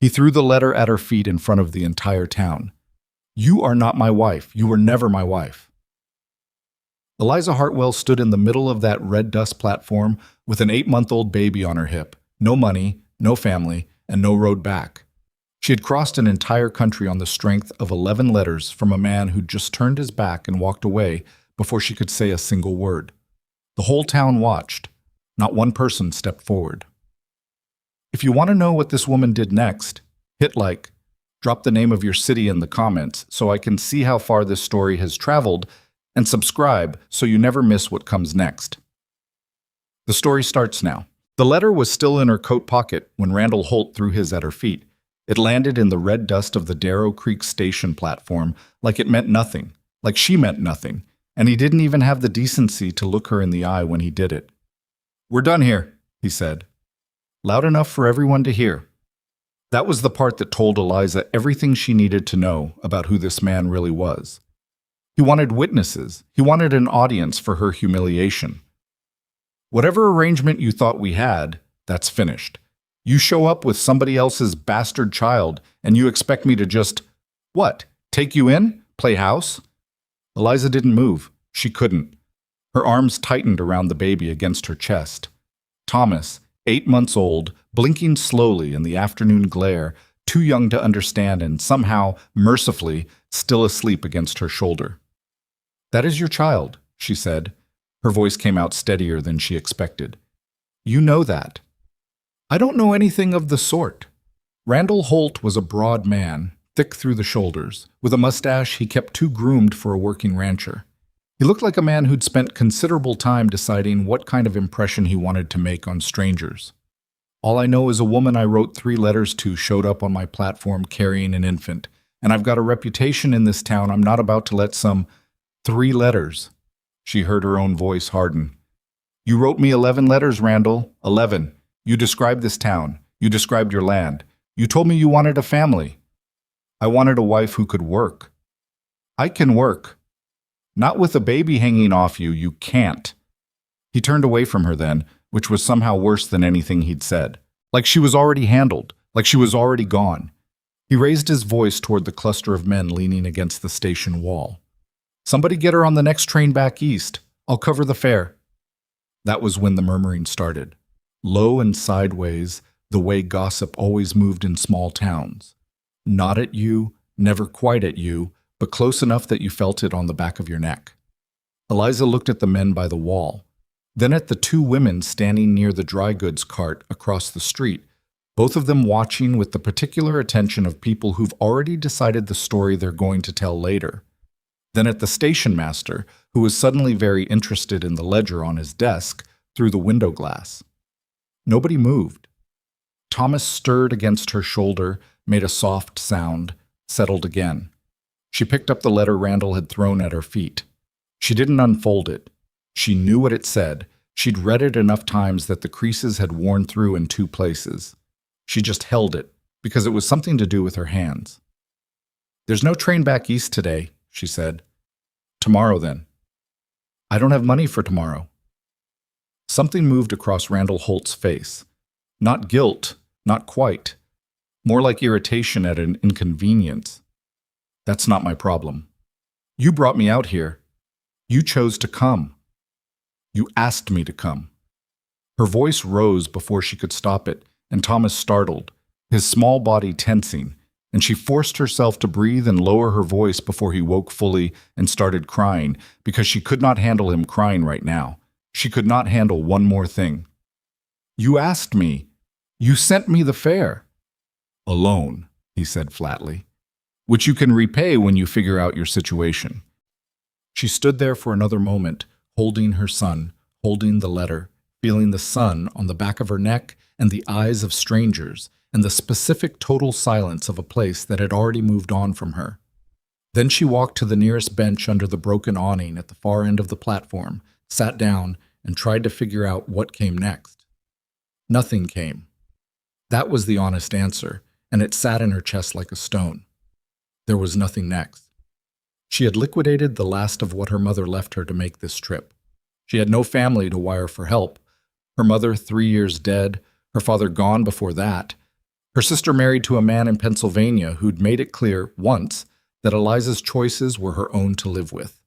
He threw the letter at her feet in front of the entire town. "You are not my wife. You were never my wife." Eliza Hartwell stood in the middle of that red dust platform with an 8-month-old baby on her hip, no money, no family, and no road back. She had crossed an entire country on the strength of 11 letters from a man who'd just turned his back and walked away before she could say a single word. The whole town watched. Not one person stepped forward. If you want to know what this woman did next, hit like. Drop the name of your city in the comments so I can see how far this story has traveled, and subscribe so you never miss what comes next. The story starts now. The letter was still in her coat pocket when Randall Holt threw his at her feet. It landed in the red dust of the Darrow Creek station platform like it meant nothing, like she meant nothing, and he didn't even have the decency to look her in the eye when he did it. "We're done here," he said. Loud enough for everyone to hear. That was the part that told Eliza everything she needed to know about who this man really was. He wanted witnesses. He wanted an audience for her humiliation. "Whatever arrangement you thought we had, that's finished. You show up with somebody else's bastard child, and you expect me to just, what, take you in? Play house?" Eliza didn't move. She couldn't. Her arms tightened around the baby against her chest. Thomas, 8 months old, blinking slowly in the afternoon glare, too young to understand and somehow, mercifully, still asleep against her shoulder. "That is your child," she said. Her voice came out steadier than she expected. "You know that." "I don't know anything of the sort." Randall Holt was a broad man, thick through the shoulders. With a mustache he kept too groomed for a working rancher. He looked like a man who'd spent considerable time deciding what kind of impression he wanted to make on strangers. "All I know is a woman I wrote 3 letters to showed up on my platform carrying an infant, and I've got a reputation in this town I'm not about to let some 3 letters. She heard her own voice harden. "You wrote me 11 letters, Randall. 11. You described this town. You described your land. You told me you wanted a family. I wanted a wife who could work. I can work. Not with a baby hanging off you, you can't." He turned away from her then, which was somehow worse than anything he'd said. Like she was already handled, like she was already gone. He raised his voice toward the cluster of men leaning against the station wall. "Somebody get her on the next train back east. I'll cover the fare." That was when the murmuring started. Low and sideways, the way gossip always moved in small towns. Not at you, never quite at you, but close enough that you felt it on the back of your neck. Eliza looked at the men by the wall, then at the 2 women standing near the dry goods cart across the street, both of them watching with the particular attention of people who've already decided the story they're going to tell later. Then at the station master, who was suddenly very interested in the ledger on his desk through the window glass. Nobody moved. Thomas stirred against her shoulder, made a soft sound, settled again. She picked up the letter Randall had thrown at her feet. She didn't unfold it. She knew what it said. She'd read it enough times that the creases had worn through in 2 places. She just held it, because it was something to do with her hands. "There's no train back east today," she said. "Tomorrow, then." "I don't have money for tomorrow." Something moved across Randall Holt's face. Not guilt, not quite. More like irritation at an inconvenience. "That's not my problem. You brought me out here. You chose to come. You asked me to come." Her voice rose before she could stop it, and Thomas startled, his small body tensing, and she forced herself to breathe and lower her voice before he woke fully and started crying, because she could not handle him crying right now. She could not handle one more thing. "You asked me. You sent me the fare." "Alone," he said flatly, "which you can repay when you figure out your situation." She stood there for another moment, holding her son, holding the letter, feeling the sun on the back of her neck and the eyes of strangers, and the specific total silence of a place that had already moved on from her. Then she walked to the nearest bench under the broken awning at the far end of the platform, sat down, and tried to figure out what came next. Nothing came. That was the honest answer, and it sat in her chest like a stone. There was nothing next. She had liquidated the last of what her mother left her to make this trip. She had no family to wire for help. Her mother 3 years dead, her father gone before that. Her sister married to a man in Pennsylvania who'd made it clear, once, that Eliza's choices were her own to live with.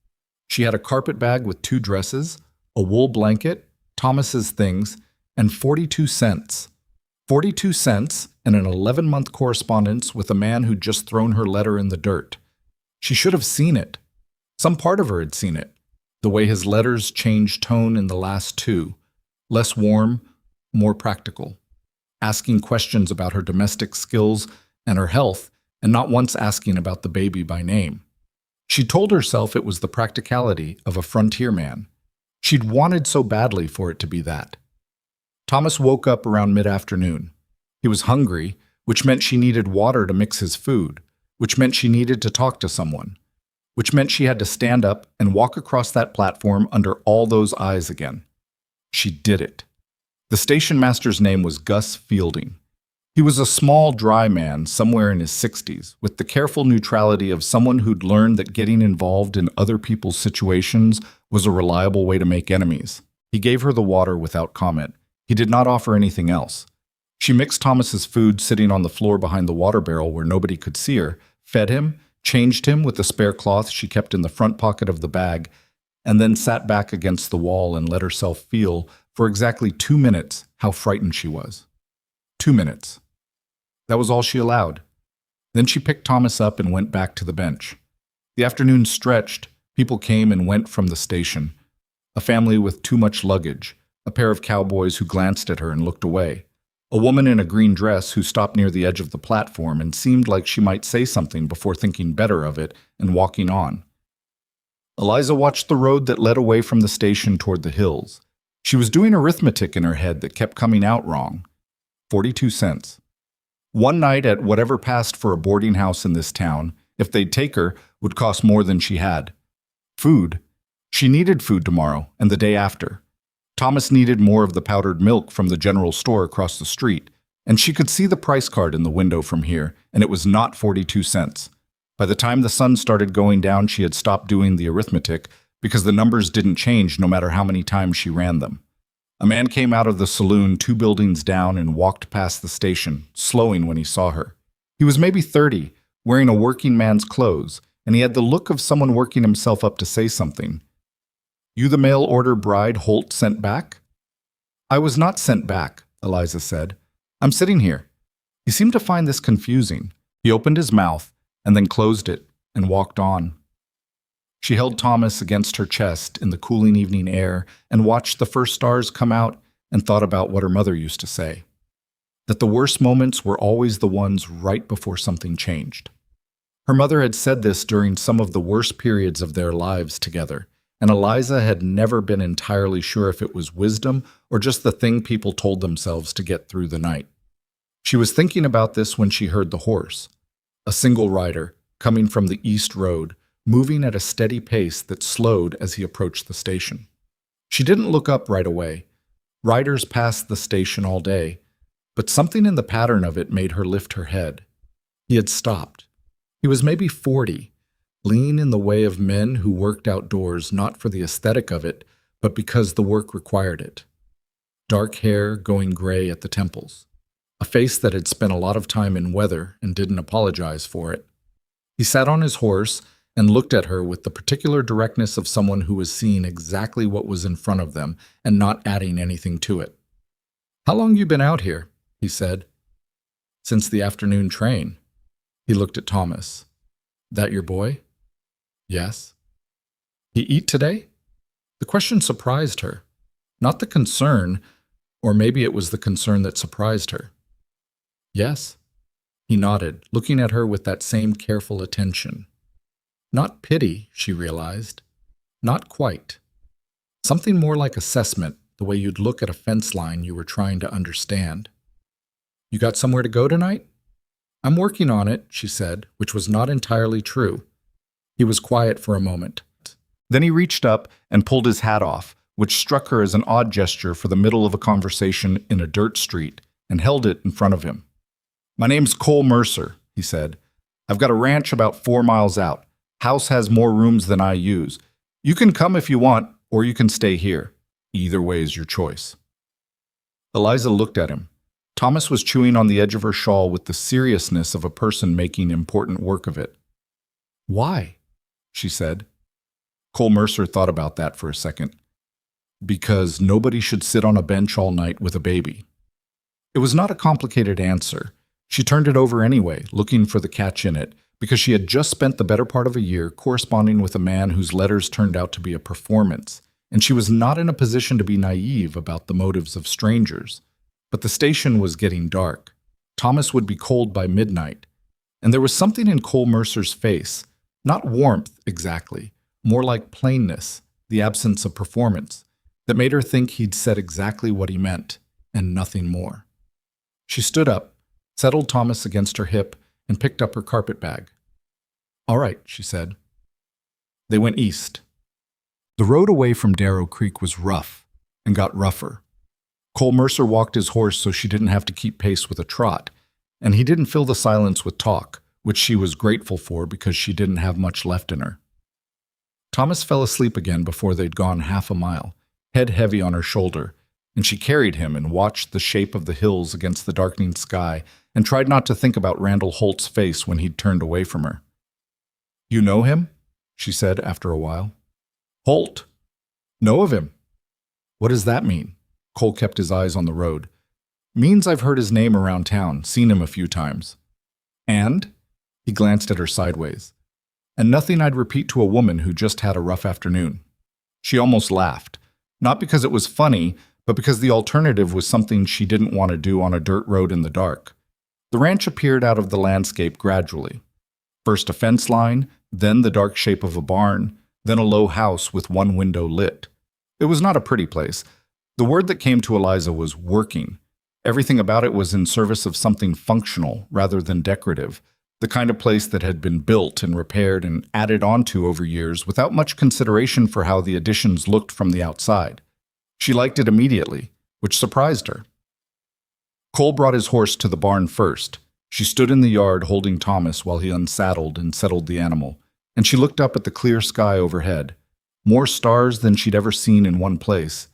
She had a carpet bag with 2 dresses, a wool blanket, Thomas's things, and 42 cents. 42 cents and an 11-month correspondence with a man who'd just thrown her letter in the dirt. She should have seen it. Some part of her had seen it. The way his letters changed tone in the last 2. Less warm, more practical. Asking questions about her domestic skills and her health, and not once asking about the baby by name. She told herself it was the practicality of a frontier man. She'd wanted so badly for it to be that. Thomas woke up around mid-afternoon. He was hungry, which meant she needed water to mix his food, which meant she needed to talk to someone, which meant she had to stand up and walk across that platform under all those eyes again. She did it. The station master's name was Gus Fielding. He was a small, dry man somewhere in his 60s, with the careful neutrality of someone who'd learned that getting involved in other people's situations was a reliable way to make enemies. He gave her the water without comment. He did not offer anything else. She mixed Thomas's food sitting on the floor behind the water barrel where nobody could see her, fed him, changed him with the spare cloth she kept in the front pocket of the bag, and then sat back against the wall and let herself feel, for exactly 2 minutes, how frightened she was. 2 minutes. That was all she allowed. Then she picked Thomas up and went back to the bench. The afternoon stretched. People came and went from the station. A family with too much luggage. A pair of cowboys who glanced at her and looked away. A woman in a green dress who stopped near the edge of the platform and seemed like she might say something before thinking better of it and walking on. Eliza watched the road that led away from the station toward the hills. She was doing arithmetic in her head that kept coming out wrong. 42 cents. One night at whatever passed for a boarding house in this town, if they'd take her, would cost more than she had. Food. She needed food tomorrow and the day after. Thomas needed more of the powdered milk from the general store across the street, and she could see the price card in the window from here, and it was not 42 cents. By the time the sun started going down, she had stopped doing the arithmetic because the numbers didn't change no matter how many times she ran them. A man came out of the saloon 2 buildings down and walked past the station, slowing when he saw her. He was maybe 30, wearing a working man's clothes, and he had the look of someone working himself up to say something. "You the mail-order bride Holt sent back?" "I was not sent back," Eliza said. "I'm sitting here." He seemed to find this confusing. He opened his mouth and then closed it and walked on. She held Thomas against her chest in the cooling evening air and watched the first stars come out and thought about what her mother used to say, that the worst moments were always the ones right before something changed. Her mother had said this during some of the worst periods of their lives together, and Eliza had never been entirely sure if it was wisdom or just the thing people told themselves to get through the night. She was thinking about this when she heard the horse, a single rider, coming from the east road, moving at a steady pace that slowed as he approached the station. She didn't look up right away. Riders passed the station all day, but something in the pattern of it made her lift her head. He had stopped. He was maybe 40, lean in the way of men who worked outdoors not for the aesthetic of it, but because the work required it. Dark hair going gray at the temples. A face that had spent a lot of time in weather and didn't apologize for it. He sat on his horse and looked at her with the particular directness of someone who was seeing exactly what was in front of them and not adding anything to it. "How long you been out here?" he said. "Since the afternoon train." He looked at Thomas. "That your boy?" "Yes." "He eat today?" The question surprised her. Not the concern, or maybe it was the concern that surprised her. "Yes." He nodded, looking at her with that same careful attention. Not pity, she realized. Not quite. Something more like assessment, the way you'd look at a fence line you were trying to understand. "You got somewhere to go tonight?" "I'm working on it," she said, which was not entirely true. He was quiet for a moment. Then he reached up and pulled his hat off, which struck her as an odd gesture for the middle of a conversation in a dirt street, and held it in front of him. "My name's Cole Mercer," he said. "I've got a ranch about 4 miles out. House has more rooms than I use. You can come if you want, or you can stay here. Either way is your choice." Eliza looked at him. Thomas was chewing on the edge of her shawl with the seriousness of a person making important work of it. "Why?" she said. Cole Mercer thought about that for a second. "Because nobody should sit on a bench all night with a baby." It was not a complicated answer. She turned it over anyway, looking for the catch in it, because she had just spent the better part of a year corresponding with a man whose letters turned out to be a performance, and she was not in a position to be naive about the motives of strangers. But the station was getting dark. Thomas would be cold by midnight, and there was something in Cole Mercer's face, not warmth exactly, more like plainness, the absence of performance, that made her think he'd said exactly what he meant, and nothing more. She stood up, settled Thomas against her hip, and picked up her carpet bag. "All right," she said. They went east. The road away from Darrow Creek was rough, and got rougher. Cole Mercer walked his horse so she didn't have to keep pace with a trot, and he didn't fill the silence with talk, which she was grateful for because she didn't have much left in her. Thomas fell asleep again before they'd gone half a mile, head heavy on her shoulder, and she carried him and watched the shape of the hills against the darkening sky and tried not to think about Randall Holt's face when he'd turned away from her. "You know him?" she said after a while. "Holt? Know of him." "What does that mean?" Cole kept his eyes on the road. "Means I've heard his name around town, seen him a few times." "And?" He glanced at her sideways. "And nothing I'd repeat to a woman who just had a rough afternoon." She almost laughed, not because it was funny, but because the alternative was something she didn't want to do on a dirt road in the dark. The ranch appeared out of the landscape gradually. First a fence line, then the dark shape of a barn, then a low house with one window lit. It was not a pretty place. The word that came to Eliza was working. Everything about it was in service of something functional rather than decorative, the kind of place that had been built and repaired and added onto over years without much consideration for how the additions looked from the outside. She liked it immediately, which surprised her. Cole brought his horse to the barn first. She stood in the yard holding Thomas while he unsaddled and settled the animal, and she looked up at the clear sky overhead, more stars than she'd ever seen in one place,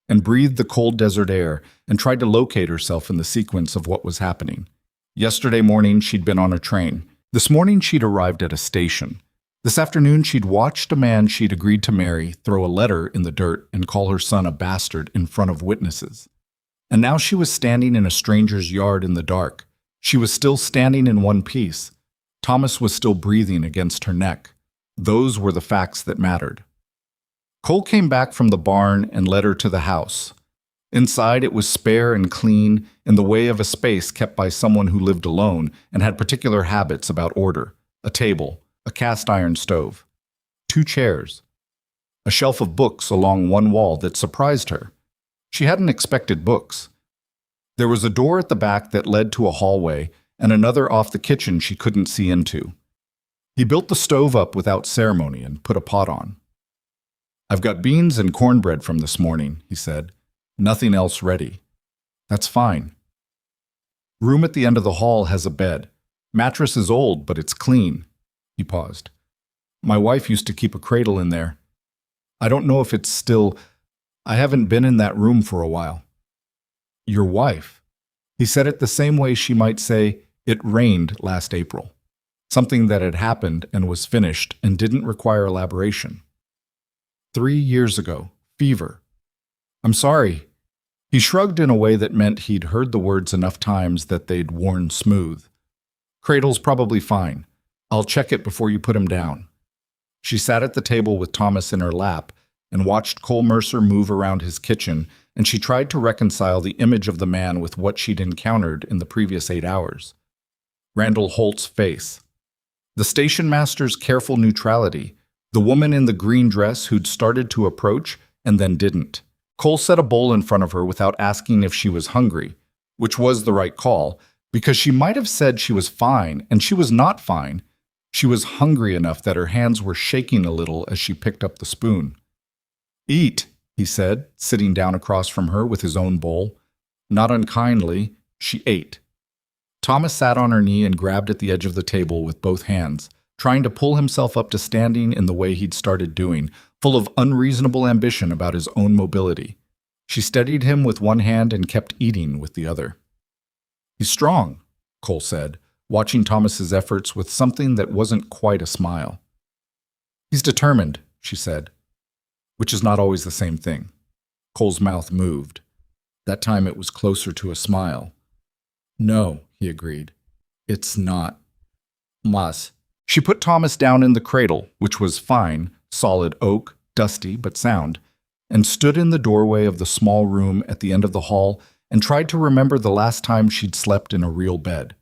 and breathed the cold desert air and tried to locate herself in the sequence of what was happening. Yesterday morning, she'd been on a train. This morning, she'd arrived at a station. This afternoon, she'd watched a man she'd agreed to marry throw a letter in the dirt and call her son a bastard in front of witnesses. And now she was standing in a stranger's yard in the dark. She was still standing in one piece. Thomas was still breathing against her neck. Those were the facts that mattered. Cole came back from the barn and led her to the house. Inside, it was spare and clean, in the way of a space kept by someone who lived alone and had particular habits about order. A table, a cast-iron stove, 2 chairs, a shelf of books along one wall that surprised her. She hadn't expected books. There was a door at the back that led to a hallway and another off the kitchen she couldn't see into. He built the stove up without ceremony and put a pot on. "I've got beans and cornbread from this morning," he said. "Nothing else ready." "That's fine." "Room at the end of the hall has a bed. Mattress is old, but it's clean." He paused. "My wife used to keep a cradle in there. I don't know if it's still... I haven't been in that room for a while." "Your wife?" He said it the same way she might say, "It rained last April." Something that had happened and was finished and didn't require elaboration. 3 years ago. Fever. "I'm sorry." He shrugged in a way that meant he'd heard the words enough times that they'd worn smooth. "Cradle's probably fine. I'll check it before you put him down." She sat at the table with Thomas in her lap and watched Cole Mercer move around his kitchen, and she tried to reconcile the image of the man with what she'd encountered in the previous 8 hours. Randall Holt's face. The station master's careful neutrality. The woman in the green dress who'd started to approach and then didn't. Cole set a bowl in front of her without asking if she was hungry, which was the right call, because she might have said she was fine, and she was not fine. She was hungry enough that her hands were shaking a little as she picked up the spoon. "Eat," he said, sitting down across from her with his own bowl. Not unkindly, she ate. Thomas sat on her knee and grabbed at the edge of the table with both hands, trying to pull himself up to standing in the way he'd started doing, full of unreasonable ambition about his own mobility. She steadied him with one hand and kept eating with the other. He's strong, Cole said, watching Thomas's efforts with something that wasn't quite a smile. He's determined, she said, which is not always the same thing. Cole's mouth moved. That time it was closer to a smile. No, he agreed. It's not. Mas. She put Thomas down in the cradle, which was fine, solid oak, dusty but sound, and stood in the doorway of the small room at the end of the hall and tried to remember the last time she'd slept in a real bed.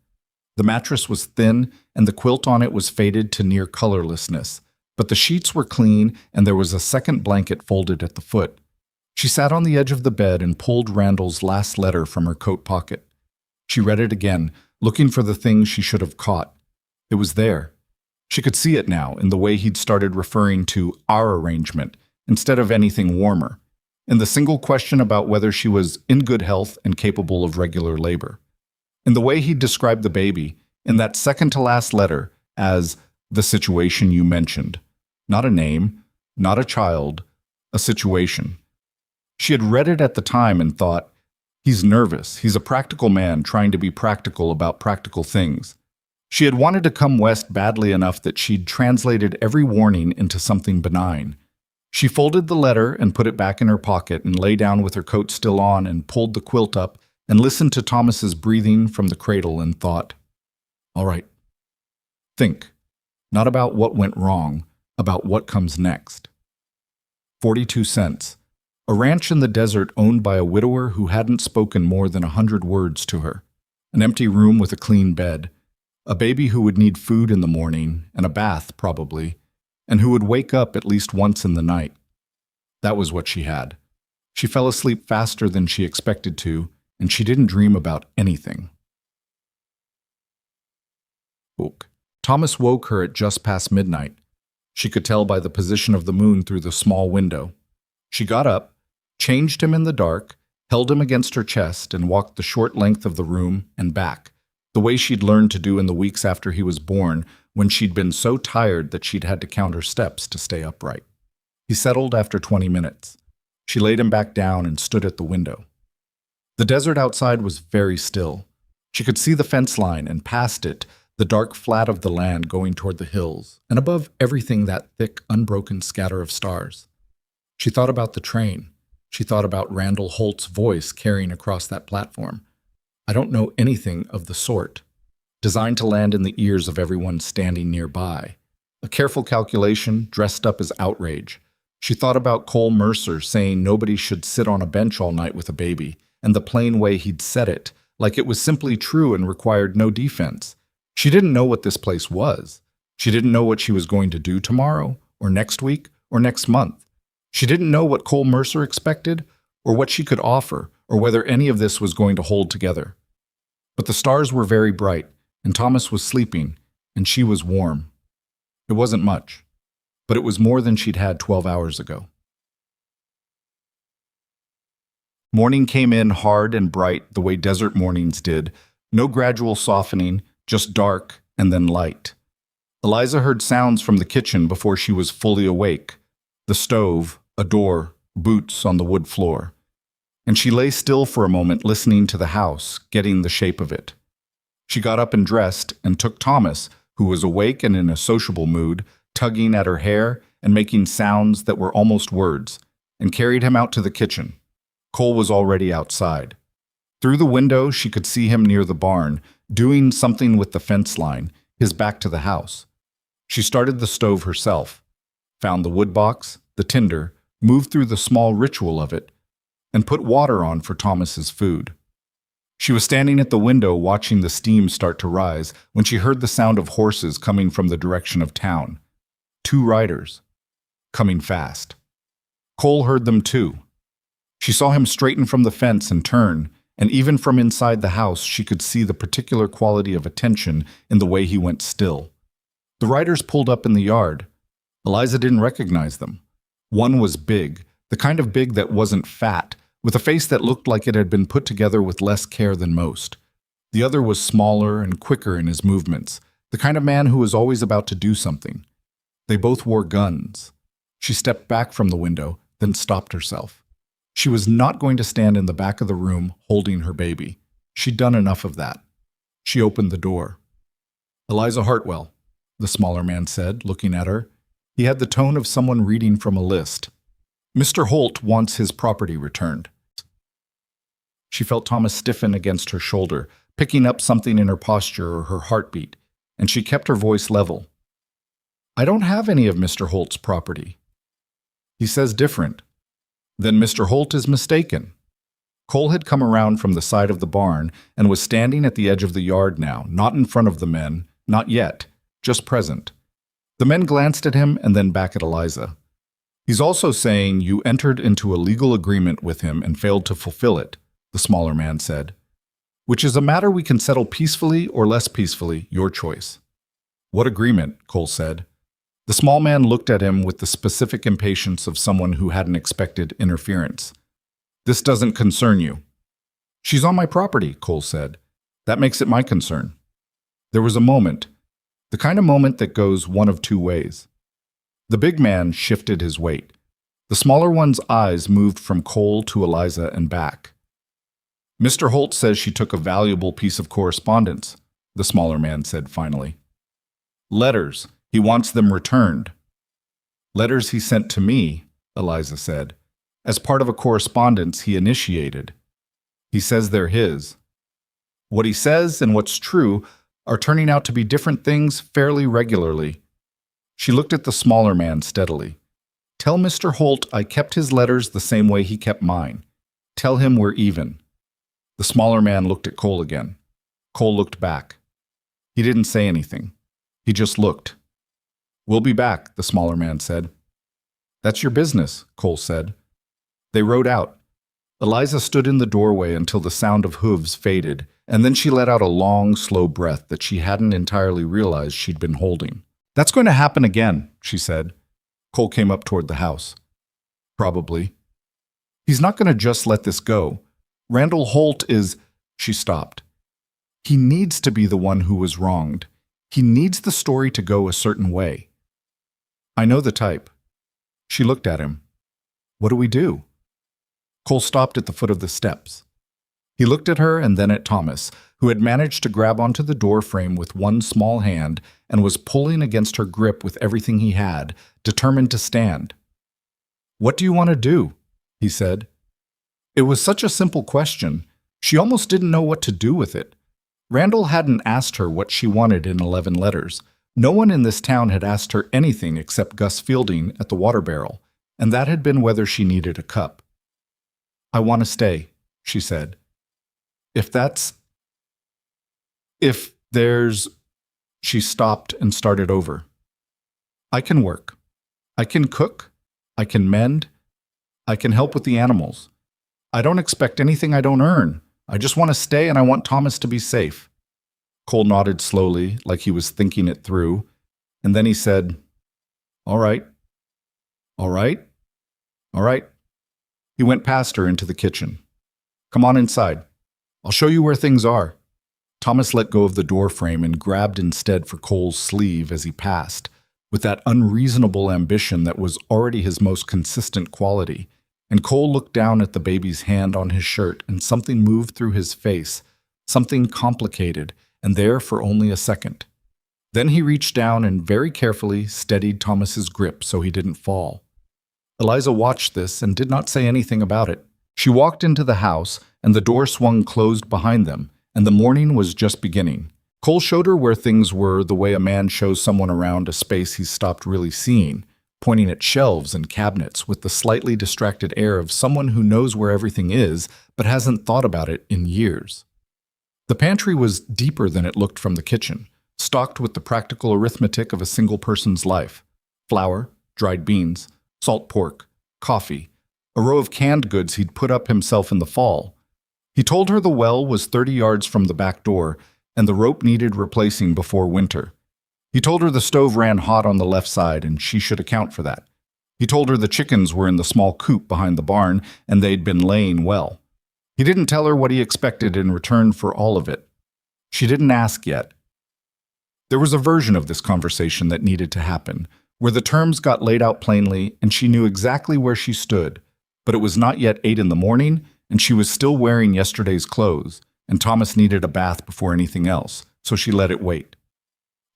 The mattress was thin and the quilt on it was faded to near colorlessness, but the sheets were clean and there was a second blanket folded at the foot. She sat on the edge of the bed and pulled Randall's last letter from her coat pocket. She read it again, looking for the thing she should have caught. It was there. She could see it now in the way he'd started referring to our arrangement instead of anything warmer, in the single question about whether she was in good health and capable of regular labor, in the way he'd described the baby in that second-to-last letter as the situation you mentioned. Not a name, not a child, a situation. She had read it at the time and thought, he's nervous, he's a practical man trying to be practical about practical things. She had wanted to come west badly enough that she'd translated every warning into something benign. She folded the letter and put it back in her pocket and lay down with her coat still on and pulled the quilt up and listened to Thomas's breathing from the cradle and thought, all right, think, not about what went wrong, about what comes next. 42 cents. A ranch in the desert owned by a widower who hadn't spoken more than 100 words to her. An empty room with a clean bed. A baby who would need food in the morning, and a bath, probably, and who would wake up at least once in the night. That was what she had. She fell asleep faster than she expected to, and she didn't dream about anything. Thomas woke her at just past midnight. She could tell by the position of the moon through the small window. She got up, changed him in the dark, held him against her chest, and walked the short length of the room and back, the way she'd learned to do in the weeks after he was born, when she'd been so tired that she'd had to count her steps to stay upright. He settled after 20 minutes. She laid him back down and stood at the window. The desert outside was very still. She could see the fence line and past it, the dark flat of the land going toward the hills, and above everything that thick, unbroken scatter of stars. She thought about the train. She thought about Randall Holt's voice carrying across that platform. I don't know anything of the sort. Designed to land in the ears of everyone standing nearby. A careful calculation dressed up as outrage. She thought about Cole Mercer saying nobody should sit on a bench all night with a baby, and the plain way he'd said it, like it was simply true and required no defense. She didn't know what this place was. She didn't know what she was going to do tomorrow, or next week, or next month. She didn't know what Cole Mercer expected, or what she could offer, or whether any of this was going to hold together. But the stars were very bright, and Thomas was sleeping, and she was warm. It wasn't much, but it was more than she'd had 12 hours ago. Morning came in hard and bright the way desert mornings did, no gradual softening, just dark and then light. Eliza heard sounds from the kitchen before she was fully awake. The stove, a door, boots on the wood floor. And she lay still for a moment listening to the house, getting the shape of it. She got up and dressed and took Thomas, who was awake and in a sociable mood, tugging at her hair and making sounds that were almost words, and carried him out to the kitchen. Cole was already outside. Through the window she could see him near the barn, doing something with the fence line, his back to the house. She started the stove herself, found the wood box, the tinder, moved through the small ritual of it, and put water on for Thomas's food. She was standing at the window watching the steam start to rise when she heard the sound of horses coming from the direction of town. 2 riders. Coming fast. Cole heard them too. She saw him straighten from the fence and turn, and even from inside the house she could see the particular quality of attention in the way he went still. The riders pulled up in the yard. Eliza didn't recognize them. One was big, the kind of big that wasn't fat, with a face that looked like it had been put together with less care than most. The other was smaller and quicker in his movements, the kind of man who was always about to do something. They both wore guns. She stepped back from the window, then stopped herself. She was not going to stand in the back of the room holding her baby. She'd done enough of that. She opened the door. "Eliza Hartwell," the smaller man said, looking at her. He had the tone of someone reading from a list. "Mr. Holt wants his property returned." She felt Thomas stiffen against her shoulder, picking up something in her posture or her heartbeat, and she kept her voice level. "I don't have any of Mr. Holt's property." "He says different." "Then Mr. Holt is mistaken." Cole had come around from the side of the barn and was standing at the edge of the yard now, not in front of the men, not yet, just present. The men glanced at him and then back at Eliza. "He's also saying you entered into a legal agreement with him and failed to fulfill it," the smaller man said. "Which is a matter we can settle peacefully or less peacefully, your choice." "What agreement?" Cole said. The small man looked at him with the specific impatience of someone who hadn't expected interference. "This doesn't concern you." "She's on my property," Cole said. "That makes it my concern." There was a moment, the kind of moment that goes one of two ways. The big man shifted his weight. The smaller one's eyes moved from Cole to Eliza and back. "Mr. Holt says she took a valuable piece of correspondence," the smaller man said finally. "Letters. He wants them returned." "Letters he sent to me," Eliza said, "as part of a correspondence he initiated. He says they're his. What he says and what's true are turning out to be different things fairly regularly." She looked at the smaller man steadily. "Tell Mr. Holt I kept his letters the same way he kept mine. Tell him we're even." The smaller man looked at Cole again. Cole looked back. He didn't say anything. He just looked. "We'll be back," the smaller man said. "That's your business," Cole said. They rode out. Eliza stood in the doorway until the sound of hooves faded, and then she let out a long, slow breath that she hadn't entirely realized she'd been holding. "That's going to happen again," she said. Cole came up toward the house. "Probably." "He's not going to just let this go. Randall Holt is—" She stopped. "He needs to be the one who was wronged. He needs the story to go a certain way." "I know the type." She looked at him. "What do we do?" Cole stopped at the foot of the steps. He looked at her and then at Thomas, who had managed to grab onto the door frame with one small hand and was pulling against her grip with everything he had, determined to stand. "What do you want to do?" he said. It was such a simple question. She almost didn't know what to do with it. Randall hadn't asked her what she wanted in 11 letters. No one in this town had asked her anything except Gus Fielding at the water barrel, and that had been whether she needed a cup. "I want to stay," she said. If there's... She stopped and started over. "I can work. I can cook. I can mend. I can help with the animals. I don't expect anything I don't earn. I just want to stay and I want Thomas to be safe." Cole nodded slowly, like he was thinking it through, and then he said, "All right. All right. All right." He went past her into the kitchen. "Come on inside. I'll show you where things are." Thomas let go of the door frame and grabbed instead for Cole's sleeve as he passed, with that unreasonable ambition that was already his most consistent quality. And Cole looked down at the baby's hand on his shirt, and something moved through his face, something complicated, and there for only a second. Then he reached down and very carefully steadied Thomas's grip so he didn't fall. Eliza watched this and did not say anything about it. She walked into the house, and the door swung closed behind them, and the morning was just beginning. Cole showed her where things were the way a man shows someone around a space he's stopped really seeing, pointing at shelves and cabinets with the slightly distracted air of someone who knows where everything is but hasn't thought about it in years. The pantry was deeper than it looked from the kitchen, stocked with the practical arithmetic of a single person's life: flour, dried beans, salt pork, coffee, a row of canned goods he'd put up himself in the fall. He told her the well was 30 yards from the back door, and the rope needed replacing before winter. He told her the stove ran hot on the left side, and she should account for that. He told her the chickens were in the small coop behind the barn, and they'd been laying well. He didn't tell her what he expected in return for all of it. She didn't ask yet. There was a version of this conversation that needed to happen, where the terms got laid out plainly, and she knew exactly where she stood, but it was not yet 8 in the morning, and she was still wearing yesterday's clothes, and Thomas needed a bath before anything else, so she let it wait.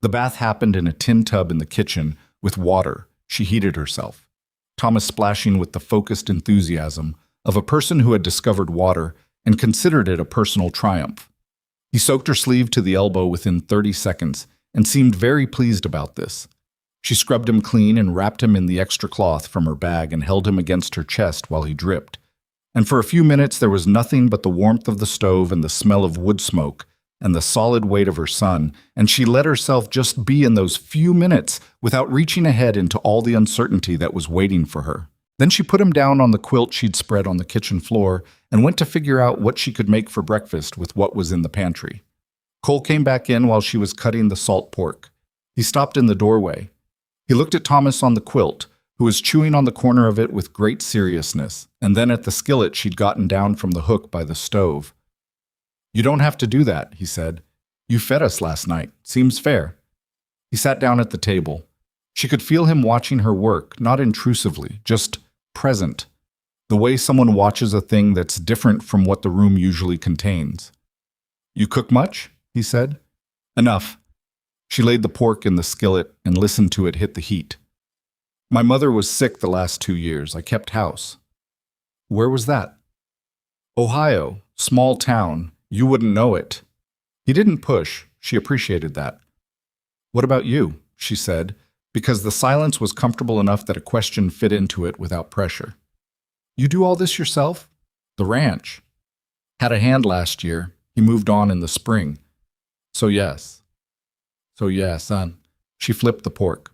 The bath happened in a tin tub in the kitchen with water. She heated herself, Thomas splashing with the focused enthusiasm of a person who had discovered water and considered it a personal triumph. He soaked her sleeve to the elbow within 30 seconds and seemed very pleased about this. She scrubbed him clean and wrapped him in the extra cloth from her bag and held him against her chest while he dripped. And for a few minutes there was nothing but the warmth of the stove and the smell of wood smoke and the solid weight of her son, and she let herself just be in those few minutes without reaching ahead into all the uncertainty that was waiting for her. Then she put him down on the quilt she'd spread on the kitchen floor and went to figure out what she could make for breakfast with what was in the pantry. Cole came back in while she was cutting the salt pork. He stopped in the doorway. He looked at Thomas on the quilt, who was chewing on the corner of it with great seriousness, and then at the skillet she'd gotten down from the hook by the stove. "You don't have to do that," he said. "You fed us last night. Seems fair." He sat down at the table. She could feel him watching her work, not intrusively, just present, the way someone watches a thing that's different from what the room usually contains. "You cook much?" he said. "Enough." She laid the pork in the skillet and listened to it hit the heat. "My mother was sick the last 2 years. I kept house." "Where was that?" "Ohio, small town. You wouldn't know it." He didn't push. She appreciated that. "What about you?" she said, because the silence was comfortable enough that a question fit into it without pressure. "You do all this yourself?" "The ranch." "Had a hand last year. He moved on in the spring." So yes, son." She flipped the pork.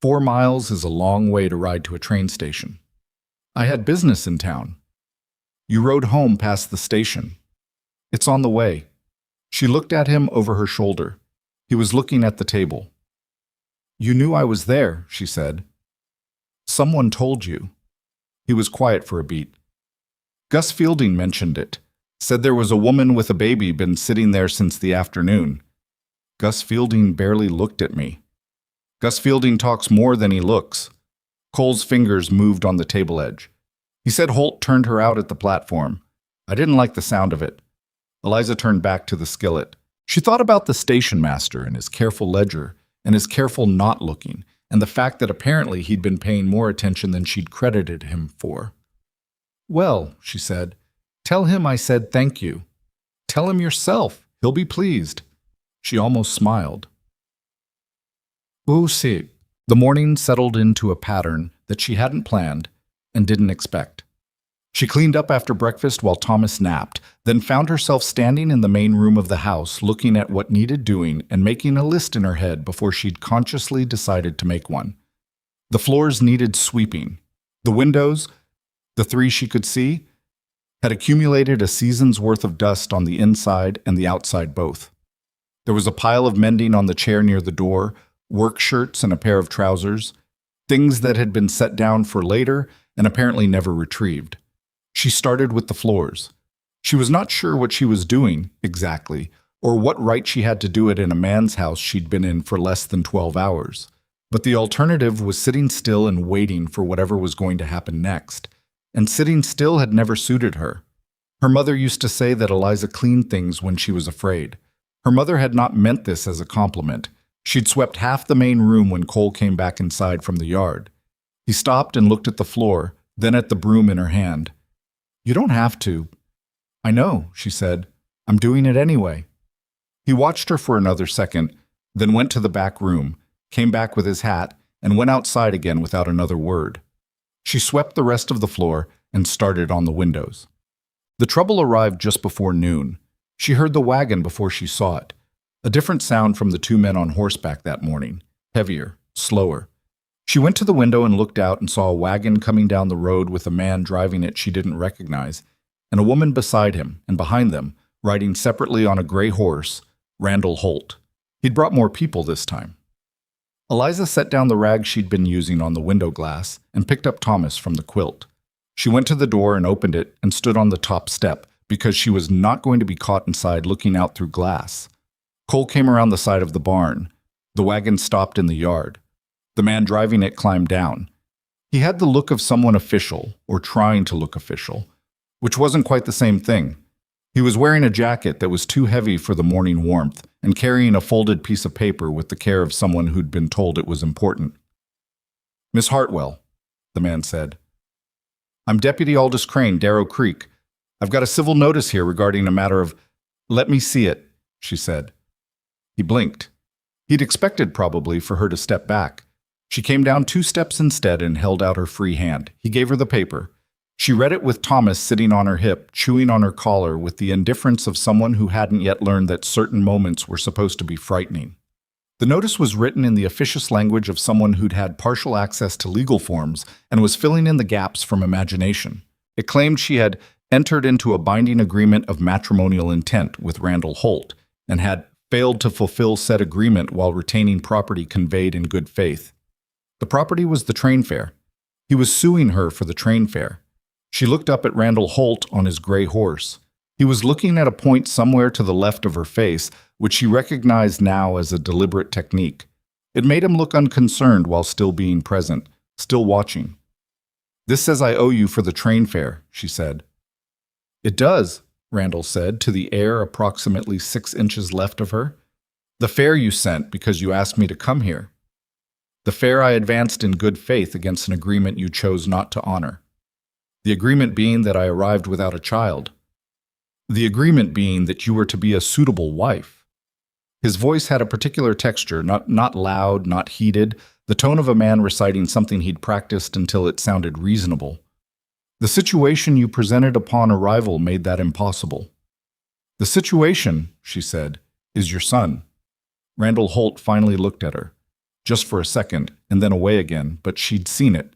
4 miles is a long way to ride to a train station. "I had business in town." "You rode home past the station." "It's on the way." She looked at him over her shoulder. He was looking at the table. "You knew I was there," she said. "Someone told you." He was quiet for a beat. "Gus Fielding mentioned it. Said there was a woman with a baby been sitting there since the afternoon." Gus Fielding barely looked at me. "Gus Fielding talks more than he looks." Cole's fingers moved on the table edge. "He said Holt turned her out at the platform. I didn't like the sound of it." Eliza turned back to the skillet. She thought about the station master and his careful ledger and his careful not looking, and the fact that apparently he'd been paying more attention than she'd credited him for. "Well," she said, "tell him I said thank you. Tell him yourself. He'll be pleased." She almost smiled. See. The morning settled into a pattern that she hadn't planned and didn't expect. She cleaned up after breakfast while Thomas napped, then found herself standing in the main room of the house looking at what needed doing and making a list in her head before she'd consciously decided to make one. The floors needed sweeping. The windows, the 3 she could see, had accumulated a season's worth of dust on the inside and the outside both. There was a pile of mending on the chair near the door, work shirts and a pair of trousers, things that had been set down for later and apparently never retrieved. She started with the floors. She was not sure what she was doing, exactly, or what right she had to do it in a man's house she'd been in for less than 12 hours. But the alternative was sitting still and waiting for whatever was going to happen next. And sitting still had never suited her. Her mother used to say that Eliza cleaned things when she was afraid. Her mother had not meant this as a compliment. She'd swept half the main room when Cole came back inside from the yard. He stopped and looked at the floor, then at the broom in her hand. "You don't have to." "I know," she said. "I'm doing it anyway." He watched her for another second, then went to the back room, came back with his hat, and went outside again without another word. She swept the rest of the floor and started on the windows. The trouble arrived just before noon. She heard the wagon before she saw it. A different sound from the 2 men on horseback that morning, heavier, slower. She went to the window and looked out and saw a wagon coming down the road with a man driving it she didn't recognize, and a woman beside him, and behind them, riding separately on a gray horse, Randall Holt. He'd brought more people this time. Eliza set down the rag she'd been using on the window glass and picked up Thomas from the quilt. She went to the door and opened it and stood on the top step because she was not going to be caught inside looking out through glass. Cole came around the side of the barn. The wagon stopped in the yard. The man driving it climbed down. He had the look of someone official, or trying to look official, which wasn't quite the same thing. He was wearing a jacket that was too heavy for the morning warmth and carrying a folded piece of paper with the care of someone who'd been told it was important. "Miss Hartwell," the man said. "I'm Deputy Aldous Crane, Darrow Creek. I've got a civil notice here regarding a matter of—" "Let me see it," she said. He blinked. He'd expected, probably, for her to step back. She came down 2 steps instead and held out her free hand. He gave her the paper. She read it with Thomas sitting on her hip, chewing on her collar with the indifference of someone who hadn't yet learned that certain moments were supposed to be frightening. The notice was written in the officious language of someone who'd had partial access to legal forms and was filling in the gaps from imagination. It claimed she had entered into a binding agreement of matrimonial intent with Randall Holt and had failed to fulfill said agreement while retaining property conveyed in good faith. The property was the train fare. He was suing her for the train fare. She looked up at Randall Holt on his gray horse. He was looking at a point somewhere to the left of her face, which she recognized now as a deliberate technique. It made him look unconcerned while still being present, still watching. "This says I owe you for the train fare," she said. "It does," Randall said, to the air approximately 6 inches left of her. "The fare you sent because you asked me to come here. The fare I advanced in good faith against an agreement you chose not to honor. The agreement being that I arrived without a child. The agreement being that you were to be a suitable wife." His voice had a particular texture, not loud, not heated, the tone of a man reciting something he'd practiced until it sounded reasonable. "The situation you presented upon arrival made that impossible." "The situation," she said, "is your son." Randall Holt finally looked at her, just for a second, and then away again, but she'd seen it.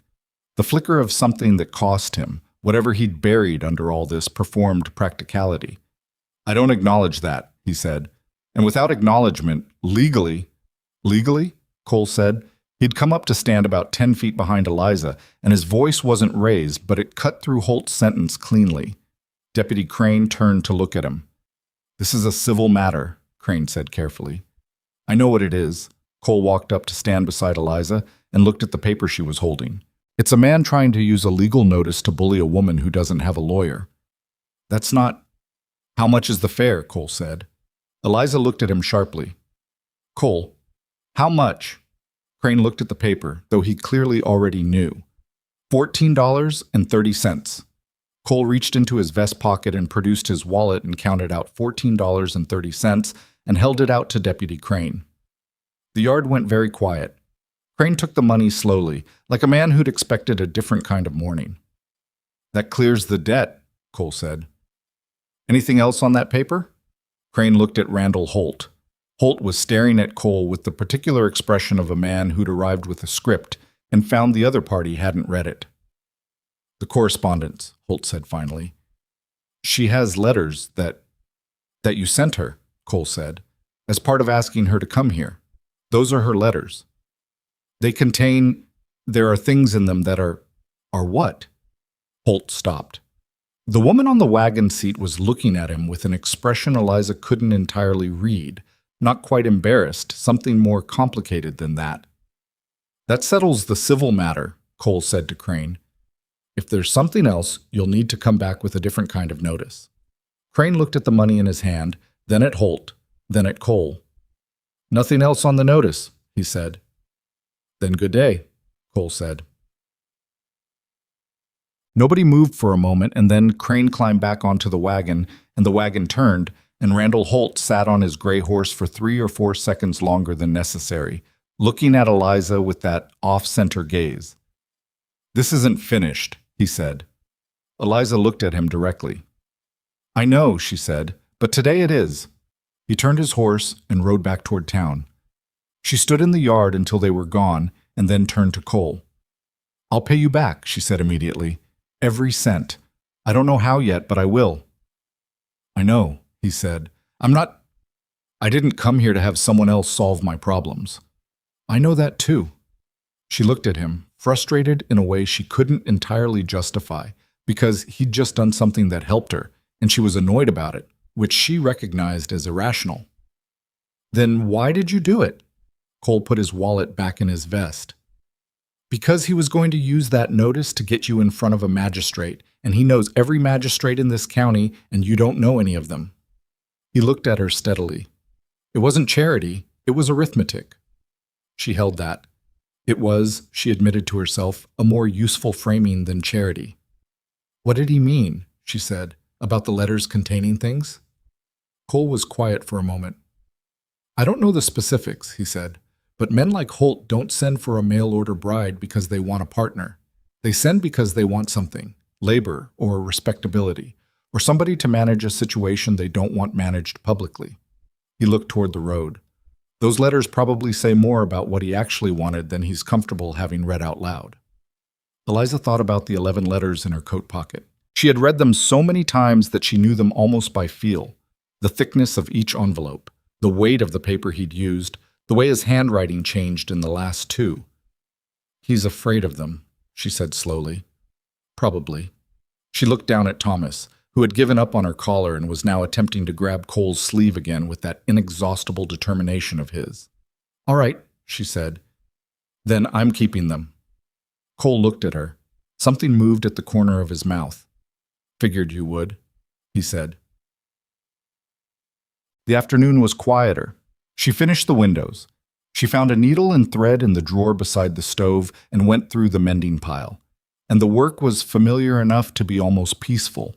The flicker of something that cost him, whatever he'd buried under all this performed practicality. "I don't acknowledge that," he said. "And without acknowledgement, legally—" "Legally?" Cole said. He'd come up to stand about 10 feet behind Eliza, and his voice wasn't raised, but it cut through Holt's sentence cleanly. Deputy Crane turned to look at him. "This is a civil matter," Crane said carefully. "I know what it is." Cole walked up to stand beside Eliza and looked at the paper she was holding. "It's a man trying to use a legal notice to bully a woman who doesn't have a lawyer." "That's not—" "How much is the fare?" Cole said. Eliza looked at him sharply. "Cole, how much?" Crane looked at the paper, though he clearly already knew. $14.30. Cole reached into his vest pocket and produced his wallet and counted out $14.30 and held it out to Deputy Crane. The yard went very quiet. Crane took the money slowly, like a man who'd expected a different kind of morning. "That clears the debt," Cole said. "Anything else on that paper?" Crane looked at Randall Holt. Holt was staring at Cole with the particular expression of a man who'd arrived with a script and found the other party hadn't read it. "The correspondence," Holt said finally. "She has letters that you sent her," Cole said, "as part of asking her to come here. Those are her letters. There are things in them that are what?" Holt stopped. The woman on the wagon seat was looking at him with an expression Eliza couldn't entirely read, not quite embarrassed, something more complicated than that. "That settles the civil matter," Cole said to Crane. "If there's something else, you'll need to come back with a different kind of notice." Crane looked at the money in his hand, then at Holt, then at Cole. "Nothing else on the notice," he said. "Then good day," Cole said. Nobody moved for a moment, and then Crane climbed back onto the wagon, and the wagon turned, and Randall Holt sat on his gray horse for 3 or 4 seconds longer than necessary, looking at Eliza with that off-center gaze. "This isn't finished," he said. Eliza looked at him directly. "I know," she said, "but today it is." He turned his horse and rode back toward town. She stood in the yard until they were gone, and then turned to Cole. "I'll pay you back," she said immediately. "Every cent. I don't know how yet, but I will." "I know," he said. I didn't come here to have someone else solve my problems." "I know that too." She looked at him, frustrated in a way she couldn't entirely justify, because he'd just done something that helped her, and she was annoyed about it, which she recognized as irrational. "Then why did you do it?" Cole put his wallet back in his vest. "Because he was going to use that notice to get you in front of a magistrate, and he knows every magistrate in this county, and you don't know any of them." He looked at her steadily. It wasn't charity, it was arithmetic. She held that. It was, she admitted to herself, a more useful framing than charity. "What did he mean," she said, "about the letters containing things?" Cole was quiet for a moment. "I don't know the specifics," he said, "but men like Holt don't send for a mail-order bride because they want a partner. They send because they want something, labor or respectability, or somebody to manage a situation they don't want managed publicly." He looked toward the road. Those letters probably say more about what he actually wanted than he's comfortable having read out loud. Eliza thought about the 11 letters in her coat pocket. She had read them so many times that she knew them almost by feel. The thickness of each envelope, the weight of the paper he'd used, the way his handwriting changed in the last two. "He's afraid of them," she said slowly. "Probably." She looked down at Thomas, who had given up on her collar and was now attempting to grab Cole's sleeve again with that inexhaustible determination of his. "All right," she said. "Then I'm keeping them." Cole looked at her. Something moved at the corner of his mouth. "Figured you would," he said. The afternoon was quieter. She finished the windows. She found a needle and thread in the drawer beside the stove and went through the mending pile. And the work was familiar enough to be almost peaceful.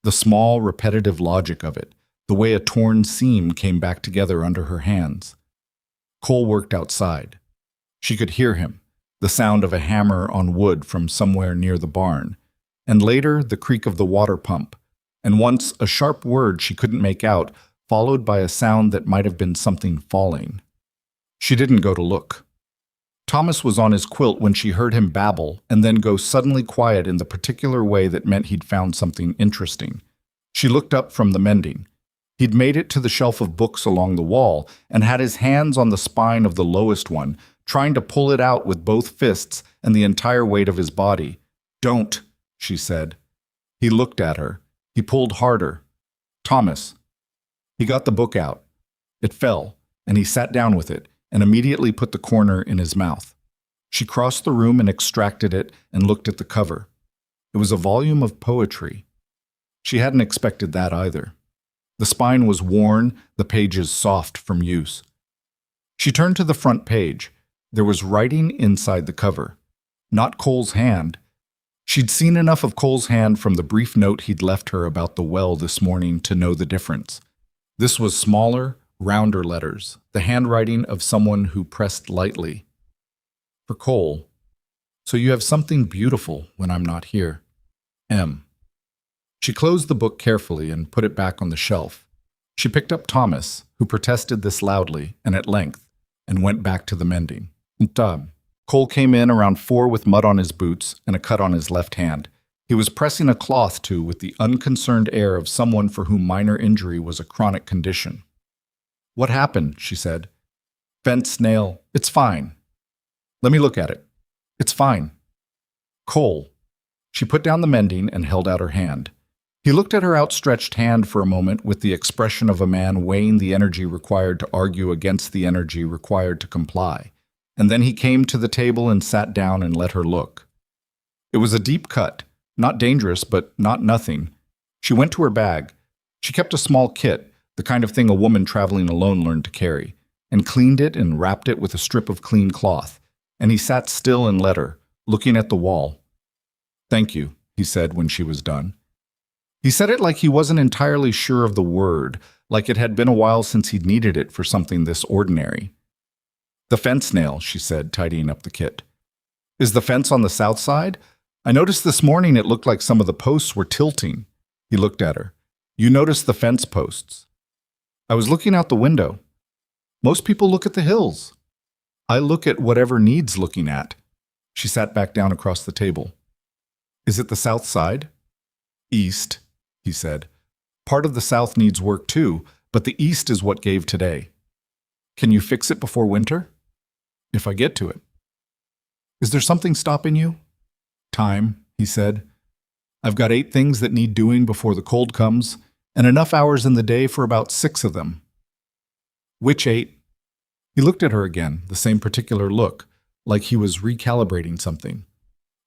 The small, repetitive logic of it, the way a torn seam came back together under her hands. Cole worked outside. She could hear him, the sound of a hammer on wood from somewhere near the barn, and later the creak of the water pump, and once a sharp word she couldn't make out, followed by a sound that might have been something falling. She didn't go to look. Thomas was on his quilt when she heard him babble and then go suddenly quiet in the particular way that meant he'd found something interesting. She looked up from the mending. He'd made it to the shelf of books along the wall and had his hands on the spine of the lowest one, trying to pull it out with both fists and the entire weight of his body. "Don't," she said. He looked at her. He pulled harder. "Thomas." He got the book out. It fell, and he sat down with it and immediately put the corner in his mouth. She crossed the room and extracted it and looked at the cover. It was a volume of poetry. She hadn't expected that either. The spine was worn, the pages soft from use. She turned to the front page. There was writing inside the cover. Not Cole's hand. She'd seen enough of Cole's hand from the brief note he'd left her about the well this morning to know the difference. This was smaller, rounder letters, the handwriting of someone who pressed lightly. For Cole. "So you have something beautiful when I'm not here. M." She closed the book carefully and put it back on the shelf. She picked up Thomas, who protested this loudly and at length, and went back to the mending. Cole came in around 4 with mud on his boots and a cut on his left hand. He was pressing a cloth to with the unconcerned air of someone for whom minor injury was a chronic condition. "What happened?" she said. "Fence nail. It's fine." "Let me look at it." "It's fine." "Cole." She put down the mending and held out her hand. He looked at her outstretched hand for a moment with the expression of a man weighing the energy required to argue against the energy required to comply, and then he came to the table and sat down and let her look. It was a deep cut, not dangerous, but not nothing. She went to her bag. She kept a small kit, the kind of thing a woman traveling alone learned to carry, and cleaned it and wrapped it with a strip of clean cloth, and he sat still and let her, looking at the wall. "Thank you," he said when she was done. He said it like he wasn't entirely sure of the word, like it had been a while since he'd needed it for something this ordinary. "The fence nail," she said, tidying up the kit. "Is the fence on the south side? I noticed this morning it looked like some of the posts were tilting." He looked at her. "You noticed the fence posts?" "I was looking out the window." "Most people look at the hills." "I look at whatever needs looking at." She sat back down across the table. "Is it the south side?" "East," he said. "Part of the south needs work too, but the east is what gave today." "Can you fix it before winter?" "If I get to it." "Is there something stopping you?" "Time," he said. "I've got 8 things that need doing before the cold comes, and enough hours in the day for about 6 of them." "Which 8? He looked at her again, the same particular look, like he was recalibrating something.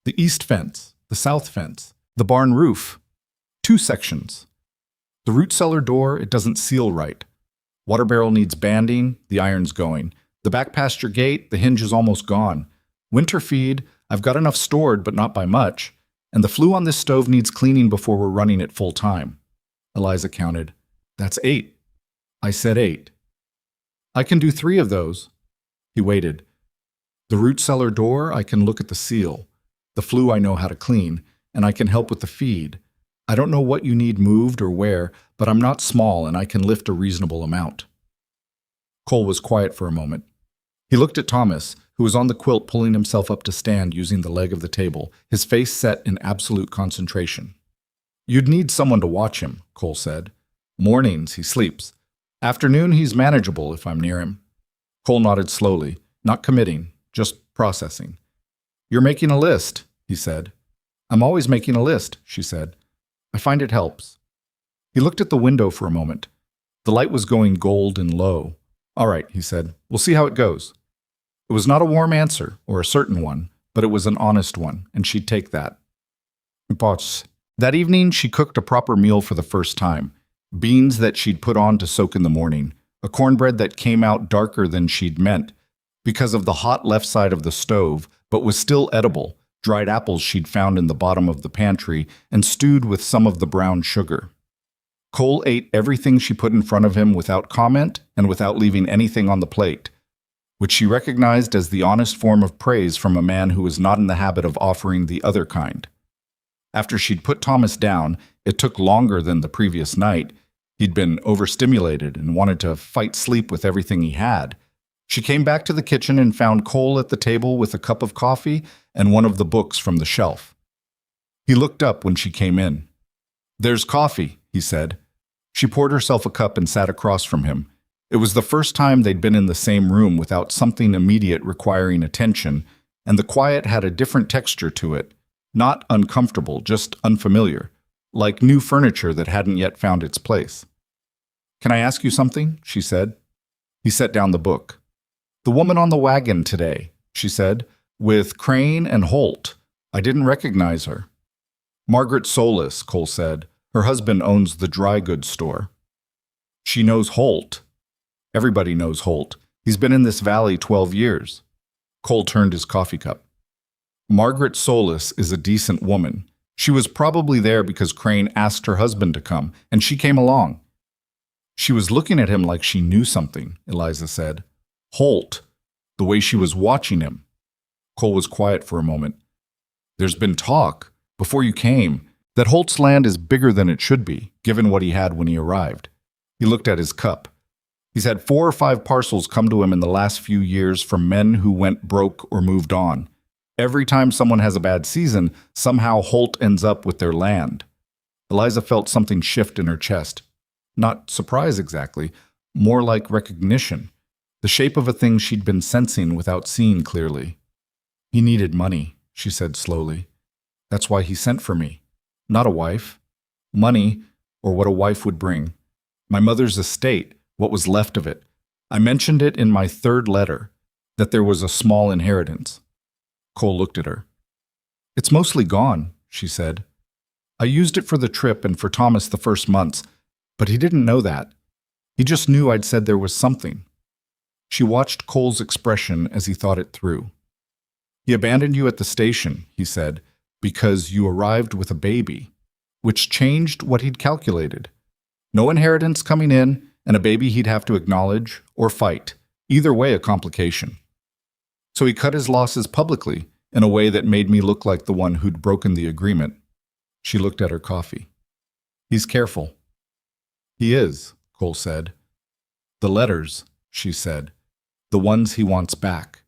"The east fence, the south fence, The barn roof. 2 sections. The root cellar door, it doesn't seal right. Water barrel needs banding, the iron's going. The back pasture gate, the hinge is almost gone. Winter feed, I've got enough stored, but not by much. And the flue on this stove needs cleaning before we're running it full time. Eliza counted. That's 8. I said 8. I can do 3 of those. He waited. The root cellar door, I can look at the seal. The flue I know how to clean, and I can help with the feed. I don't know what you need moved or where, but I'm not small and I can lift a reasonable amount. Cole was quiet for a moment. He looked at Thomas, who was on the quilt pulling himself up to stand using the leg of the table, his face set in absolute concentration. You'd need someone to watch him, Cole said. Mornings, he sleeps. Afternoon, he's manageable if I'm near him. Cole nodded slowly, not committing, just processing. You're making a list, he said. I'm always making a list, she said. I find it helps. He looked at the window for a moment. The light was going gold and low. All right, he said. We'll see how it goes. It was not a warm answer, or a certain one, but it was an honest one, and she'd take that. But that evening, she cooked a proper meal for the first time. Beans that she'd put on to soak in the morning. A cornbread that came out darker than she'd meant, because of the hot left side of the stove, but was still edible. Dried apples she'd found in the bottom of the pantry and stewed with some of the brown sugar. Cole ate everything she put in front of him without comment and without leaving anything on the plate, which she recognized as the honest form of praise from a man who was not in the habit of offering the other kind. After she'd put Thomas down, it took longer than the previous night. He'd been overstimulated and wanted to fight sleep with everything he had. She came back to the kitchen and found Cole at the table with a cup of coffee and one of the books from the shelf. He looked up when she came in. There's coffee, he said. She poured herself a cup and sat across from him. It was the first time they'd been in the same room without something immediate requiring attention, and the quiet had a different texture to it. Not uncomfortable, just unfamiliar, like new furniture that hadn't yet found its place. Can I ask you something? She said. He set down the book. The woman on the wagon today, she said, with Crane and Holt. I didn't recognize her. Margaret Solis, Cole said. Her husband owns the dry goods store. She knows Holt. Everybody knows Holt. He's been in this valley 12 years. Cole turned his coffee cup. Margaret Solis is a decent woman. She was probably there because Crane asked her husband to come, and she came along. She was looking at him like she knew something, Eliza said. Holt, the way she was watching him. Cole was quiet for a moment. There's been talk, before you came, that Holt's land is bigger than it should be, given what he had when he arrived. He looked at his cup. He's had 4 or 5 parcels come to him in the last few years from men who went broke or moved on. Every time someone has a bad season, somehow Holt ends up with their land. Eliza felt something shift in her chest. Not surprise exactly, more like recognition. The shape of a thing she'd been sensing without seeing clearly. He needed money, she said slowly. That's why he sent for me. Not a wife. Money, or what a wife would bring. My mother's estate, what was left of it. I mentioned it in my 3rd letter, that there was a small inheritance. Cole looked at her. It's mostly gone, she said. I used it for the trip and for Thomas the first months, but he didn't know that. He just knew I'd said there was something. She watched Cole's expression as he thought it through. He abandoned you at the station, he said, because you arrived with a baby, which changed what he'd calculated. No inheritance coming in, and a baby he'd have to acknowledge or fight, either way a complication. So he cut his losses publicly in a way that made me look like the one who'd broken the agreement. She looked at her coffee. He's careful. He is, Cole said. The letters, she said. The ones he wants back.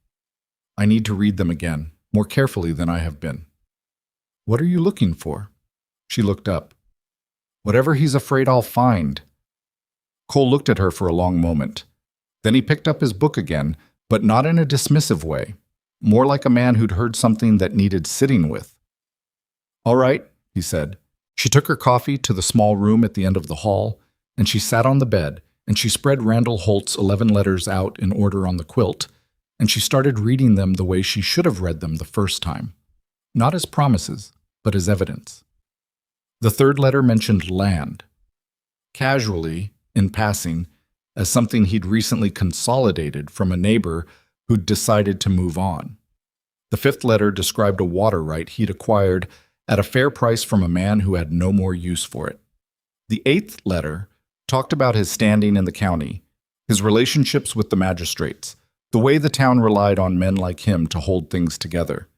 I need to read them again, more carefully than I have been. What are you looking for? She looked up. Whatever he's afraid I'll find. Cole looked at her for a long moment. Then he picked up his book again, but not in a dismissive way, more like a man who'd heard something that needed sitting with. All right, he said. She took her coffee to the small room at the end of the hall, and she sat on the bed, and she spread Randall Holt's 11 letters out in order on the quilt, and she started reading them the way she should have read them the first time. Not as promises, but as evidence. The third letter mentioned land, casually, in passing, as something he'd recently consolidated from a neighbor who'd decided to move on. The fifth letter described a water right he'd acquired at a fair price from a man who had no more use for it. The eighth letter talked about his standing in the county, his relationships with the magistrates, the way the town relied on men like him to hold things together.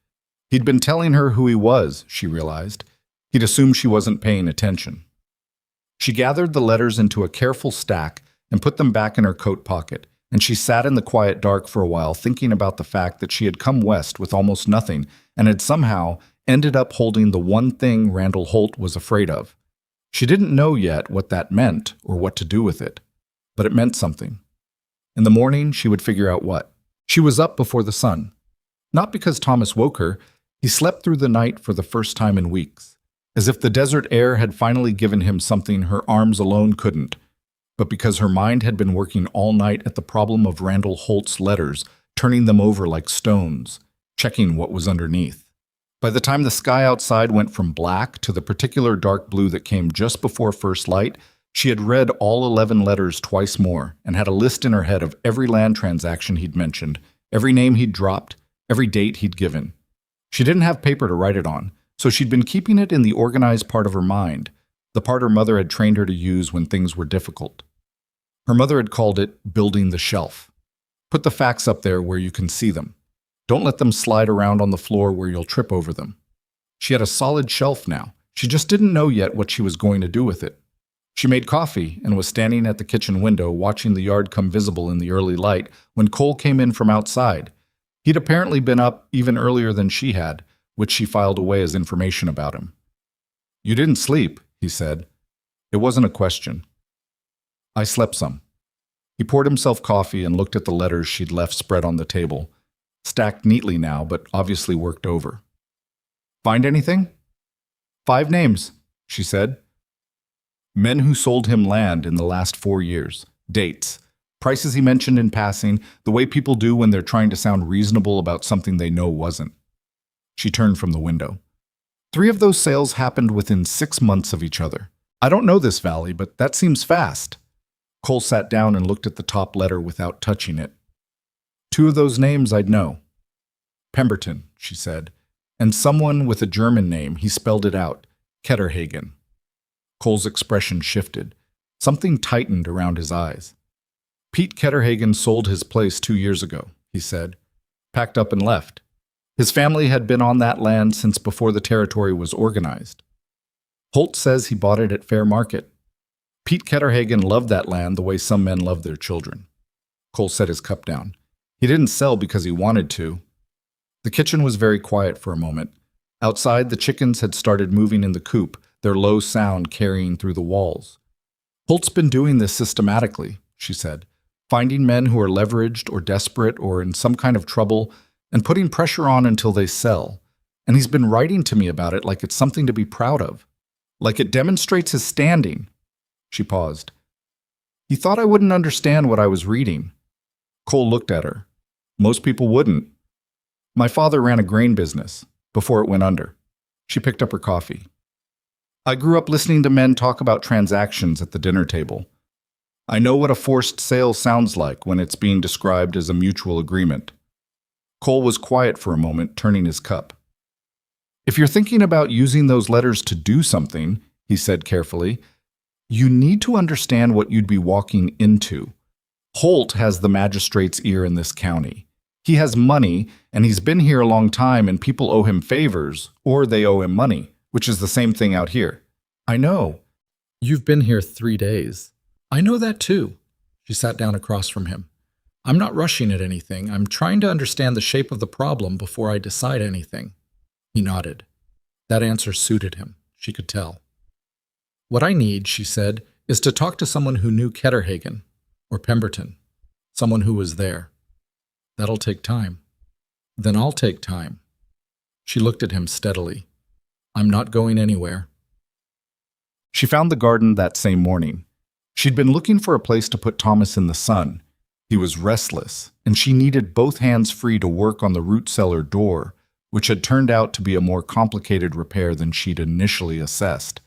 He'd been telling her who he was, she realized. He'd assumed she wasn't paying attention. She gathered the letters into a careful stack and put them back in her coat pocket, and she sat in the quiet dark for a while thinking about the fact that she had come west with almost nothing and had somehow ended up holding the one thing Randall Holt was afraid of. She didn't know yet what that meant or what to do with it, but it meant something. In the morning, she would figure out what. She was up before the sun. Not because Thomas woke her, he slept through the night for the first time in weeks, as if the desert air had finally given him something her arms alone couldn't, but because her mind had been working all night at the problem of Randall Holt's letters, turning them over like stones, checking what was underneath. By the time the sky outside went from black to the particular dark blue that came just before first light, she had read all 11 letters twice more and had a list in her head of every land transaction he'd mentioned, every name he'd dropped, every date he'd given. She didn't have paper to write it on, so she'd been keeping it in the organized part of her mind, the part her mother had trained her to use when things were difficult. Her mother had called it building the shelf. Put the facts up there where you can see them. Don't let them slide around on the floor where you'll trip over them. She had a solid shelf now. She just didn't know yet what she was going to do with it. She made coffee and was standing at the kitchen window watching the yard come visible in the early light when Cole came in from outside. He'd apparently been up even earlier than she had, which she filed away as information about him. "You didn't sleep," he said. It wasn't a question. "I slept some." He poured himself coffee and looked at the letters she'd left spread on the table, stacked neatly now, but obviously worked over. "Find anything?" "5 names," she said. Men who sold him land in the last 4 years. Dates. Prices he mentioned in passing, the way people do when they're trying to sound reasonable about something they know wasn't. She turned from the window. 3 of those sales happened within 6 months of each other. I don't know this valley, but that seems fast. Cole sat down and looked at the top letter without touching it. 2 of those names I'd know. Pemberton, she said, and someone with a German name, he spelled it out, Ketterhagen. Cole's expression shifted. Something tightened around his eyes. Pete Ketterhagen sold his place 2 years ago, he said, packed up and left. His family had been on that land since before the territory was organized. Holt says he bought it at fair market. Pete Ketterhagen loved that land the way some men love their children. Cole set his cup down. He didn't sell because he wanted to. The kitchen was very quiet for a moment. Outside, the chickens had started moving in the coop, their low sound carrying through the walls. Holt's been doing this systematically, she said, finding men who are leveraged or desperate or in some kind of trouble and putting pressure on until they sell. And he's been writing to me about it like it's something to be proud of. Like it demonstrates his standing. She paused. He thought I wouldn't understand what I was reading. Cole looked at her. Most people wouldn't. My father ran a grain business before it went under. She picked up her coffee. I grew up listening to men talk about transactions at the dinner table. I know what a forced sale sounds like when it's being described as a mutual agreement. Cole was quiet for a moment, turning his cup. If you're thinking about using those letters to do something, he said carefully, you need to understand what you'd be walking into. Holt has the magistrate's ear in this county. He has money, and he's been here a long time, and people owe him favors, or they owe him money, which is the same thing out here. I know. You've been here 3 days. I know that too. She sat down across from him. I'm not rushing at anything. I'm trying to understand the shape of the problem before I decide anything. He nodded. That answer suited him. She could tell. What I need, she said, is to talk to someone who knew Ketterhagen or Pemberton, someone who was there. That'll take time. Then I'll take time. She looked at him steadily. I'm not going anywhere. She found the garden that same morning. She'd been looking for a place to put Thomas in the sun. He was restless, and she needed both hands free to work on the root cellar door, which had turned out to be a more complicated repair than she'd initially assessed.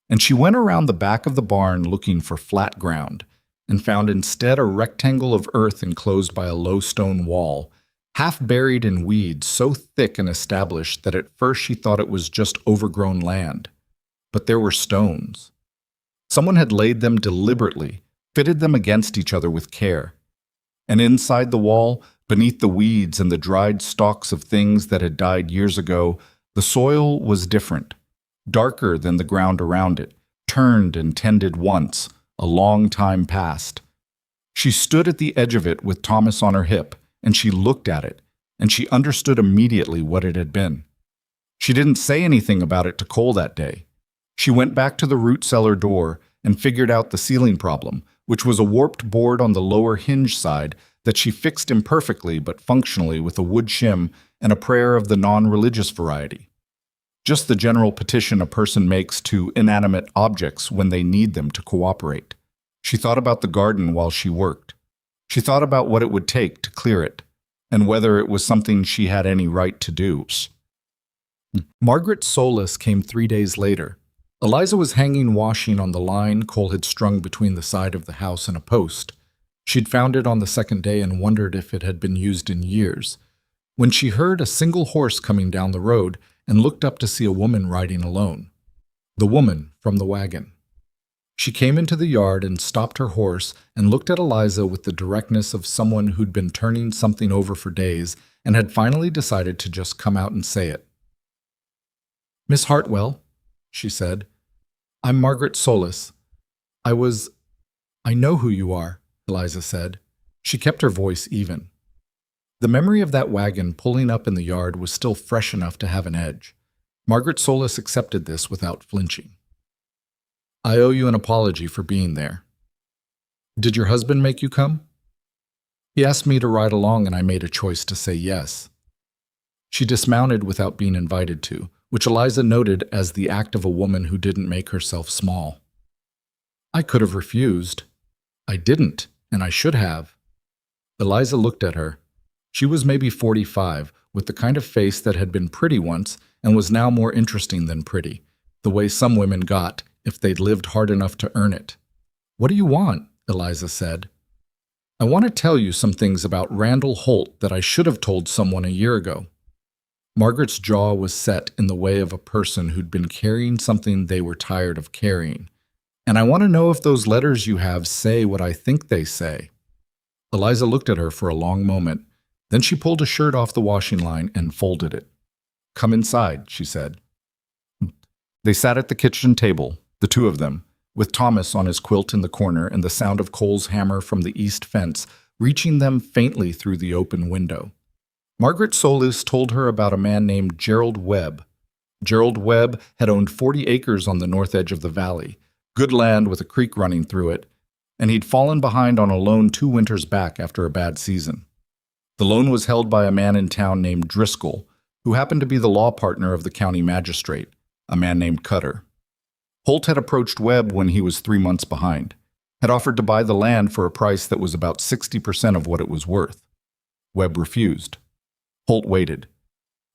and she went around the back of the barn looking for flat ground, and found instead a rectangle of earth enclosed by a low stone wall, half buried in weeds so thick and established that at first she thought it was just overgrown land. But there were stones. Someone had laid them deliberately, fitted them against each other with care. And inside the wall, beneath the weeds and the dried stalks of things that had died years ago, the soil was different, darker than the ground around it, turned and tended once, a long time past. She stood at the edge of it with Thomas on her hip, and she looked at it, and she understood immediately what it had been. She didn't say anything about it to Cole that day. She went back to the root cellar door and figured out the ceiling problem, which was a warped board on the lower hinge side that she fixed imperfectly but functionally with a wood shim and a prayer of the non-religious variety. Just the general petition a person makes to inanimate objects when they need them to cooperate. She thought about the garden while she worked. She thought about what it would take to clear it, and whether it was something she had any right to do. Margaret's solace came 3 days later. Eliza was hanging washing on the line Cole had strung between the side of the house and a post. She'd found it on the second day and wondered if it had been used in years, when she heard a single horse coming down the road and looked up to see a woman riding alone. The woman from the wagon. She came into the yard and stopped her horse and looked at Eliza with the directness of someone who'd been turning something over for days and had finally decided to just come out and say it. "Miss Hartwell," she said, "I'm Margaret Solis. I know who you are," Eliza said. She kept her voice even. The memory of that wagon pulling up in the yard was still fresh enough to have an edge. Margaret Solis accepted this without flinching. "I owe you an apology for being there." "Did your husband make you come?" "He asked me to ride along and I made a choice to say yes." She dismounted without being invited to, which Eliza noted as the act of a woman who didn't make herself small. "I could have refused. I didn't, and I should have." Eliza looked at her. She was maybe 45, with the kind of face that had been pretty once and was now more interesting than pretty, the way some women got if they'd lived hard enough to earn it. "What do you want?" Eliza said. "I want to tell you some things about Randall Holt that I should have told someone a year ago." Margaret's jaw was set in the way of a person who'd been carrying something they were tired of carrying. "And I want to know if those letters you have say what I think they say." Eliza looked at her for a long moment. Then she pulled a shirt off the washing line and folded it. "Come inside," she said. They sat at the kitchen table, the two of them, with Thomas on his quilt in the corner and the sound of Cole's hammer from the east fence reaching them faintly through the open window. Margaret Solis told her about a man named Gerald Webb. Gerald Webb had owned 40 acres on the north edge of the valley, good land with a creek running through it, and he'd fallen behind on a loan 2 winters back after a bad season. The loan was held by a man in town named Driscoll, who happened to be the law partner of the county magistrate, a man named Cutter. Holt had approached Webb when he was 3 months behind, had offered to buy the land for a price that was about 60% of what it was worth. Webb refused. Holt waited.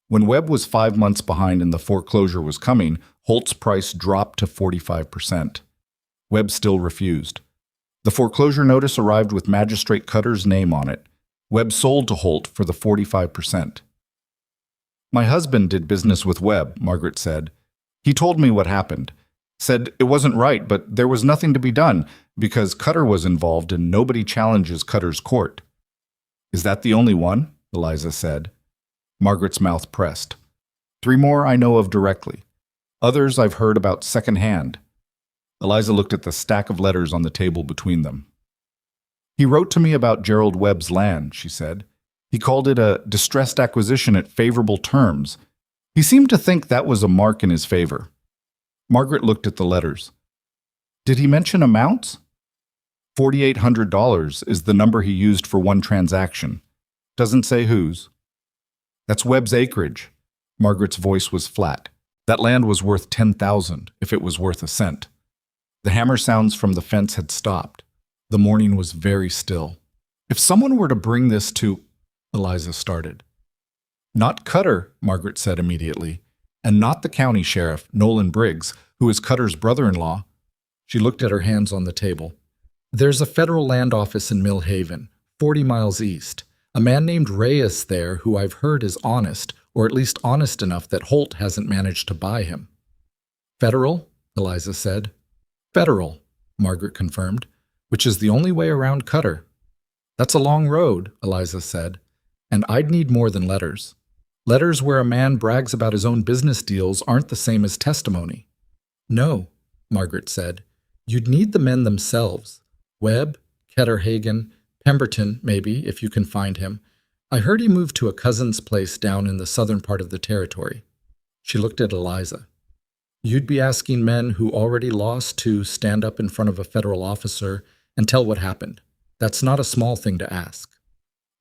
When Webb was 5 months behind and the foreclosure was coming, Holt's price dropped to 45%. Webb still refused. The foreclosure notice arrived with Magistrate Cutter's name on it. Webb sold to Holt for the 45%. "My husband did business with Webb," Margaret said. "He told me what happened. Said it wasn't right, but there was nothing to be done because Cutter was involved and nobody challenges Cutter's court." "Is that the only one?" Eliza said. Margaret's mouth pressed. 3 more I know of directly. Others I've heard about secondhand." Eliza looked at the stack of letters on the table between them. "He wrote to me about Gerald Webb's land," she said. "He called it a distressed acquisition at favorable terms. He seemed to think that was a mark in his favor." Margaret looked at the letters. "Did he mention amounts?" $4,800 is the number he used for one transaction. Doesn't say whose." "That's Webb's acreage." Margaret's voice was flat. "That land was worth $10,000 if it was worth a cent." The hammer sounds from the fence had stopped. The morning was very still. "If someone were to bring this to—" Eliza started. "Not Cutter," Margaret said immediately, "and not the county sheriff, Nolan Briggs, who is Cutter's brother-in-law. She looked at her hands on the table. There's a federal land office in Mill Haven, 40 miles east. A man named Reyes there who I've heard is honest, or at least honest enough that Holt hasn't managed to buy him. Federal? Eliza said. Federal, Margaret confirmed, which is the only way around Cutter. That's a long road, Eliza said, and I'd need more than letters. Letters where a man brags about his own business deals aren't the same as testimony. No, Margaret said. You'd need the men themselves. Webb, Ketterhagen, Pemberton, maybe, if you can find him. I heard he moved to a cousin's place down in the southern part of the territory. She looked at Eliza. You'd be asking men who already lost to stand up in front of a federal officer and tell what happened. That's not a small thing to ask.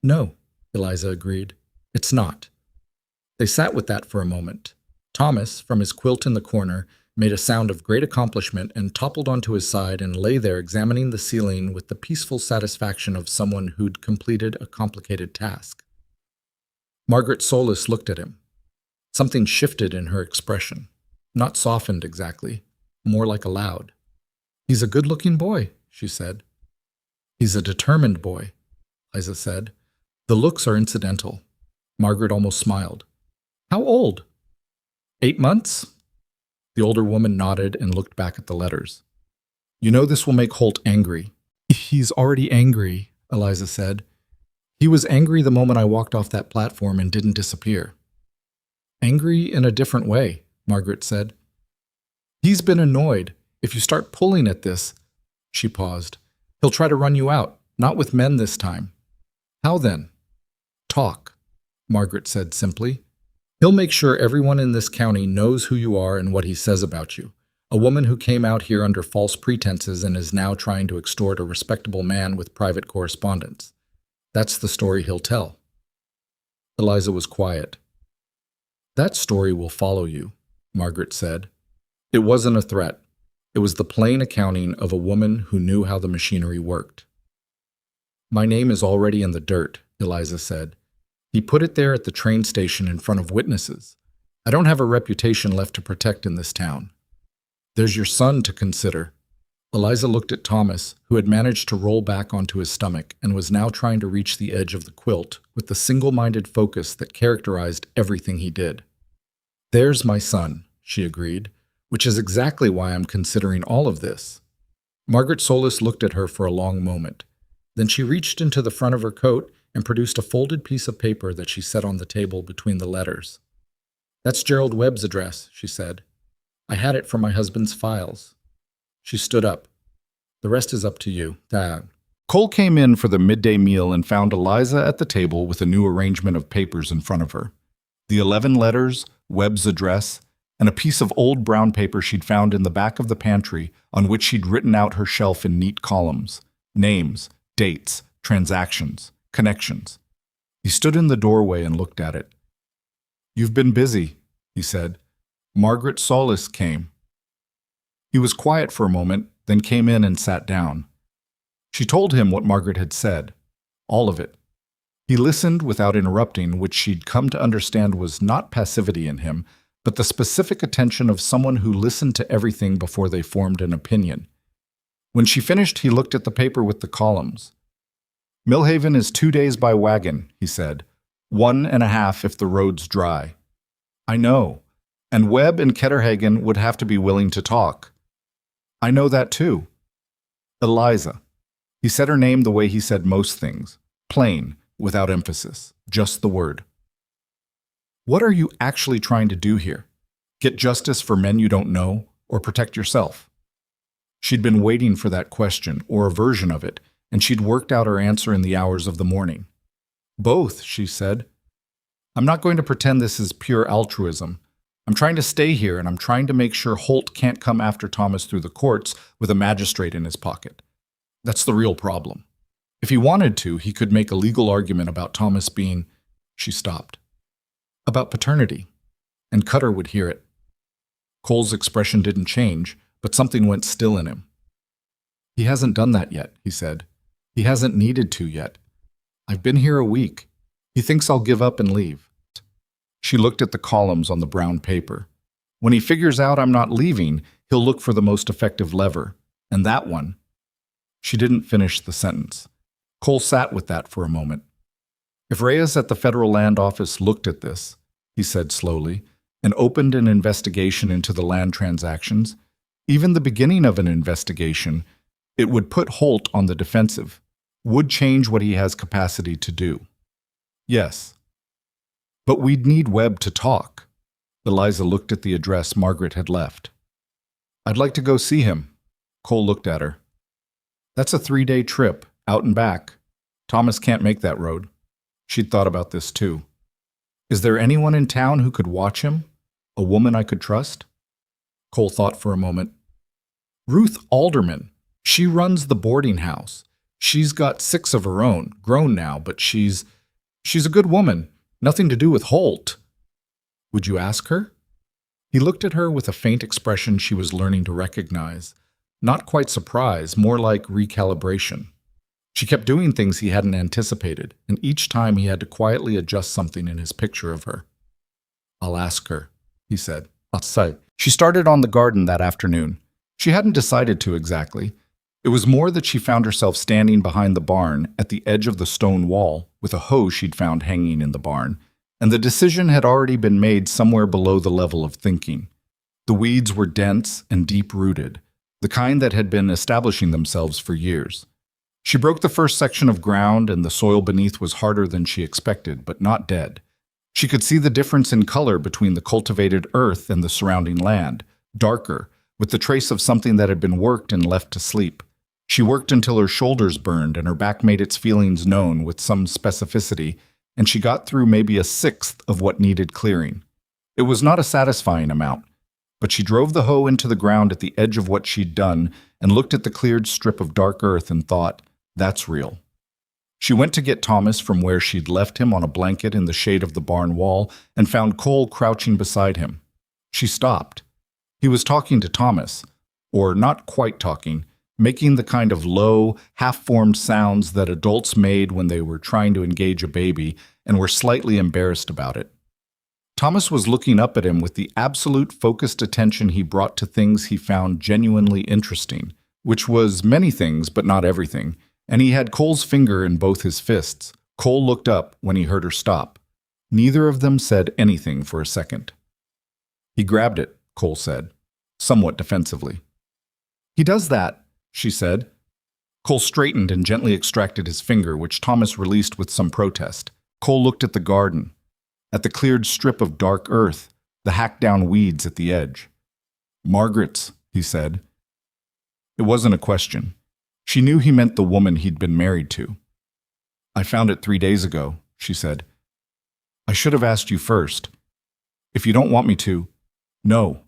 No, Eliza agreed. It's not. They sat with that for a moment. Thomas, from his quilt in the corner, made a sound of great accomplishment and toppled onto his side and lay there examining the ceiling with the peaceful satisfaction of someone who'd completed a complicated task. Margaret Solis looked at him. Something shifted in her expression. Not softened exactly, more like allowed. He's a good-looking boy, she said. He's a determined boy, Eliza said. The looks are incidental. Margaret almost smiled. How old? 8 months? The older woman nodded and looked back at the letters. You know this will make Holt angry. He's already angry, Eliza said. He was angry the moment I walked off that platform and didn't disappear. Angry in a different way, Margaret said. He's been annoyed. If you start pulling at this, she paused, he'll try to run you out, not with men this time. How then? Talk, Margaret said simply. He'll make sure everyone in this county knows who you are and what he says about you. A woman who came out here under false pretenses and is now trying to extort a respectable man with private correspondence. That's the story he'll tell. Eliza was quiet. That story will follow you, Margaret said. It wasn't a threat. It was the plain accounting of a woman who knew how the machinery worked. My name is already in the dirt, Eliza said. He put it there at the train station in front of witnesses. I don't have a reputation left to protect in this town. There's your son to consider. Eliza looked at Thomas, who had managed to roll back onto his stomach and was now trying to reach the edge of the quilt with the single-minded focus that characterized everything he did. There's my son, she agreed, which is exactly why I'm considering all of this. Margaret Solis looked at her for a long moment. Then she reached into the front of her coat and produced a folded piece of paper that she set on the table between the letters. That's Gerald Webb's address, she said. I had it from my husband's files. She stood up. The rest is up to you, Dad. Cole came in for the midday meal and found Eliza at the table with a new arrangement of papers in front of her. The 11 letters, Webb's address, and a piece of old brown paper she'd found in the back of the pantry on which she'd written out her shelf in neat columns. Names, dates, transactions, connections. He stood in the doorway and looked at it. You've been busy, he said. Margaret Solis came. He was quiet for a moment, then came in and sat down. She told him what Margaret had said, all of it. He listened without interrupting, which she'd come to understand was not passivity in him, but the specific attention of someone who listened to everything before they formed an opinion. When she finished, he looked at the paper with the columns. Millhaven is 2 days by wagon, he said. 1.5 if the road's dry. I know. And Webb and Ketterhagen would have to be willing to talk. I know that too. Eliza. He said her name the way he said most things. Plain, without emphasis. Just the word. What are you actually trying to do here? Get justice for men you don't know, or protect yourself? She'd been waiting for that question, or a version of it, and she'd worked out her answer in the hours of the morning. Both, she said. I'm not going to pretend this is pure altruism. I'm trying to stay here, and I'm trying to make sure Holt can't come after Thomas through the courts with a magistrate in his pocket. That's the real problem. If he wanted to, he could make a legal argument about Thomas being... She stopped. About paternity. And Cutter would hear it. Cole's expression didn't change, but something went still in him. He hasn't done that yet, he said. He hasn't needed to yet. I've been here a week. He thinks I'll give up and leave. She looked at the columns on the brown paper. When he figures out I'm not leaving, he'll look for the most effective lever. And that one. She didn't finish the sentence. Cole sat with that for a moment. If Reyes at the federal land office looked at this, he said slowly, and opened an investigation into the land transactions, even the beginning of an investigation, it would put Holt on the defensive, would change what he has capacity to do. Yes. But we'd need Webb to talk. Eliza looked at the address Margaret had left. I'd like to go see him. Cole looked at her. That's a 3-day trip, out and back. Thomas can't make that road. She'd thought about this too. Is there anyone in town who could watch him? A woman I could trust? Cole thought for a moment. Ruth Alderman. She runs the boarding house. She's got 6 of her own, grown now, but she's a good woman. Nothing to do with Holt. Would you ask her? He looked at her with a faint expression she was learning to recognize. Not quite surprise, more like recalibration. She kept doing things he hadn't anticipated, and each time he had to quietly adjust something in his picture of her. I'll ask her, he said. I'll say. She started on the garden that afternoon. She hadn't decided to exactly. It was more that she found herself standing behind the barn at the edge of the stone wall with a hoe she'd found hanging in the barn, and the decision had already been made somewhere below the level of thinking. The weeds were dense and deep-rooted, the kind that had been establishing themselves for years. She broke the first section of ground, and the soil beneath was harder than she expected, but not dead. She could see the difference in color between the cultivated earth and the surrounding land, darker, with the trace of something that had been worked and left to sleep. She worked until her shoulders burned and her back made its feelings known with some specificity, and she got through maybe a sixth of what needed clearing. It was not a satisfying amount, but she drove the hoe into the ground at the edge of what she'd done and looked at the cleared strip of dark earth and thought, that's real. She went to get Thomas from where she'd left him on a blanket in the shade of the barn wall and found Cole crouching beside him. She stopped. He was talking to Thomas, or not quite talking, making the kind of low, half-formed sounds that adults made when they were trying to engage a baby and were slightly embarrassed about it. Thomas was looking up at him with the absolute focused attention he brought to things he found genuinely interesting, which was many things but not everything, and he had Cole's finger in both his fists. Cole looked up when he heard her stop. Neither of them said anything for a second. He grabbed it, Cole said, somewhat defensively. He does that, she said. Cole straightened and gently extracted his finger, which Thomas released with some protest. Cole looked at the garden, at the cleared strip of dark earth, the hacked-down weeds at the edge. Margaret's, he said. It wasn't a question. She knew he meant the woman he'd been married to. I found it 3 days ago, she said. I should have asked you first. If you don't want me to, no.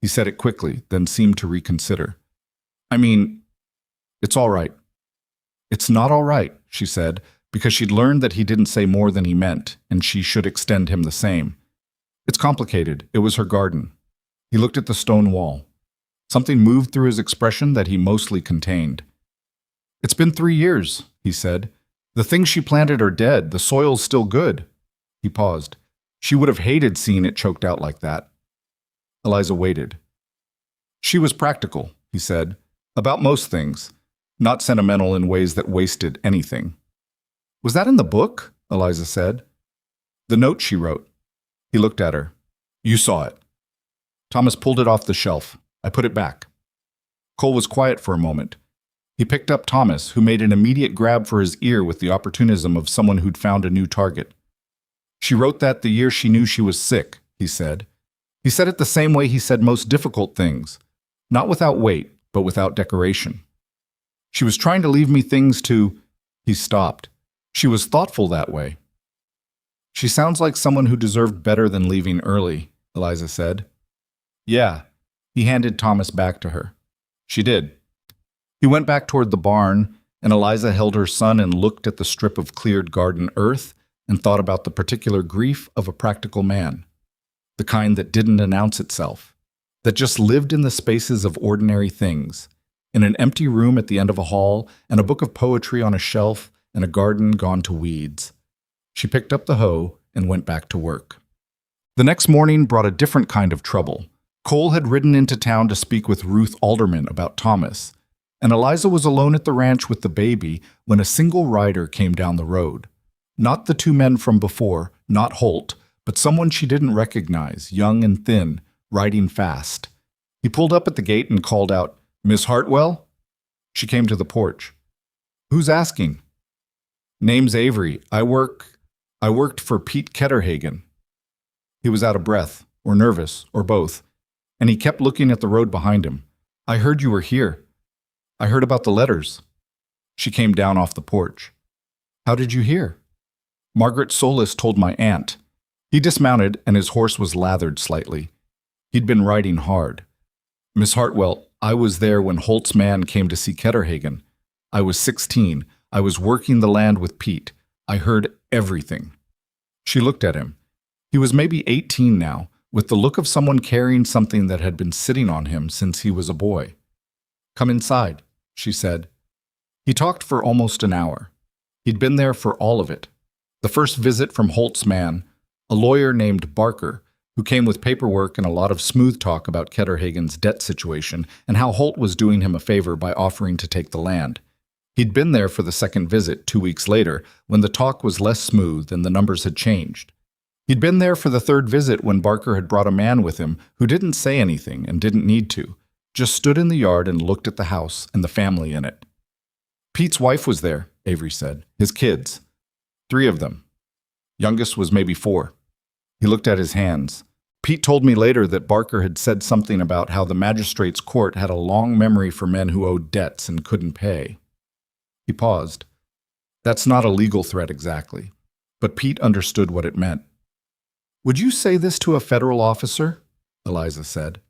He said it quickly, then seemed to reconsider. I mean, it's all right. It's not all right, she said, because she'd learned that he didn't say more than he meant, and she should extend him the same. It's complicated. It was her garden. He looked at the stone wall. Something moved through his expression that he mostly contained. It's been 3 years, he said. The things she planted are dead. The soil's still good. He paused. She would have hated seeing it choked out like that. Eliza waited. She was practical, he said, about most things, not sentimental in ways that wasted anything. Was that in the book? Eliza said. The note she wrote. He looked at her. You saw it. Thomas pulled it off the shelf. I put it back. Cole was quiet for a moment. He picked up Thomas, who made an immediate grab for his ear with the opportunism of someone who'd found a new target. She wrote that the year she knew she was sick, he said. He said it the same way he said most difficult things, not without weight, but without decoration. She was trying to leave me things to... He stopped. She was thoughtful that way. She sounds like someone who deserved better than leaving early, Eliza said. Yeah. He handed Thomas back to her. She did. He went back toward the barn, and Eliza held her son and looked at the strip of cleared garden earth and thought about the particular grief of a practical man, the kind that didn't announce itself, that just lived in the spaces of ordinary things, in an empty room at the end of a hall and a book of poetry on a shelf and a garden gone to weeds. She picked up the hoe and went back to work. The next morning brought a different kind of trouble, Cole had ridden into town to speak with Ruth Alderman about Thomas, and Eliza was alone at the ranch with the baby when a single rider came down the road. Not the two men from before, not Holt, but someone she didn't recognize, young and thin, riding fast. He pulled up at the gate and called out, "Miss Hartwell?" She came to the porch. "Who's asking?" "Name's Avery. I worked for Pete Ketterhagen." He was out of breath, or nervous, or both, and he kept looking at the road behind him. "I heard you were here. I heard about the letters." She came down off the porch. "How did you hear?" "Margaret Solis told my aunt." He dismounted, and his horse was lathered slightly. He'd been riding hard. "Miss Hartwell, I was there when Holt's man came to see Ketterhagen. I was 16. I was working the land with Pete. I heard everything." She looked at him. He was maybe 18 now, with the look of someone carrying something that had been sitting on him since he was a boy. "Come inside," she said. He talked for almost an hour. He'd been there for all of it. The first visit from Holt's man, a lawyer named Barker, who came with paperwork and a lot of smooth talk about Ketterhagen's debt situation and how Holt was doing him a favor by offering to take the land. He'd been there for the second visit 2 weeks later, when the talk was less smooth and the numbers had changed. He'd been there for the third visit when Barker had brought a man with him who didn't say anything and didn't need to, just stood in the yard and looked at the house and the family in it. "Pete's wife was there," Avery said. "His kids. 3 of them. Youngest was maybe 4. He looked at his hands. Pete told me later that Barker had said something about how the magistrate's court had a long memory for men who owed debts and couldn't pay. He paused. That's not a legal threat exactly, but Pete understood what it meant. "Would you say this to a federal officer?" Eliza said.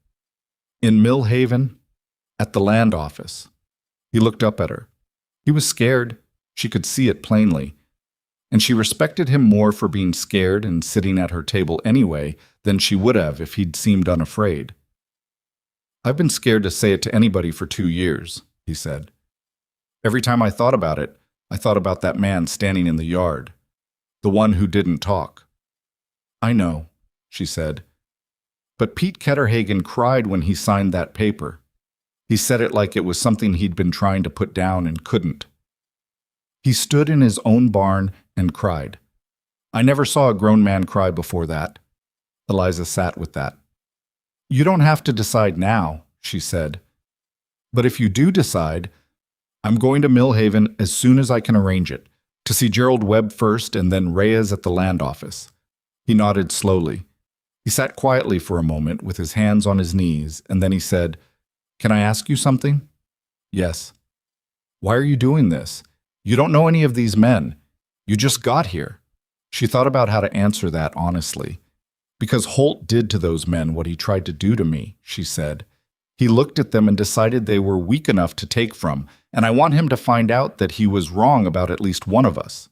"In Mill Haven, at the land office." He looked up at her. He was scared. She could see it plainly. And she respected him more for being scared and sitting at her table anyway than she would have if he'd seemed unafraid. "I've been scared to say it to anybody for 2 years, he said. "Every time I thought about it, I thought about that man standing in the yard, the one who didn't talk." "I know," she said. "But Pete Ketterhagen cried when he signed that paper. He said it like it was something he'd been trying to put down and couldn't. He stood in his own barn and cried. I never saw a grown man cry before that." Eliza sat with that. "You don't have to decide now," she said. "But if you do decide, I'm going to Millhaven as soon as I can arrange it, to see Gerald Webb first and then Reyes at the land office." He nodded slowly. He sat quietly for a moment with his hands on his knees, and then he said, "Can I ask you something?" "Yes." "Why are you doing this? You don't know any of these men. You just got here." She thought about how to answer that honestly. "Because Holt did to those men what he tried to do to me," she said. "He looked at them and decided they were weak enough to take from, and I want him to find out that he was wrong about at least one of us."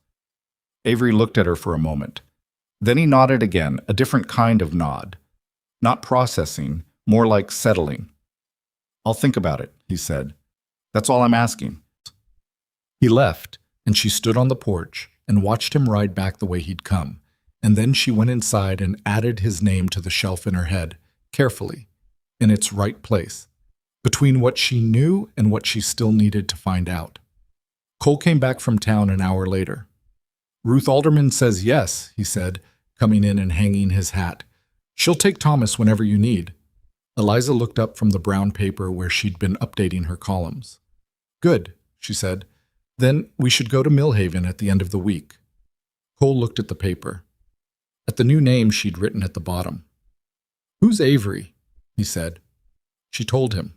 Avery looked at her for a moment. Then he nodded again, a different kind of nod. Not processing, more like settling. "I'll think about it," he said. "That's all I'm asking." He left, and she stood on the porch and watched him ride back the way he'd come, and then she went inside and added his name to the shelf in her head, carefully, in its right place, between what she knew and what she still needed to find out. Cole came back from town an hour later. "Ruth Alderman says yes," he said, coming in and hanging his hat. "She'll take Thomas whenever you need." Eliza looked up from the brown paper where she'd been updating her columns. "Good," she said. "Then we should go to Millhaven at the end of the week." Cole looked at the paper, at the new name she'd written at the bottom. "Who's Avery?" he said. She told him.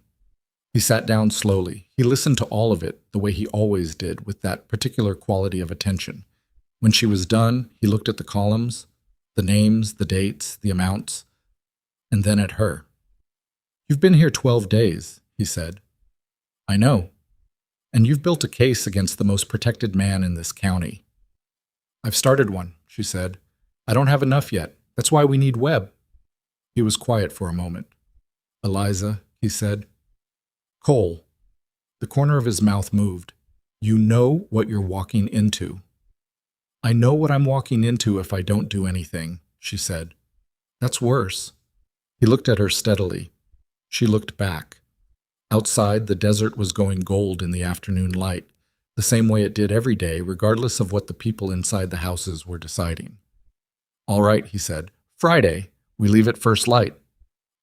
He sat down slowly. He listened to all of it the way he always did, with that particular quality of attention. When she was done, he looked at the columns, the names, the dates, the amounts, and then at her. "You've been here 12 days, he said. "I know. And you've built a case against the most protected man in this county." "I've started one," she said. "I don't have enough yet. That's why we need Webb." He was quiet for a moment. "Eliza," he said. "Cole." The corner of his mouth moved. "You know what you're walking into." "I know what I'm walking into if I don't do anything," she said. "That's worse." He looked at her steadily. She looked back. Outside, the desert was going gold in the afternoon light, the same way it did every day, regardless of what the people inside the houses were deciding. "All right," he said. "Friday. We leave at first light."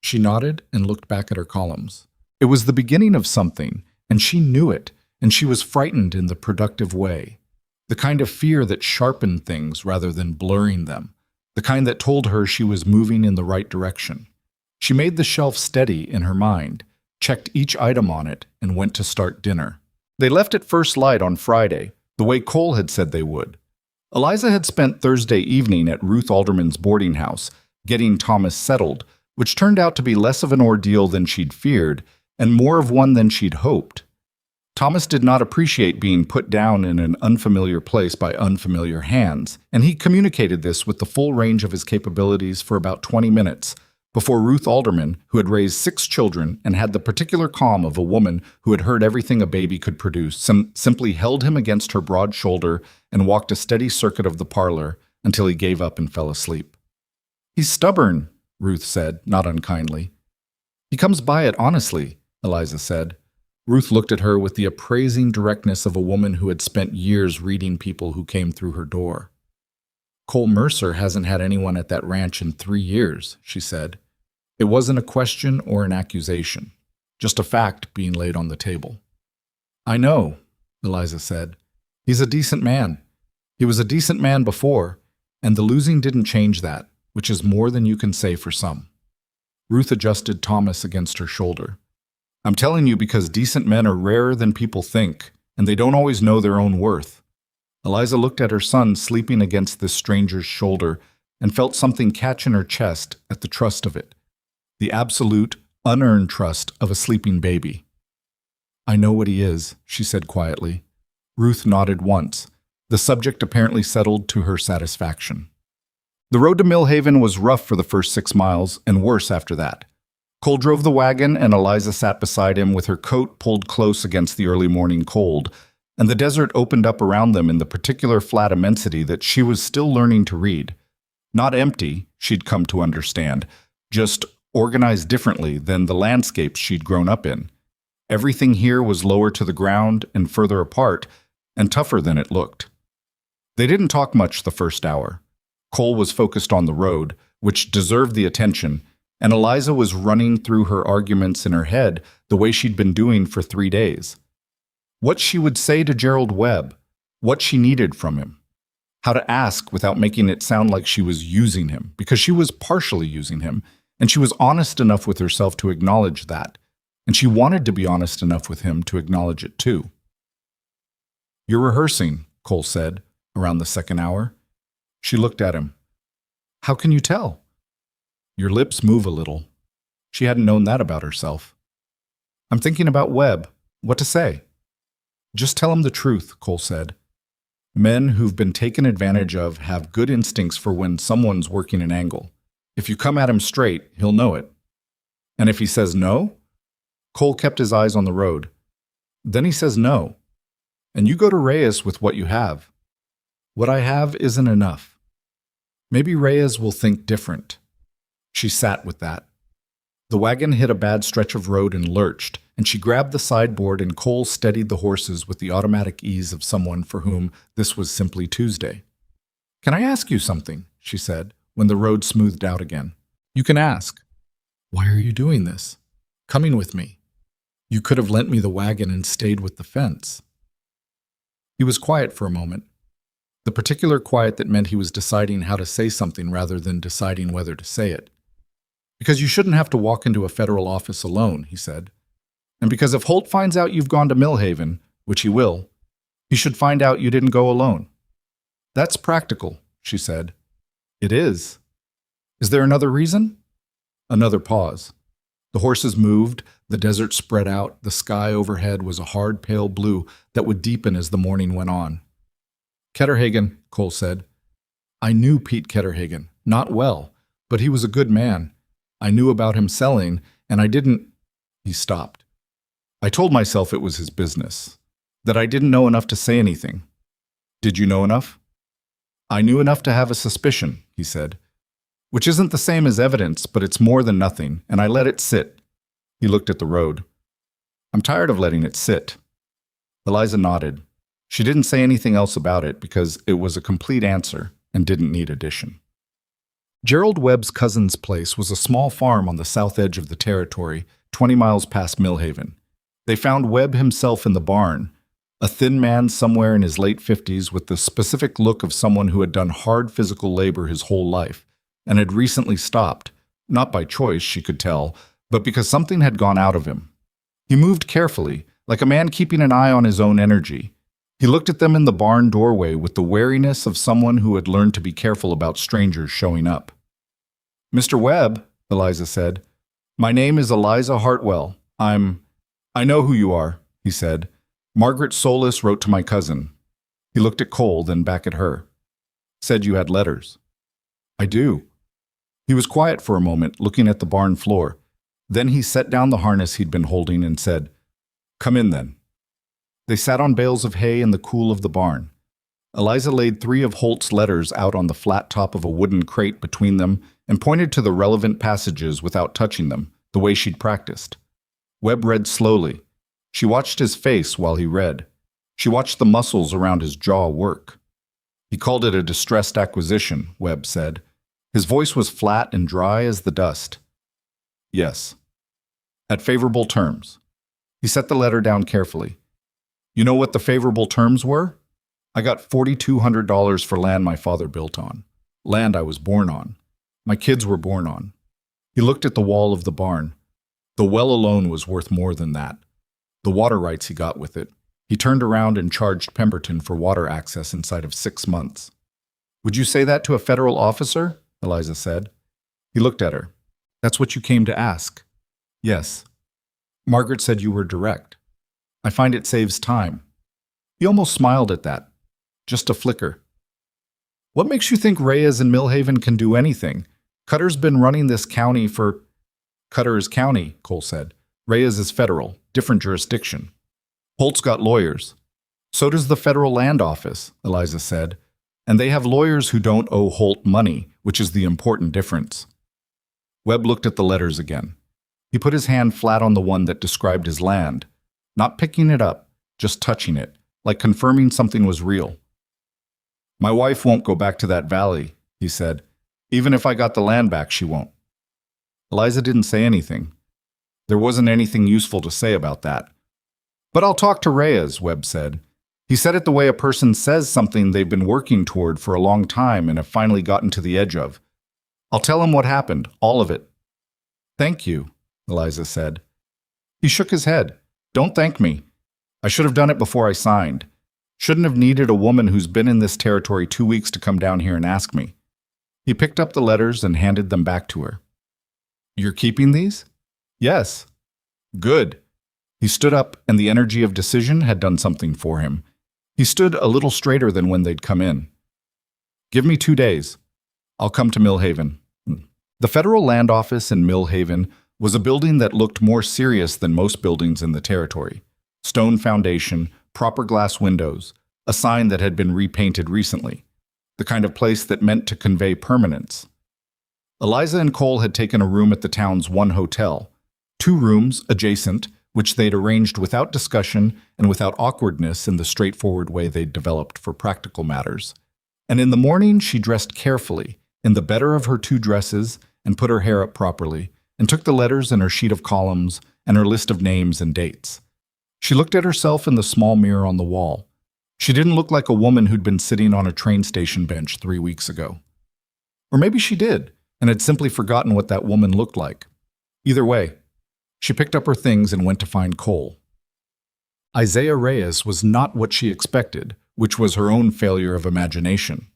She nodded and looked back at her columns. It was the beginning of something, and she knew it, and she was frightened in the productive way. The kind of fear that sharpened things rather than blurring them. The kind that told her she was moving in the right direction. She made the shelf steady in her mind, checked each item on it, and went to start dinner. They left at first light on Friday, the way Cole had said they would. Eliza had spent Thursday evening at Ruth Alderman's boarding house, getting Thomas settled, which turned out to be less of an ordeal than she'd feared, and more of one than she'd hoped. Thomas did not appreciate being put down in an unfamiliar place by unfamiliar hands, and he communicated this with the full range of his capabilities for about 20 minutes, before Ruth Alderman, who had raised 6 children and had the particular calm of a woman who had heard everything a baby could produce, simply held him against her broad shoulder and walked a steady circuit of the parlor until he gave up and fell asleep. "He's stubborn," Ruth said, not unkindly. "He comes by it honestly," Eliza said. Ruth looked at her with the appraising directness of a woman who had spent years reading people who came through her door. "Cole Mercer hasn't had anyone at that ranch in 3 years," she said. It wasn't a question or an accusation, just a fact being laid on the table. "I know," Eliza said. "He's a decent man. He was a decent man before, and the losing didn't change that, which is more than you can say for some." Ruth adjusted Thomas against her shoulder. "I'm telling you because decent men are rarer than people think, and they don't always know their own worth." Eliza looked at her son sleeping against this stranger's shoulder and felt something catch in her chest at the trust of it. The absolute, unearned trust of a sleeping baby. "I know what he is," she said quietly. Ruth nodded once, the subject apparently settled to her satisfaction. The road to Millhaven was rough for the first 6 miles, and worse after that. Cole drove the wagon, and Eliza sat beside him with her coat pulled close against the early morning cold, and the desert opened up around them in the particular flat immensity that she was still learning to read. Not empty, she'd come to understand, just organized differently than the landscapes she'd grown up in. Everything here was lower to the ground and further apart, and tougher than it looked. They didn't talk much the first hour. Cole was focused on the road, which deserved the attention, and Eliza was running through her arguments in her head the way she'd been doing for 3 days. What she would say to Gerald Webb, what she needed from him, how to ask without making it sound like she was using him, because she was partially using him, and she was honest enough with herself to acknowledge that, and she wanted to be honest enough with him to acknowledge it too. "You're rehearsing," Cole said, around the second hour. She looked at him. "How can you tell?" "Your lips move a little." She hadn't known that about herself. "I'm thinking about Webb. What to say?" "Just tell him the truth," Cole said. "Men who've been taken advantage of have good instincts for when someone's working an angle. If you come at him straight, he'll know it." "And if he says no?" Cole kept his eyes on the road. "Then he says no. And you go to Reyes with what you have. What I have isn't enough. Maybe Reyes will think different." She sat with that. The wagon hit a bad stretch of road and lurched, and she grabbed the sideboard and Cole steadied the horses with the automatic ease of someone for whom this was simply Tuesday. "Can I ask you something?" she said, when the road smoothed out again. "You can ask." "Why are you doing this? Coming with me? You could have lent me the wagon and stayed with the fence." He was quiet for a moment. The particular quiet that meant he was deciding how to say something rather than deciding whether to say it. "Because you shouldn't have to walk into a federal office alone," he said. "And because if Holt finds out you've gone to Millhaven, which he will, he should find out you didn't go alone." "That's practical," she said. "It is. Is there another reason?" Another pause. The horses moved, the desert spread out, the sky overhead was a hard pale blue that would deepen as the morning went on. "Ketterhagen," Cole said. "I knew Pete Ketterhagen, not well, but he was a good man. I knew about him selling, and I didn't—" He stopped. "I told myself it was his business, that I didn't know enough to say anything. Did you know enough?" "I knew enough to have a suspicion," he said. "Which isn't the same as evidence, but it's more than nothing, and I let it sit. He looked at the road. I'm tired of letting it sit. Eliza nodded. She didn't say anything else about it because it was a complete answer and didn't need addition. Gerald Webb's cousin's place was a small farm on the south edge of the territory, 20 miles past Millhaven. They found Webb himself in the barn, a thin man somewhere in his late 50s with the specific look of someone who had done hard physical labor his whole life and had recently stopped, not by choice, she could tell, but because something had gone out of him. He moved carefully, like a man keeping an eye on his own energy. He looked at them in the barn doorway with the wariness of someone who had learned to be careful about strangers showing up. Mr. Webb, Eliza said, my name is Eliza Hartwell. I know who you are, he said. Margaret Solis wrote to my cousin. He looked at Cole, then back at her. Said you had letters. I do. He was quiet for a moment, looking at the barn floor. Then he set down the harness he'd been holding and said, Come in then. They sat on bales of hay in the cool of the barn. Eliza laid 3 of Holt's letters out on the flat top of a wooden crate between them and pointed to the relevant passages without touching them, the way she'd practiced. Webb read slowly. She watched his face while he read. She watched the muscles around his jaw work. He called it a distressed acquisition, Webb said. His voice was flat and dry as the dust. Yes. At favorable terms. He set the letter down carefully. You know what the favorable terms were? I got $4,200 for land my father built on. Land I was born on. My kids were born on. He looked at the wall of the barn. The well alone was worth more than that. The water rights he got with it. He turned around and charged Pemberton for water access inside of 6 months. Would you say that to a federal officer? Eliza said. He looked at her. That's what you came to ask. Yes. Margaret said you were direct. I find it saves time. He almost smiled at that. Just a flicker. What makes you think Reyes and Millhaven can do anything? Cutter's been running this county for... Cutter is county, Cole said. Reyes is federal, different jurisdiction. Holt's got lawyers. So does the Federal Land Office, Eliza said. And they have lawyers who don't owe Holt money, which is the important difference. Webb looked at the letters again. He put his hand flat on the one that described his land, not picking it up, just touching it, like confirming something was real. My wife won't go back to that valley, he said. Even if I got the land back, she won't. Eliza didn't say anything. There wasn't anything useful to say about that. But I'll talk to Reyes, Webb said. He said it the way a person says something they've been working toward for a long time and have finally gotten to the edge of. I'll tell him what happened, all of it. Thank you, Eliza said. He shook his head. Don't thank me. I should have done it before I signed. Shouldn't have needed a woman who's been in this territory 2 weeks to come down here and ask me. He picked up the letters and handed them back to her. You're keeping these? Yes. Good. He stood up, and the energy of decision had done something for him. He stood a little straighter than when they'd come in. Give me 2 days. I'll come to Millhaven. The Federal Land Office in Millhaven was a building that looked more serious than most buildings in the territory. Stone foundation, proper glass windows, a sign that had been repainted recently. The kind of place that meant to convey permanence. Eliza and Cole had taken a room at the town's one hotel. 2 rooms adjacent, which they'd arranged without discussion and without awkwardness in the straightforward way they'd developed for practical matters. And in the morning she dressed carefully, in the better of her 2 dresses, and put her hair up properly, and took the letters and her sheet of columns and her list of names and dates. She looked at herself in the small mirror on the wall. She didn't look like a woman who'd been sitting on a train station bench 3 weeks ago. Or maybe she did, and had simply forgotten what that woman looked like. Either way, she picked up her things and went to find Cole. Isaiah Reyes was not what she expected, which was her own failure of imagination.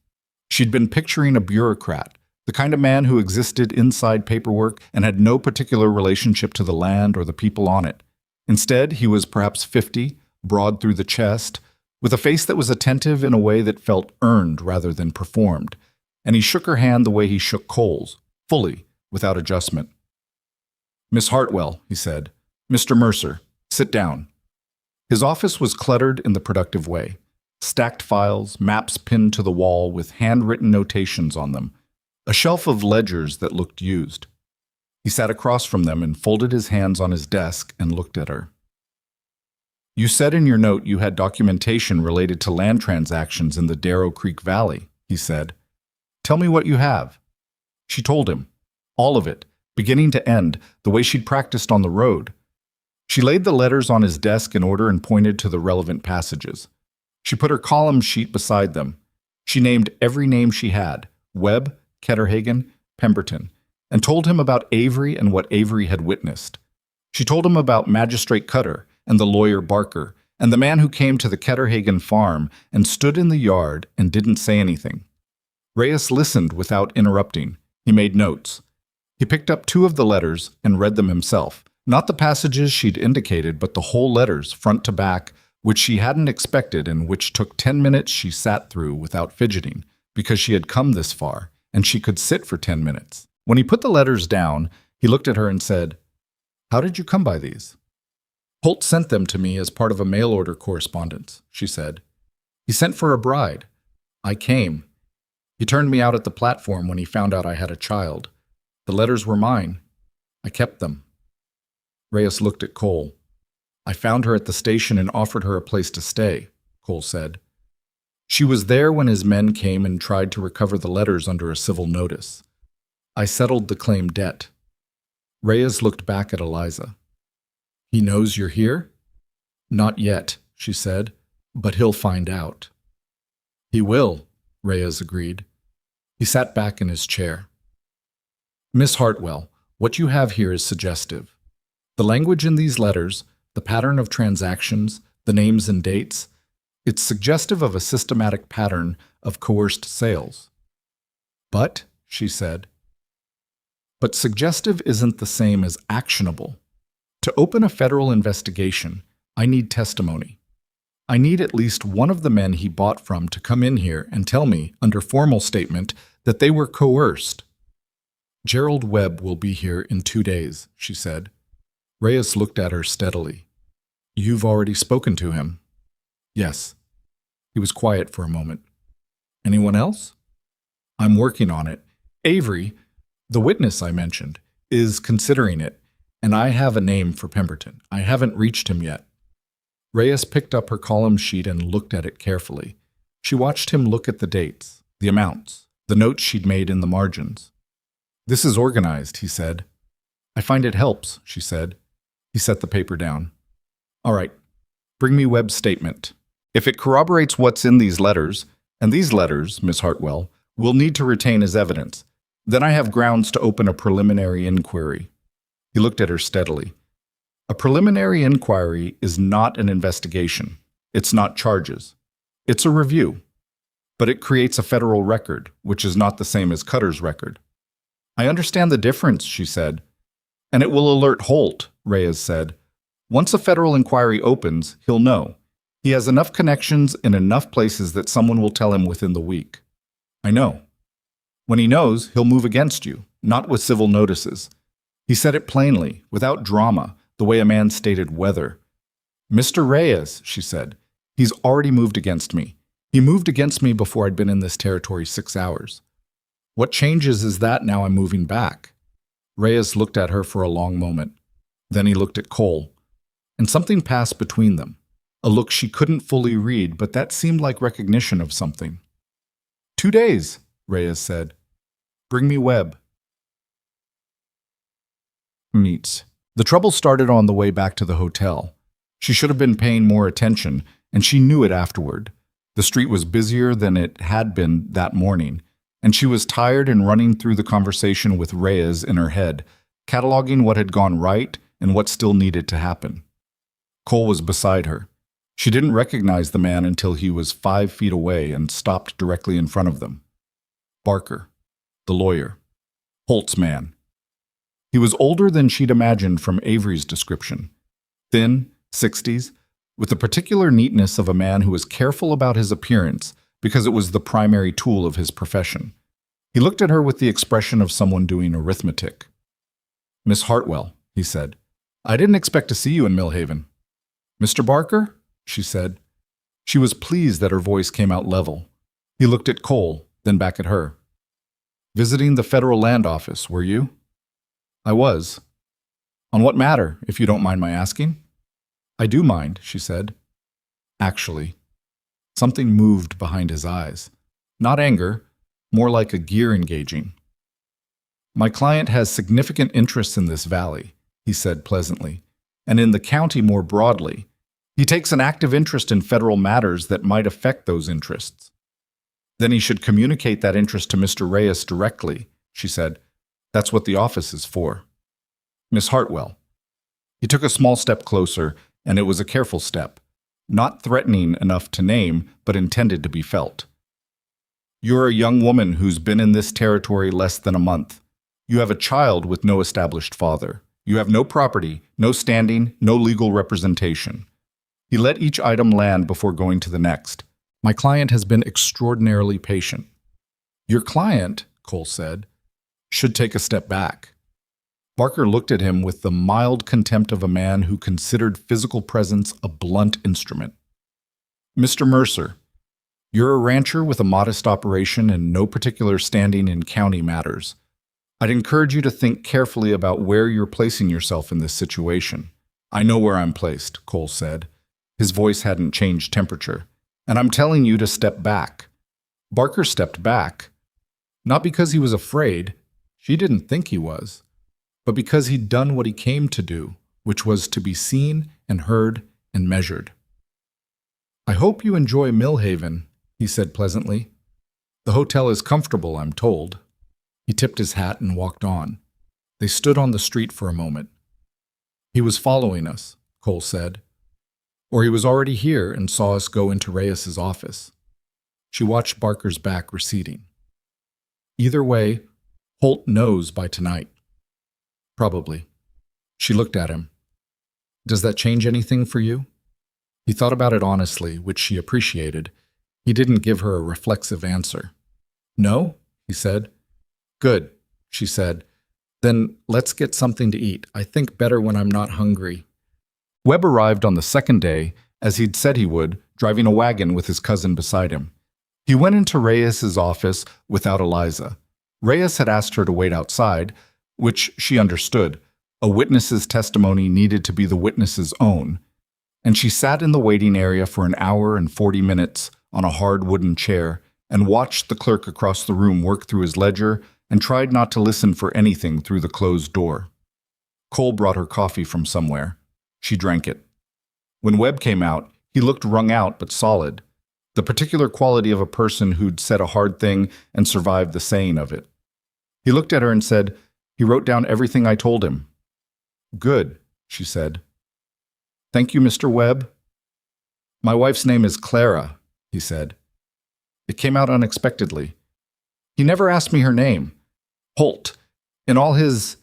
She'd been picturing a bureaucrat, the kind of man who existed inside paperwork and had no particular relationship to the land or the people on it. Instead, he was perhaps 50, broad through the chest, with a face that was attentive in a way that felt earned rather than performed, and he shook her hand the way he shook Cole's, fully, without adjustment. Miss Hartwell, he said. Mr. Mercer, sit down. His office was cluttered in the productive way. Stacked files, maps pinned to the wall with handwritten notations on them, a shelf of ledgers that looked used. He sat across from them and folded his hands on his desk and looked at her. You said in your note you had documentation related to land transactions in the Darrow Creek Valley, he said. Tell me what you have. She told him. All of it, beginning to end, the way she'd practiced on the road. She laid the letters on his desk in order and pointed to the relevant passages. She put her column sheet beside them. She named every name she had, Webb, Ketterhagen, Pemberton, and told him about Avery and what Avery had witnessed. She told him about Magistrate Cutter and the lawyer Barker and the man who came to the Ketterhagen farm and stood in the yard and didn't say anything. Reyes listened without interrupting. He made notes. He picked up 2 of the letters and read them himself, not the passages she'd indicated, but the whole letters, front to back, which she hadn't expected and which took 10 minutes she sat through without fidgeting, because she had come this far, and she could sit for 10 minutes. When he put the letters down, he looked at her and said, How did you come by these? Holt sent them to me as part of a mail-order correspondence, she said. He sent for a bride. I came. He turned me out at the platform when he found out I had a child. The letters were mine. I kept them. Reyes looked at Cole. I found her at the station and offered her a place to stay, Cole said. She was there when his men came and tried to recover the letters under a civil notice. I settled the claim debt. Reyes looked back at Eliza. He knows you're here? Not yet, she said, but he'll find out. He will, Reyes agreed. He sat back in his chair. Miss Hartwell, what you have here is suggestive. The language in these letters, the pattern of transactions, the names and dates, it's suggestive of a systematic pattern of coerced sales. But, she said, but suggestive isn't the same as actionable. To open a federal investigation, I need testimony. I need at least one of the men he bought from to come in here and tell me, under formal statement, that they were coerced. Gerald Webb will be here in 2 days, she said. Reyes looked at her steadily. You've already spoken to him? Yes. He was quiet for a moment. Anyone else? I'm working on it. Avery, the witness I mentioned, is considering it, and I have a name for Pemberton. I haven't reached him yet. Reyes picked up her column sheet and looked at it carefully. She watched him look at the dates, the amounts, the notes she'd made in the margins. This is organized, he said. I find it helps, she said. He set the paper down. All right, bring me Webb's statement. If it corroborates what's in these letters, and these letters, Miss Hartwell, we'll need to retain as evidence, then I have grounds to open a preliminary inquiry. He looked at her steadily. A preliminary inquiry is not an investigation. It's not charges. It's a review. But it creates a federal record, which is not the same as Cutter's record. I understand the difference, she said. And it will alert Holt, Reyes said. Once a federal inquiry opens, he'll know. He has enough connections in enough places that someone will tell him within the week. I know. When he knows, he'll move against you, not with civil notices. He said it plainly, without drama, the way a man stated weather. Mr. Reyes, she said, he's already moved against me. He moved against me before I'd been in this territory 6 hours. What changes is that now I'm moving back? Reyes looked at her for a long moment. Then he looked at Cole, and something passed between them. A look she couldn't fully read, but that seemed like recognition of something. 2 days, Reyes said. Bring me Webb. Meets. The trouble started on the way back to the hotel. She should have been paying more attention, and she knew it afterward. The street was busier than it had been that morning, and she was tired and running through the conversation with Reyes in her head, cataloging what had gone right and what still needed to happen. Cole was beside her. She didn't recognize the man until he was 5 feet away and stopped directly in front of them. Barker, the lawyer, Holt's man. He was older than she'd imagined from Avery's description. Thin, 60s, with the particular neatness of a man who was careful about his appearance because it was the primary tool of his profession. He looked at her with the expression of someone doing arithmetic. Miss Hartwell, he said, I didn't expect to see you in Millhaven. Mr. Barker? She said. She was pleased that her voice came out level. He looked at Cole, then back at her. Visiting the Federal Land Office, were you? I was. On what matter, if you don't mind my asking? I do mind, she said. Actually, something moved behind his eyes. Not anger, more like a gear engaging. My client has significant interests in this valley, he said pleasantly, and in the county more broadly. He takes an active interest in federal matters that might affect those interests. Then he should communicate that interest to Mr. Reyes directly, she said. That's what the office is for. Miss Hartwell. He took a small step closer, and it was a careful step, not threatening enough to name, but intended to be felt. You're a young woman who's been in this territory less than a month. You have a child with no established father. You have no property, no standing, no legal representation. He let each item land before going to the next. My client has been extraordinarily patient. Your client, Cole said, should take a step back. Barker looked at him with the mild contempt of a man who considered physical presence a blunt instrument. Mr. Mercer, you're a rancher with a modest operation and no particular standing in county matters. I'd encourage you to think carefully about where you're placing yourself in this situation. I know where I'm placed, Cole said. His voice hadn't changed temperature. And I'm telling you to step back. Barker stepped back. Not because he was afraid, she didn't think he was, but because he'd done what he came to do, which was to be seen and heard and measured. I hope you enjoy Millhaven, he said pleasantly. The hotel is comfortable, I'm told. He tipped his hat and walked on. They stood on the street for a moment. He was following us, Cole said. Or he was already here and saw us go into Reyes's office. She watched Barker's back receding. Either way, Holt knows by tonight. Probably. She looked at him. Does that change anything for you? He thought about it honestly, which she appreciated. He didn't give her a reflexive answer. No, he said. Good, she said. Then let's get something to eat. I think better when I'm not hungry. Webb arrived on the second day, as he'd said he would, driving a wagon with his cousin beside him. He went into Reyes's office without Eliza. Reyes had asked her to wait outside, which she understood. A witness's testimony needed to be the witness's own. And she sat in the waiting area for an hour and 40 minutes on a hard wooden chair and watched the clerk across the room work through his ledger and tried not to listen for anything through the closed door. Cole brought her coffee from somewhere. She drank it. When Webb came out, he looked wrung out but solid, the particular quality of a person who'd said a hard thing and survived the saying of it. He looked at her and said, "He wrote down everything I told him." "Good," she said. "Thank you, Mr. Webb." "My wife's name is Clara," he said. It came out unexpectedly. He never asked me her name. Holt. In all his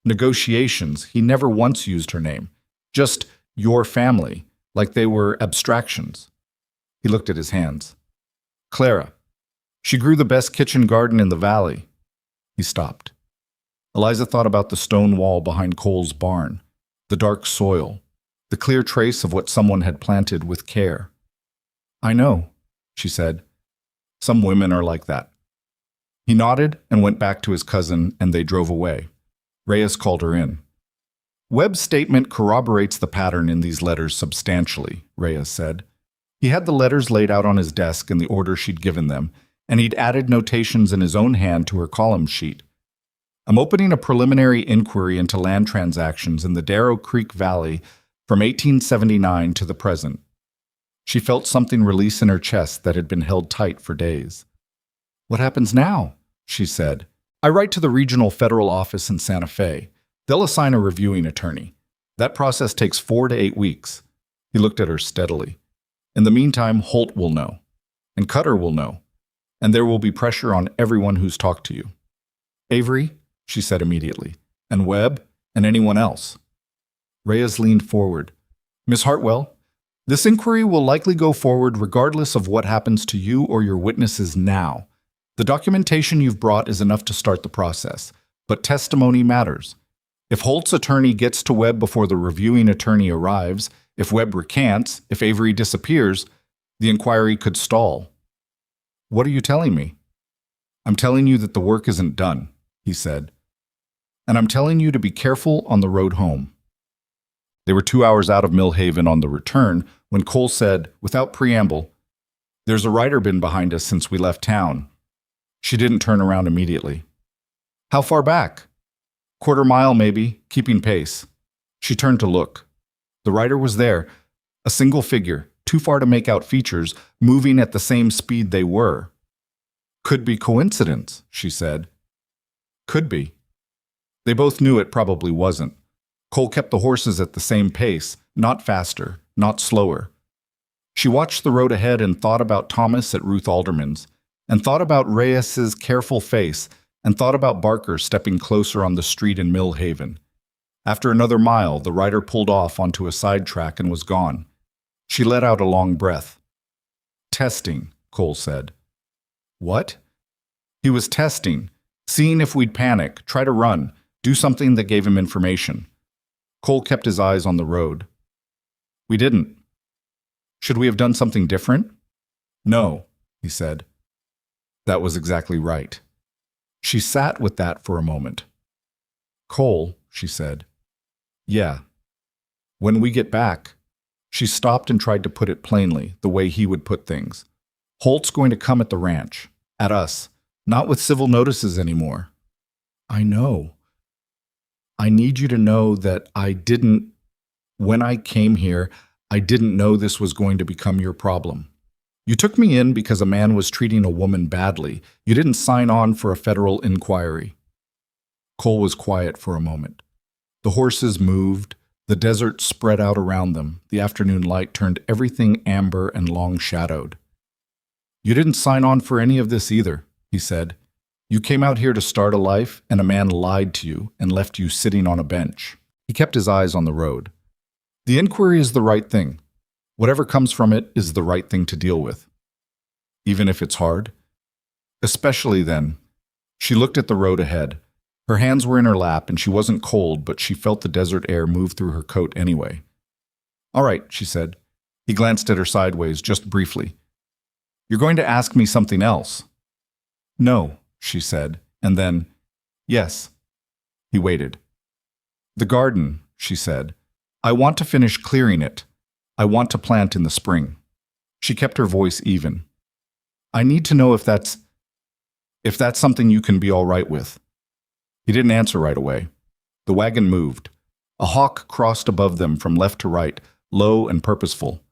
negotiations, he never once used her name. Just your family, like they were abstractions. He looked at his hands. Clara. She grew the best kitchen garden in the valley. He stopped. Eliza thought about the stone wall behind Cole's barn, the dark soil, the clear trace of what someone had planted with care. "I know," she said. "Some women are like that." He nodded and went back to his cousin, and they drove away. Reyes called her in. Webb's statement corroborates the pattern in these letters substantially, Reyes said. He had the letters laid out on his desk in the order she'd given them, and he'd added notations in his own hand to her column sheet. "I'm opening a preliminary inquiry into land transactions in the Darrow Creek Valley from 1879 to the present." She felt something release in her chest that had been held tight for days. "What happens now?" she said. "I write to the regional federal office in Santa Fe. They'll assign a reviewing attorney. That process takes 4 to 8 weeks. He looked at her steadily. "In the meantime, Holt will know. And Cutter will know. And there will be pressure on everyone who's talked to you. Avery," she said immediately, "and Webb, and anyone else." Reyes leaned forward. "Miss Hartwell, this inquiry will likely go forward regardless of what happens to you or your witnesses now. The documentation you've brought is enough to start the process, but testimony matters. If Holt's attorney gets to Webb before the reviewing attorney arrives, if Webb recants, if Avery disappears, the inquiry could stall." "What are you telling me?" "I'm telling you that the work isn't done," he said. And I'm telling you to be careful on the road home. They were 2 hours out of Millhaven on the return when Cole said, without preamble, "There's a rider been behind us since we left town." She didn't turn around immediately. "How far back?" "Quarter-mile, maybe, keeping pace." She turned to look. The rider was there, a single figure, too far to make out features, moving at the same speed they were. "Could be coincidence," she said. "Could be." They both knew it probably wasn't. Cole kept the horses at the same pace, not faster, not slower. She watched the road ahead and thought about Thomas at Ruth Alderman's, and thought about Reyes's careful face, and thought about Barker stepping closer on the street in Millhaven. After another mile, the rider pulled off onto a side track and was gone. She let out a long breath. "Testing," Cole said. "What?" "He was testing, seeing if we'd panic, try to run, do something that gave him information." Cole kept his eyes on the road. "We didn't." "Should we have done something different?" "No," he said. That was exactly right. She sat with that for a moment. "Cole," she said. "Yeah. When we get back." She stopped and tried to put it plainly, the way he would put things. "Holt's going to come at the ranch. At us. Not with civil notices anymore." "I know. I need you to know that when I came here, I didn't know this was going to become your problem. You took me in because a man was treating a woman badly. You didn't sign on for a federal inquiry." Cole was quiet for a moment. The horses moved. The desert spread out around them. The afternoon light turned everything amber and long-shadowed. "You didn't sign on for any of this either," he said. "You came out here to start a life, and a man lied to you and left you sitting on a bench." He kept his eyes on the road. "The inquiry is the right thing. Whatever comes from it is the right thing to deal with. Even if it's hard. Especially then." She looked at the road ahead. Her hands were in her lap, and she wasn't cold, but she felt the desert air move through her coat anyway. "All right," she said. He glanced at her sideways, just briefly. "You're going to ask me something else." "No," she said, and then, "Yes." He waited. "The garden," she said. "I want to finish clearing it. I want to plant in the spring." She kept her voice even. "I need to know if that's something you can be all right with." He didn't answer right away. The wagon moved. A hawk crossed above them from left to right, low and purposeful.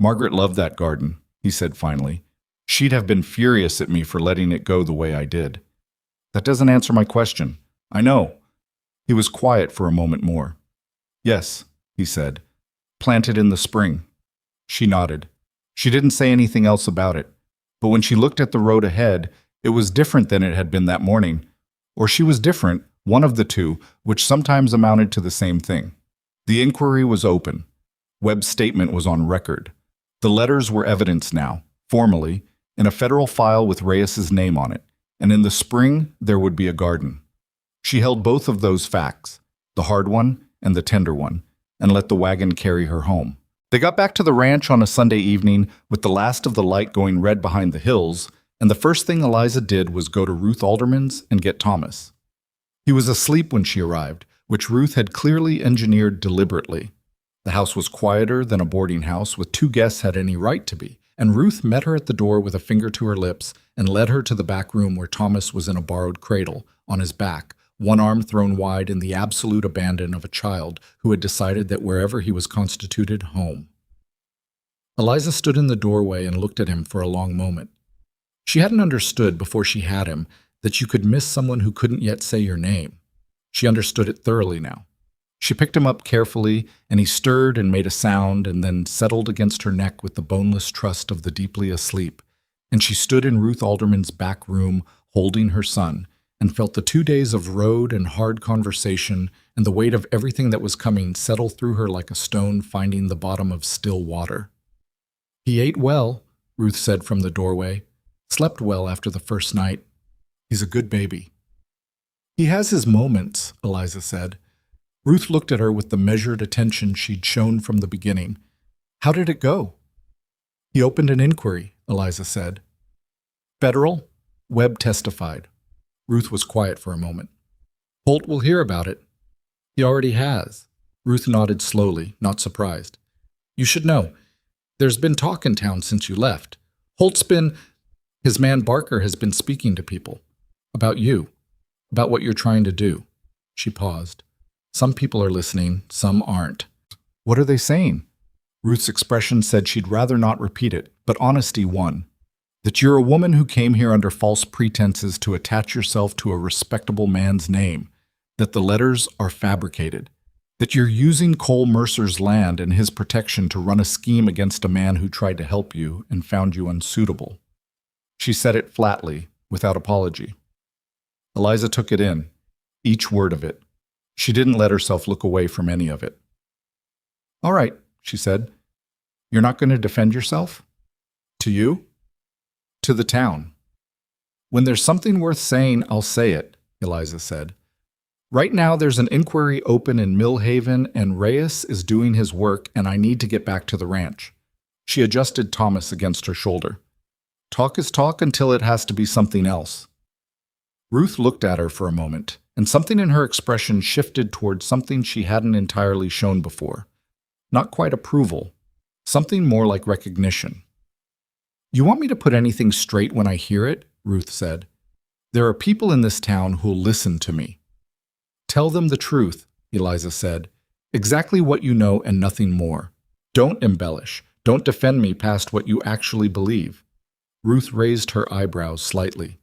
"Margaret loved that garden," he said finally. "She'd have been furious at me for letting it go the way I did." "That doesn't answer my question." "I know." He was quiet for a moment more. "Yes," he said. "Planted in the spring." She nodded. She didn't say anything else about it. But when she looked at the road ahead, it was different than it had been that morning. Or she was different, one of the two, which sometimes amounted to the same thing. The inquiry was open. Webb's statement was on record. The letters were evidence now, formally, in a federal file with Reyes's name on it, and in the spring there would be a garden. She held both of those facts, the hard one and the tender one, and let the wagon carry her home. They got back to the ranch on a Sunday evening with the last of the light going red behind the hills, and the first thing Eliza did was go to Ruth Alderman's and get Thomas. He was asleep when she arrived, which Ruth had clearly engineered deliberately. The house was quieter than a boarding house with two guests had any right to be, and Ruth met her at the door with a finger to her lips and led her to the back room where Thomas was in a borrowed cradle, on his back, one arm thrown wide in the absolute abandon of a child who had decided that wherever he was constituted home. Eliza stood in the doorway and looked at him for a long moment. She hadn't understood before she had him that you could miss someone who couldn't yet say your name. She understood it thoroughly now. She picked him up carefully, and he stirred and made a sound and then settled against her neck with the boneless trust of the deeply asleep. And she stood in Ruth Alderman's back room holding her son and felt the 2 days of road and hard conversation and the weight of everything that was coming settle through her like a stone finding the bottom of still water. "He ate well," Ruth said from the doorway. "Slept well after the first night. He's a good baby." "He has his moments," Eliza said. Ruth looked at her with the measured attention she'd shown from the beginning. "How did it go?" "He opened an inquiry," Eliza said. "Federal?" Webb testified. Ruth was quiet for a moment. Holt will hear about it. He already has. Ruth nodded slowly, not surprised. You should know. There's been talk in town since you left. His man Barker has been speaking to people. About you. About what you're trying to do. She paused. Some people are listening, some aren't. What are they saying? Ruth's expression said she'd rather not repeat it, but honesty won. That you're a woman who came here under false pretenses to attach yourself to a respectable man's name. That the letters are fabricated. That you're using Cole Mercer's land and his protection to run a scheme against a man who tried to help you and found you unsuitable. She said it flatly, without apology. Eliza took it in, each word of it. She didn't let herself look away from any of it. All right, she said. You're not going to defend yourself? To you? To the town. When there's something worth saying, I'll say it, Eliza said. Right now there's an inquiry open in Millhaven and Reyes is doing his work and I need to get back to the ranch. She adjusted Thomas against her shoulder. Talk is talk until it has to be something else. Ruth looked at her for a moment, and something in her expression shifted towards something she hadn't entirely shown before. Not quite approval, something more like recognition. You want me to put anything straight when I hear it? Ruth said. There are people in this town who'll listen to me. Tell them the truth, Eliza said. Exactly what you know and nothing more. Don't embellish. Don't defend me past what you actually believe. Ruth raised her eyebrows slightly.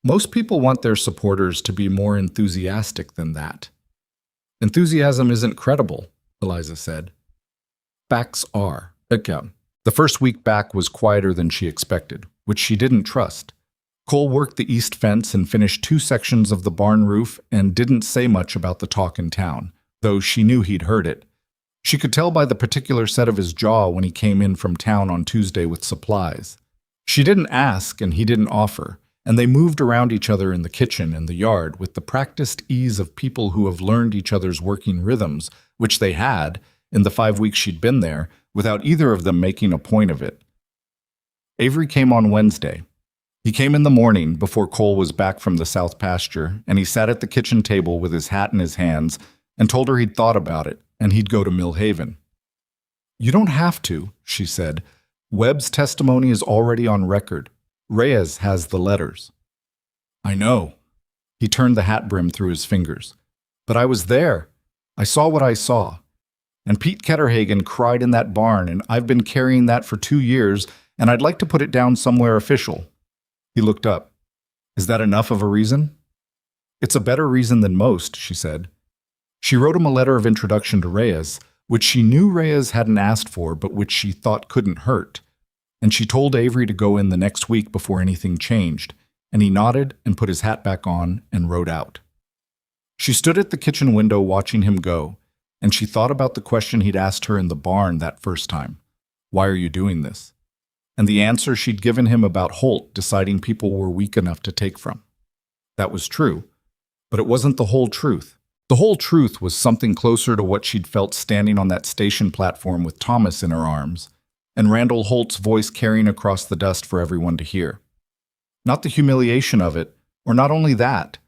Most people want their supporters to be more enthusiastic than that. Enthusiasm isn't credible, Eliza said. Facts are. The first week back was quieter than she expected, which she didn't trust. Cole worked the east fence and finished 2 sections of the barn roof and didn't say much about the talk in town, though she knew he'd heard it. She could tell by the particular set of his jaw when he came in from town on Tuesday with supplies. She didn't ask and he didn't offer, and they moved around each other in the kitchen and the yard with the practiced ease of people who have learned each other's working rhythms, which they had, in the 5 weeks she'd been there, without either of them making a point of it. Avery came on Wednesday. He came in the morning before Cole was back from the south pasture, and he sat at the kitchen table with his hat in his hands and told her he'd thought about it and he'd go to Millhaven. You don't have to, she said. Webb's testimony is already on record. Reyes has the letters. I know. He turned the hat brim through his fingers. But I was there. I saw what I saw. And Pete Ketterhagen cried in that barn, and I've been carrying that for 2 years, and I'd like to put it down somewhere official. He looked up. Is that enough of a reason? It's a better reason than most, she said. She wrote him a letter of introduction to Reyes, which she knew Reyes hadn't asked for, but which she thought couldn't hurt. And she told Avery to go in the next week before anything changed, and he nodded and put his hat back on and rode out. She stood at the kitchen window watching him go, and she thought about the question he'd asked her in the barn that first time. Why are you doing this? And the answer she'd given him about Holt deciding people were weak enough to take from. That was true, but it wasn't the whole truth. The whole truth was something closer to what she'd felt standing on that station platform with Thomas in her arms, and Randall Holt's voice carrying across the dust for everyone to hear. Not the humiliation of it, or not only that,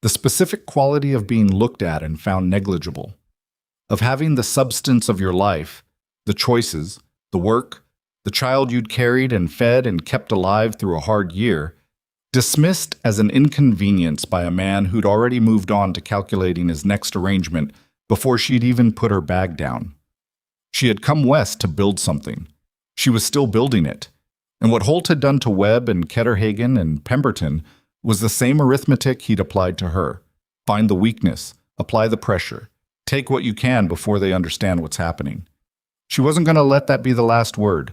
the specific quality of being looked at and found negligible, of having the substance of your life, the choices, the work, the child you'd carried and fed and kept alive through a hard year, dismissed as an inconvenience by a man who'd already moved on to calculating his next arrangement before she'd even put her bag down. She had come west to build something. She was still building it. And what Holt had done to Webb and Ketterhagen and Pemberton was the same arithmetic he'd applied to her. Find the weakness, apply the pressure, take what you can before they understand what's happening. She wasn't going to let that be the last word.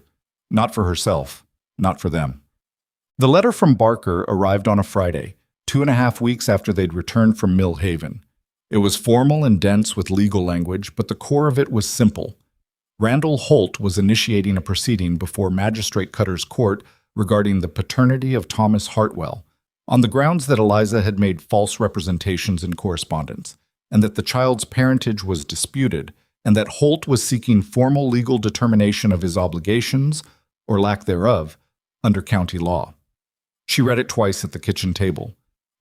Not for herself, not for them. The letter from Barker arrived on a Friday, 2.5 weeks after they'd returned from Millhaven. It was formal and dense with legal language, but the core of it was simple. Randall Holt was initiating a proceeding before Magistrate Cutter's court regarding the paternity of Thomas Hartwell, on the grounds that Eliza had made false representations in correspondence, and that the child's parentage was disputed, and that Holt was seeking formal legal determination of his obligations, or lack thereof, under county law. She read it twice at the kitchen table.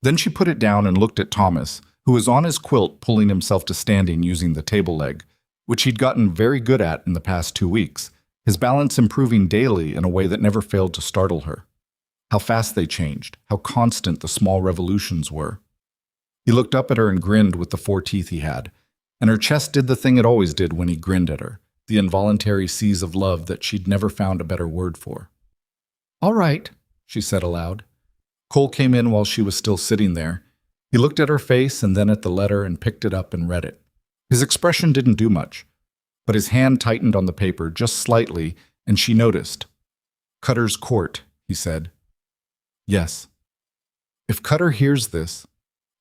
Then she put it down and looked at Thomas, who was on his quilt pulling himself to standing using the table leg, which he'd gotten very good at in the past 2 weeks, his balance improving daily in a way that never failed to startle her. How fast they changed, how constant the small revolutions were. He looked up at her and grinned with the 4 teeth he had, and her chest did the thing it always did when he grinned at her, the involuntary seize of love that she'd never found a better word for. "All right," she said aloud. Cole came in while she was still sitting there. He looked at her face and then at the letter and picked it up and read it. His expression didn't do much, but his hand tightened on the paper just slightly, and she noticed. "Cutter's Court," he said. "Yes. If Cutter hears this,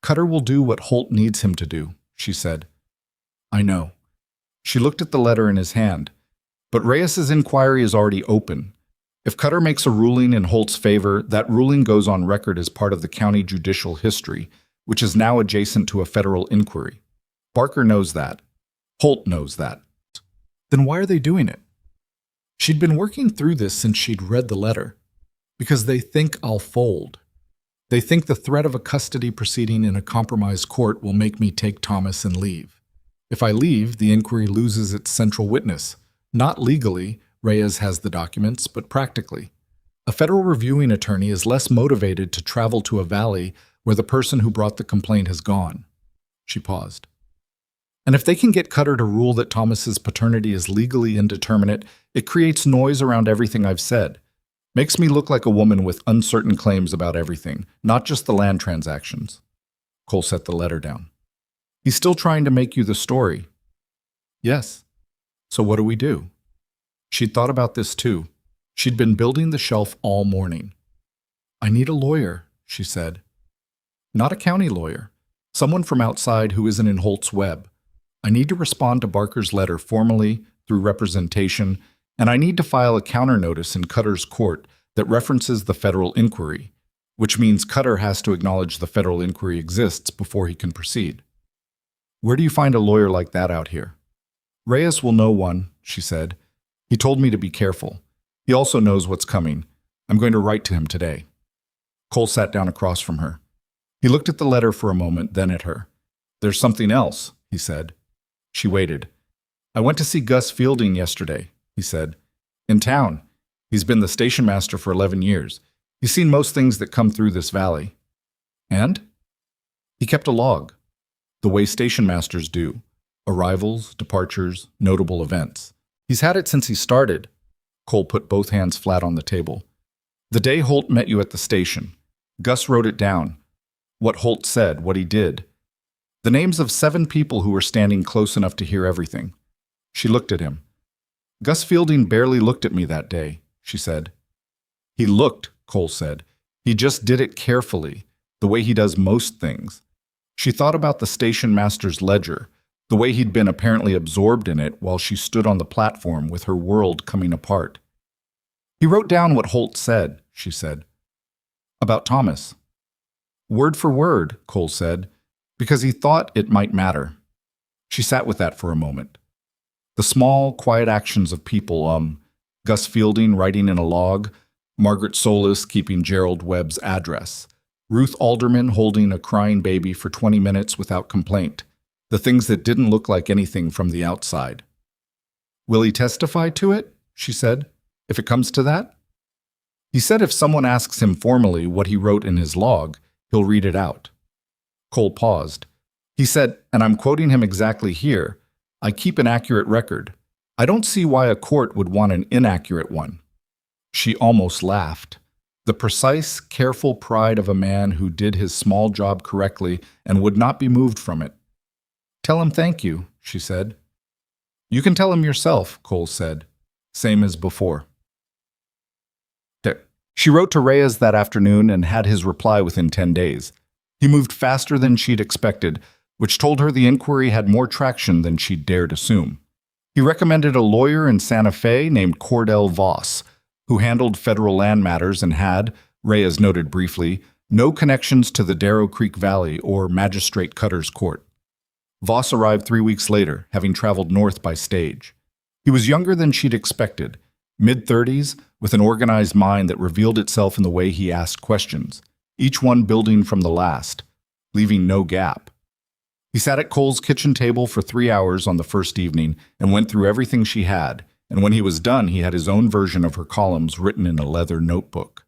Cutter will do what Holt needs him to do," she said. "I know." She looked at the letter in his hand. "But Reyes's inquiry is already open. If Cutter makes a ruling in Holt's favor, that ruling goes on record as part of the county judicial history, which is now adjacent to a federal inquiry. Barker knows that. Holt knows that. Then why are they doing it?" She'd been working through this since she'd read the letter. "Because they think I'll fold. They think the threat of a custody proceeding in a compromised court will make me take Thomas and leave. If I leave, the inquiry loses its central witness. Not legally, Reyes has the documents, but practically. A federal reviewing attorney is less motivated to travel to a valley where the person who brought the complaint has gone." She paused. "And if they can get Cutter to rule that Thomas's paternity is legally indeterminate, it creates noise around everything I've said. Makes me look like a woman with uncertain claims about everything, not just the land transactions." Cole set the letter down. "He's still trying to make you the story." "Yes. So what do we do?" She'd thought about this too. She'd been building the shelf all morning. "I need a lawyer," she said. "Not a county lawyer. Someone from outside who isn't in Holt's web. I need to respond to Barker's letter formally, through representation, and I need to file a counter notice in Cutter's Court that references the federal inquiry, which means Cutter has to acknowledge the federal inquiry exists before he can proceed." "Where do you find a lawyer like that out here?" "Reyes will know one," she said. "He told me to be careful. He also knows what's coming. I'm going to write to him today." Cole sat down across from her. He looked at the letter for a moment, then at her. "There's something else," he said. She waited. "I went to see Gus Fielding yesterday," he said. "In town. He's been the station master for 11 years. He's seen most things that come through this valley." "And?" "He kept a log. The way station masters do. Arrivals, departures, notable events. He's had it since he started." Cole put both hands flat on the table. "The day Holt met you at the station, Gus wrote it down. What Holt said, what he did. The names of 7 people who were standing close enough to hear everything." She looked at him. "Gus Fielding barely looked at me that day," she said. "He looked," Cole said. "He just did it carefully, the way he does most things." She thought about the station master's ledger, the way he'd been apparently absorbed in it while she stood on the platform with her world coming apart. "He wrote down what Holt said," she said. "About Thomas." "Word for word," Cole said, "because he thought it might matter." She sat with that for a moment. The small, quiet actions of people, Gus Fielding writing in a log, Margaret Solis keeping Gerald Webb's address, Ruth Alderman holding a crying baby for 20 minutes without complaint, the things that didn't look like anything from the outside. "Will he testify to it?" she said, "if it comes to that?" "He said if someone asks him formally what he wrote in his log, he'll read it out." Cole paused. He said, and I'm quoting him exactly here, "I keep an accurate record. I don't see why a court would want an inaccurate one." She almost laughed. The precise, careful pride of a man who did his small job correctly and would not be moved from it. "Tell him thank you," she said. "You can tell him yourself," Cole said. Same as before. She wrote to Reyes that afternoon and had his reply within 10 days. He moved faster than she'd expected, which told her the inquiry had more traction than she'd dared assume. He recommended a lawyer in Santa Fe named Cordell Voss, who handled federal land matters and had, Reyes noted briefly, no connections to the Darrow Creek Valley or Magistrate Cutter's Court. Voss arrived 3 weeks later, having traveled north by stage. He was younger than she'd expected, mid-30s, with an organized mind that revealed itself in the way he asked questions, each one building from the last, leaving no gap. He sat at Cole's kitchen table for 3 hours on the first evening and went through everything she had, and when he was done, he had his own version of her columns written in a leather notebook.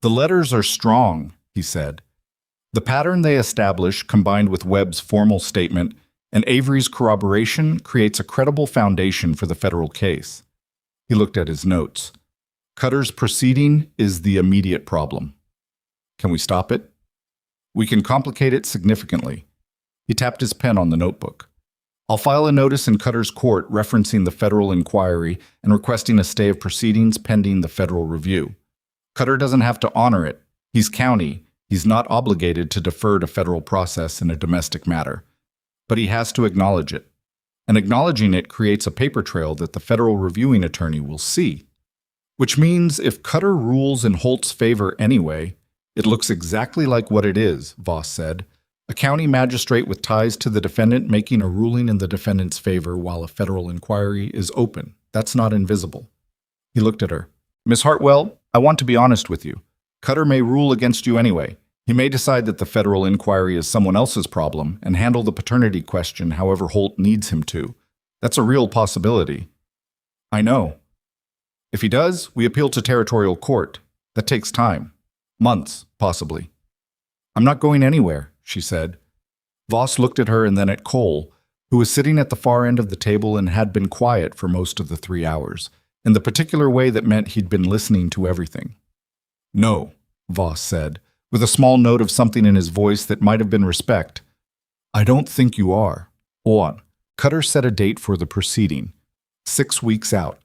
"The letters are strong," he said. "The pattern they establish, combined with Webb's formal statement and Avery's corroboration, creates a credible foundation for the federal case." He looked at his notes. "Cutter's proceeding is the immediate problem. Can we stop it? We can complicate it significantly." He tapped his pen on the notebook. "I'll file a notice in Cutter's court referencing the federal inquiry and requesting a stay of proceedings pending the federal review. Cutter doesn't have to honor it. He's county. He's not obligated to defer to federal process in a domestic matter. But he has to acknowledge it. And acknowledging it creates a paper trail that the federal reviewing attorney will see. Which means if Cutter rules in Holt's favor anyway, it looks exactly like what it is," Voss said. "A county magistrate with ties to the defendant making a ruling in the defendant's favor while a federal inquiry is open. That's not invisible." He looked at her. "Miss Hartwell, I want to be honest with you. Cutter may rule against you anyway. He may decide that the federal inquiry is someone else's problem and handle the paternity question however Holt needs him to. That's a real possibility." "I know. If he does, we appeal to territorial court. That takes time. Months, possibly." "I'm not going anywhere," she said. Voss looked at her and then at Cole, who was sitting at the far end of the table and had been quiet for most of the 3 hours, in the particular way that meant he'd been listening to everything. "No," Voss said, with a small note of something in his voice that might have been respect. "I don't think you are. On." Cutter set a date for the proceeding. 6 weeks out.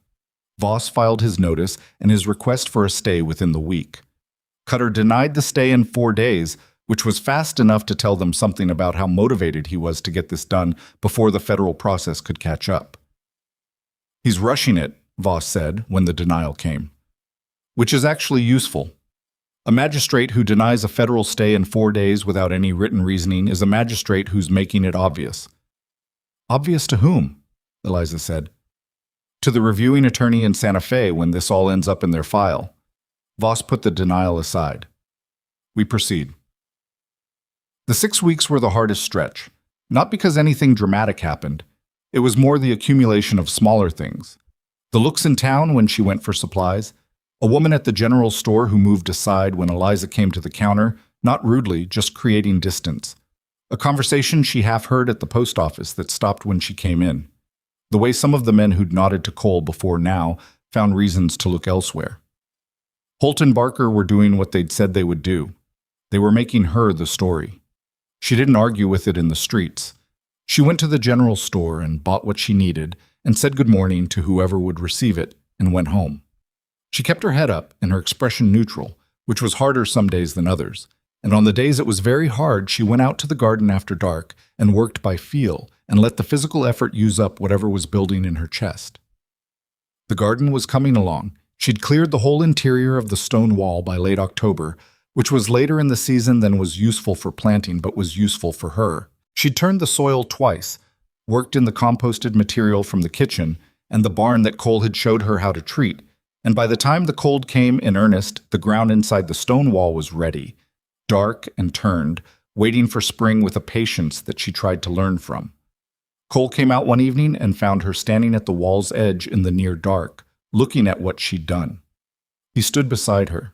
Voss filed his notice and his request for a stay within the week. Cutter denied the stay in 4 days, which was fast enough to tell them something about how motivated he was to get this done before the federal process could catch up. "He's rushing it," Voss said when the denial came. "Which is actually useful. A magistrate who denies a federal stay in 4 days without any written reasoning is a magistrate who's making it obvious." "Obvious to whom?" Eliza said. "To the reviewing attorney in Santa Fe when this all ends up in their file." Voss put the denial aside. "We proceed." The 6 weeks were the hardest stretch, not because anything dramatic happened. It was more the accumulation of smaller things. The looks in town when she went for supplies, a woman at the general store who moved aside when Eliza came to the counter, not rudely, just creating distance. A conversation she half heard at the post office that stopped when she came in. The way some of the men who'd nodded to Cole before now found reasons to look elsewhere. Holt and Barker were doing what they'd said they would do. They were making her the story. She didn't argue with it in the streets. She went to the general store and bought what she needed and said good morning to whoever would receive it and went home. She kept her head up and her expression neutral, which was harder some days than others. And on the days it was very hard, she went out to the garden after dark and worked by feel and let the physical effort use up whatever was building in her chest. The garden was coming along. She'd cleared the whole interior of the stone wall by late October, which was later in the season than was useful for planting but was useful for her. She'd turned the soil twice, worked in the composted material from the kitchen and the barn that Cole had showed her how to treat, and by the time the cold came in earnest, the ground inside the stone wall was ready, dark and turned, waiting for spring with a patience that she tried to learn from. Cole came out one evening and found her standing at the wall's edge in the near dark, looking at what she'd done. He stood beside her.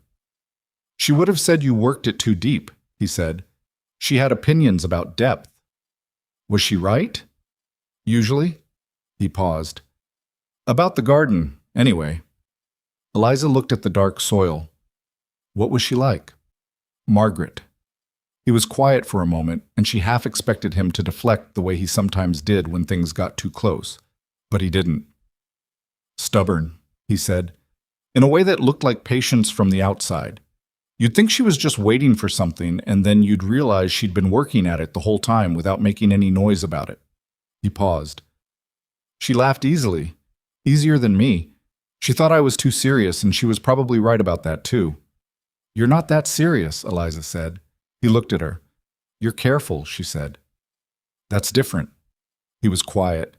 "She would have said you worked it too deep," he said. "She had opinions about depth." "Was she right?" "Usually." He paused. "About the garden, anyway." Eliza looked at the dark soil. What was she like? Margaret. He was quiet for a moment, and she half expected him to deflect the way he sometimes did when things got too close. But he didn't. "Stubborn," he said, in a way that looked like patience from the outside. You'd think she was just waiting for something, and then you'd realize she'd been working at it the whole time without making any noise about it. He paused. "She laughed easily. Easier than me. She thought I was too serious, and she was probably right about that, too." "You're not that serious," Eliza said. He looked at her. "You're careful," she said. "That's different." He was quiet.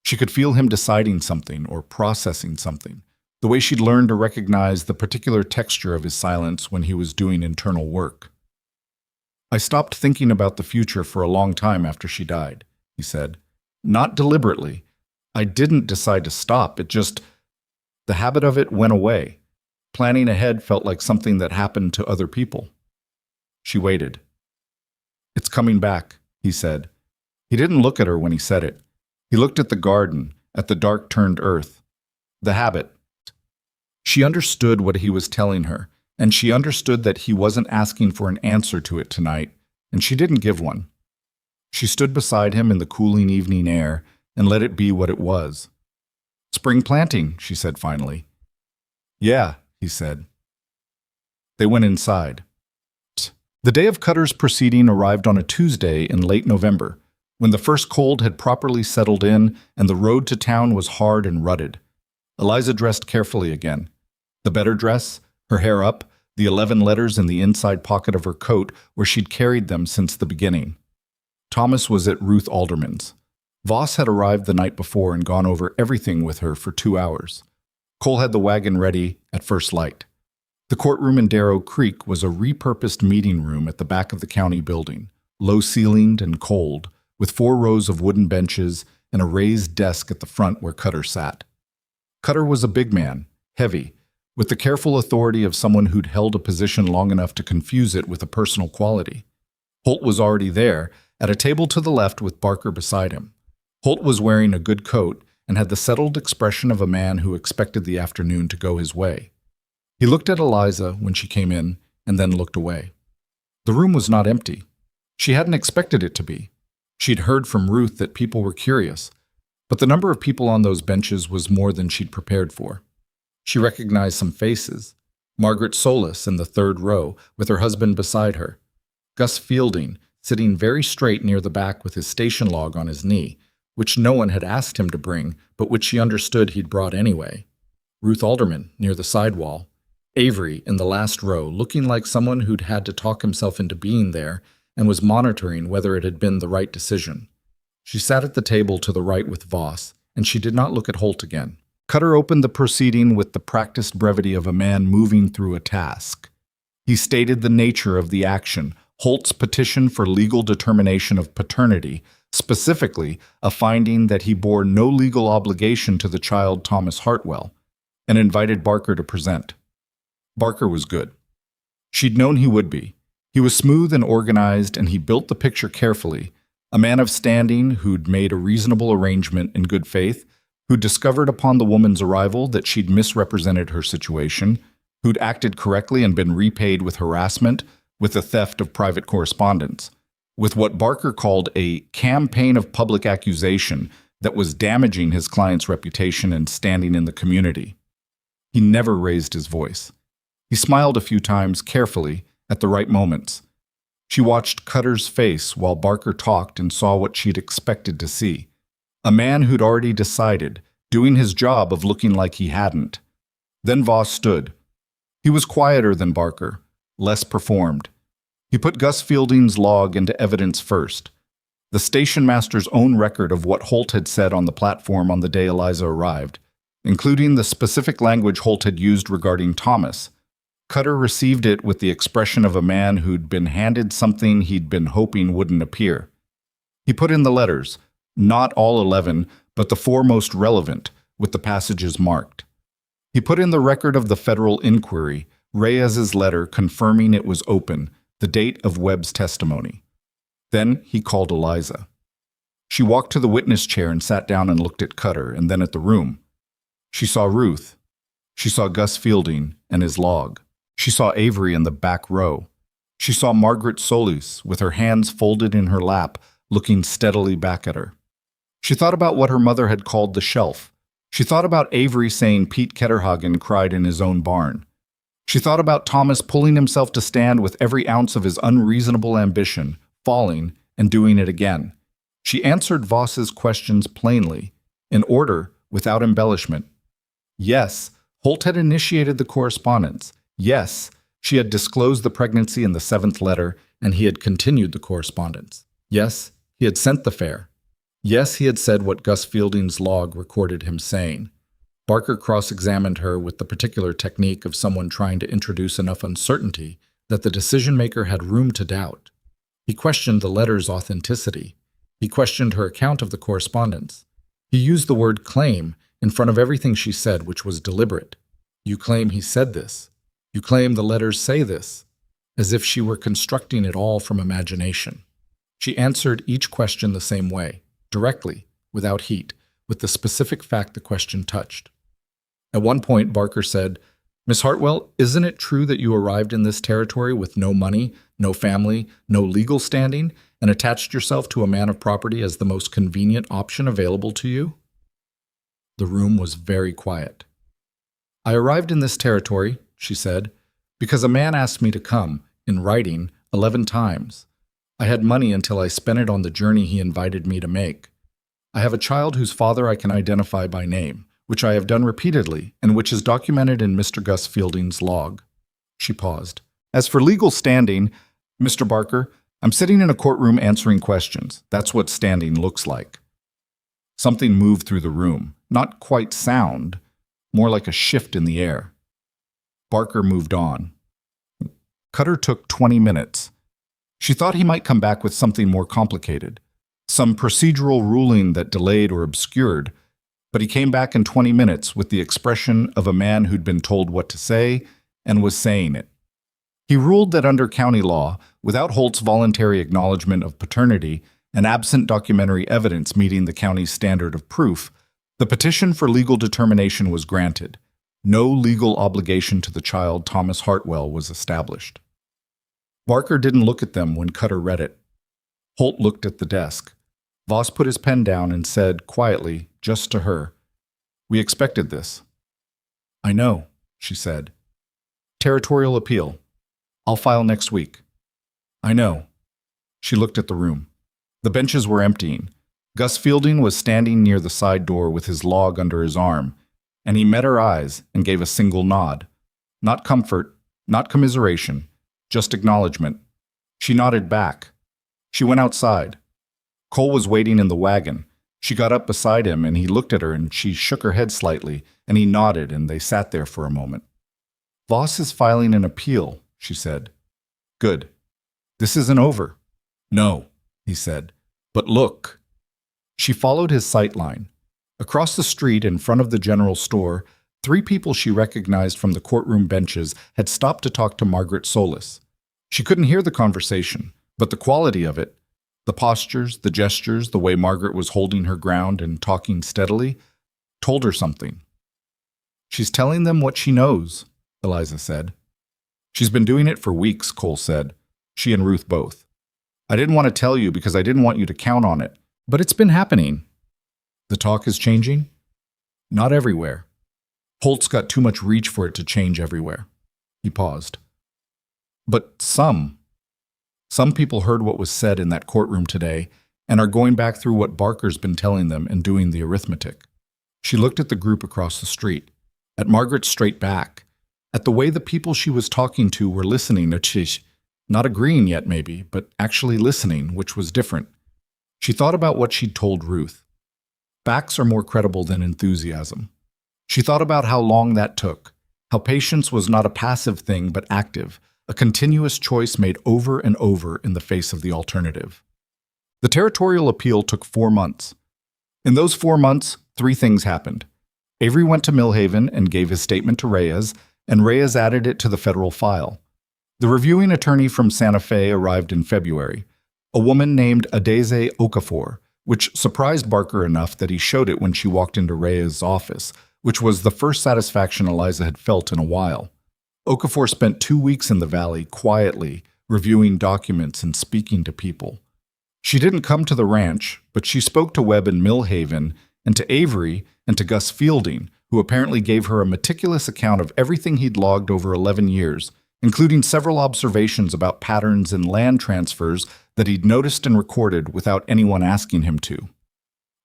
She could feel him deciding something or processing something, the way she'd learned to recognize the particular texture of his silence when he was doing internal work. I stopped thinking about the future for a long time after she died, he said. Not deliberately. I didn't decide to stop. The habit of it went away. Planning ahead felt like something that happened to other people. She waited. It's coming back, he said. He didn't look at her when he said it. He looked at the garden, at the dark-turned earth. The habit. She understood what he was telling her, and she understood that he wasn't asking for an answer to it tonight, and she didn't give one. She stood beside him in the cooling evening air and let it be what it was. Spring planting, she said finally. Yeah, he said. They went inside. The day of Cutter's proceeding arrived on a Tuesday in late November, when the first cold had properly settled in and the road to town was hard and rutted. Eliza dressed carefully again. The better dress, her hair up, the 11 letters in the inside pocket of her coat where she'd carried them since the beginning. Thomas was at Ruth Alderman's. Voss had arrived the night before and gone over everything with her for 2 hours. Cole had the wagon ready at first light. The courtroom in Darrow Creek was a repurposed meeting room at the back of the county building, low-ceilinged and cold, with 4 rows of wooden benches and a raised desk at the front where Cutter sat. Cutter was a big man, heavy, with the careful authority of someone who'd held a position long enough to confuse it with a personal quality. Holt was already there, at a table to the left with Barker beside him. Holt was wearing a good coat and had the settled expression of a man who expected the afternoon to go his way. He looked at Eliza when she came in and then looked away. The room was not empty. She hadn't expected it to be. She'd heard from Ruth that people were curious, but the number of people on those benches was more than she'd prepared for. She recognized some faces. Margaret Solis in the 3rd row, with her husband beside her. Gus Fielding, sitting very straight near the back with his station log on his knee, which no one had asked him to bring, but which she understood he'd brought anyway. Ruth Alderman, near the side wall. Avery, in the last row, looking like someone who'd had to talk himself into being there and was monitoring whether it had been the right decision. She sat at the table to the right with Voss, and she did not look at Holt again. Cutter opened the proceeding with the practiced brevity of a man moving through a task. He stated the nature of the action, Holt's petition for legal determination of paternity, specifically a finding that he bore no legal obligation to the child Thomas Hartwell, and invited Barker to present. Barker was good. She'd known he would be. He was smooth and organized, and he built the picture carefully, a man of standing who'd made a reasonable arrangement in good faith, who'd discovered upon the woman's arrival that she'd misrepresented her situation, who'd acted correctly and been repaid with harassment, with the theft of private correspondence, with what Barker called a campaign of public accusation that was damaging his client's reputation and standing in the community. He never raised his voice. He smiled a few times carefully at the right moments. She watched Cutter's face while Barker talked and saw what she'd expected to see. A man who'd already decided, doing his job of looking like he hadn't. Then Voss stood. He was quieter than Barker, less performed. He put Gus Fielding's log into evidence first. The station master's own record of what Holt had said on the platform on the day Eliza arrived, including the specific language Holt had used regarding Thomas. Cutter received it with the expression of a man who'd been handed something he'd been hoping wouldn't appear. He put in the letters, not all 11, but the 4 most relevant, with the passages marked. He put in the record of the federal inquiry, Reyes's letter confirming it was open, the date of Webb's testimony. Then he called Eliza. She walked to the witness chair and sat down and looked at Cutter and then at the room. She saw Ruth. She saw Gus Fielding and his log. She saw Avery in the back row. She saw Margaret Solis with her hands folded in her lap, looking steadily back at her. She thought about what her mother had called the shelf. She thought about Avery saying Pete Ketterhagen cried in his own barn. She thought about Thomas pulling himself to stand with every ounce of his unreasonable ambition, falling and doing it again. She answered Voss's questions plainly, in order, without embellishment. Yes, Holt had initiated the correspondence. Yes, she had disclosed the pregnancy in the 7th letter, and he had continued the correspondence. Yes, he had sent the fare. Yes, he had said what Gus Fielding's log recorded him saying. Barker cross-examined her with the particular technique of someone trying to introduce enough uncertainty that the decision-maker had room to doubt. He questioned the letter's authenticity. He questioned her account of the correspondence. He used the word claim in front of everything she said, which was deliberate. You claim he said this. You claim the letters say this, as if she were constructing it all from imagination. She answered each question the same way, directly, without heat, with the specific fact the question touched. At one point, Barker said, "Miss Hartwell, isn't it true that you arrived in this territory with no money, no family, no legal standing, and attached yourself to a man of property as the most convenient option available to you?" The room was very quiet. "I arrived in this territory," she said, "because a man asked me to come, in writing, 11 times. I had money until I spent it on the journey he invited me to make. I have a child whose father I can identify by name, which I have done repeatedly, and which is documented in Mr. Gus Fielding's log." She paused. "As for legal standing, Mr. Barker, I'm sitting in a courtroom answering questions. That's what standing looks like." Something moved through the room, not quite sound, more like a shift in the air. Barker moved on. Cutter took 20 minutes. She thought he might come back with something more complicated, some procedural ruling that delayed or obscured, but he came back in 20 minutes with the expression of a man who'd been told what to say and was saying it. He ruled that under county law, without Holt's voluntary acknowledgement of paternity and absent documentary evidence meeting the county's standard of proof, the petition for legal determination was granted. No legal obligation to the child, Thomas Hartwell, was established. Barker didn't look at them when Cutter read it. Holt looked at the desk. Voss put his pen down and said, quietly, just to her, "We expected this." "I know," she said. "Territorial appeal. I'll file next week." "I know." She looked at the room. The benches were emptying. Gus Fielding was standing near the side door with his log under his arm, and he met her eyes and gave a single nod. Not comfort, not commiseration, just acknowledgement. She nodded back. She went outside. Cole was waiting in the wagon. She got up beside him, and he looked at her, and she shook her head slightly, and he nodded, and they sat there for a moment. "Voss is filing an appeal," she said. "Good. This isn't over." "No," he said. "But look." She followed his sightline. Across the street in front of the general store, 3 people she recognized from the courtroom benches had stopped to talk to Margaret Solis. She couldn't hear the conversation, but the quality of it, the postures, the gestures, the way Margaret was holding her ground and talking steadily, told her something. "She's telling them what she knows," Eliza said. "She's been doing it for weeks," Cole said. She and Ruth both. "I didn't want to tell you because I didn't want you to count on it, but it's been happening." "The talk is changing?" "Not everywhere. Holt's got too much reach for it to change everywhere." He paused. "But some people heard what was said in that courtroom today and are going back through what Barker's been telling them and doing the arithmetic." She looked at the group across the street, at Margaret's straight back, at the way the people she was talking to were listening, not agreeing yet maybe, but actually listening, which was different. She thought about what she'd told Ruth. Facts are more credible than enthusiasm. She thought about how long that took, how patience was not a passive thing but active, a continuous choice made over and over in the face of the alternative. The territorial appeal took 4 months. In those 4 months, 3 things happened. Avery went to Millhaven and gave his statement to Reyes, and Reyes added it to the federal file. The reviewing attorney from Santa Fe arrived in February, a woman named Adeze Okafor, which surprised Barker enough that he showed it when she walked into Reyes' office, which was the first satisfaction Eliza had felt in a while. Okafor spent 2 weeks in the valley, quietly, reviewing documents and speaking to people. She didn't come to the ranch, but she spoke to Webb in Millhaven, and to Avery, and to Gus Fielding, who apparently gave her a meticulous account of everything he'd logged over 11 years, including several observations about patterns in land transfers that he'd noticed and recorded without anyone asking him to.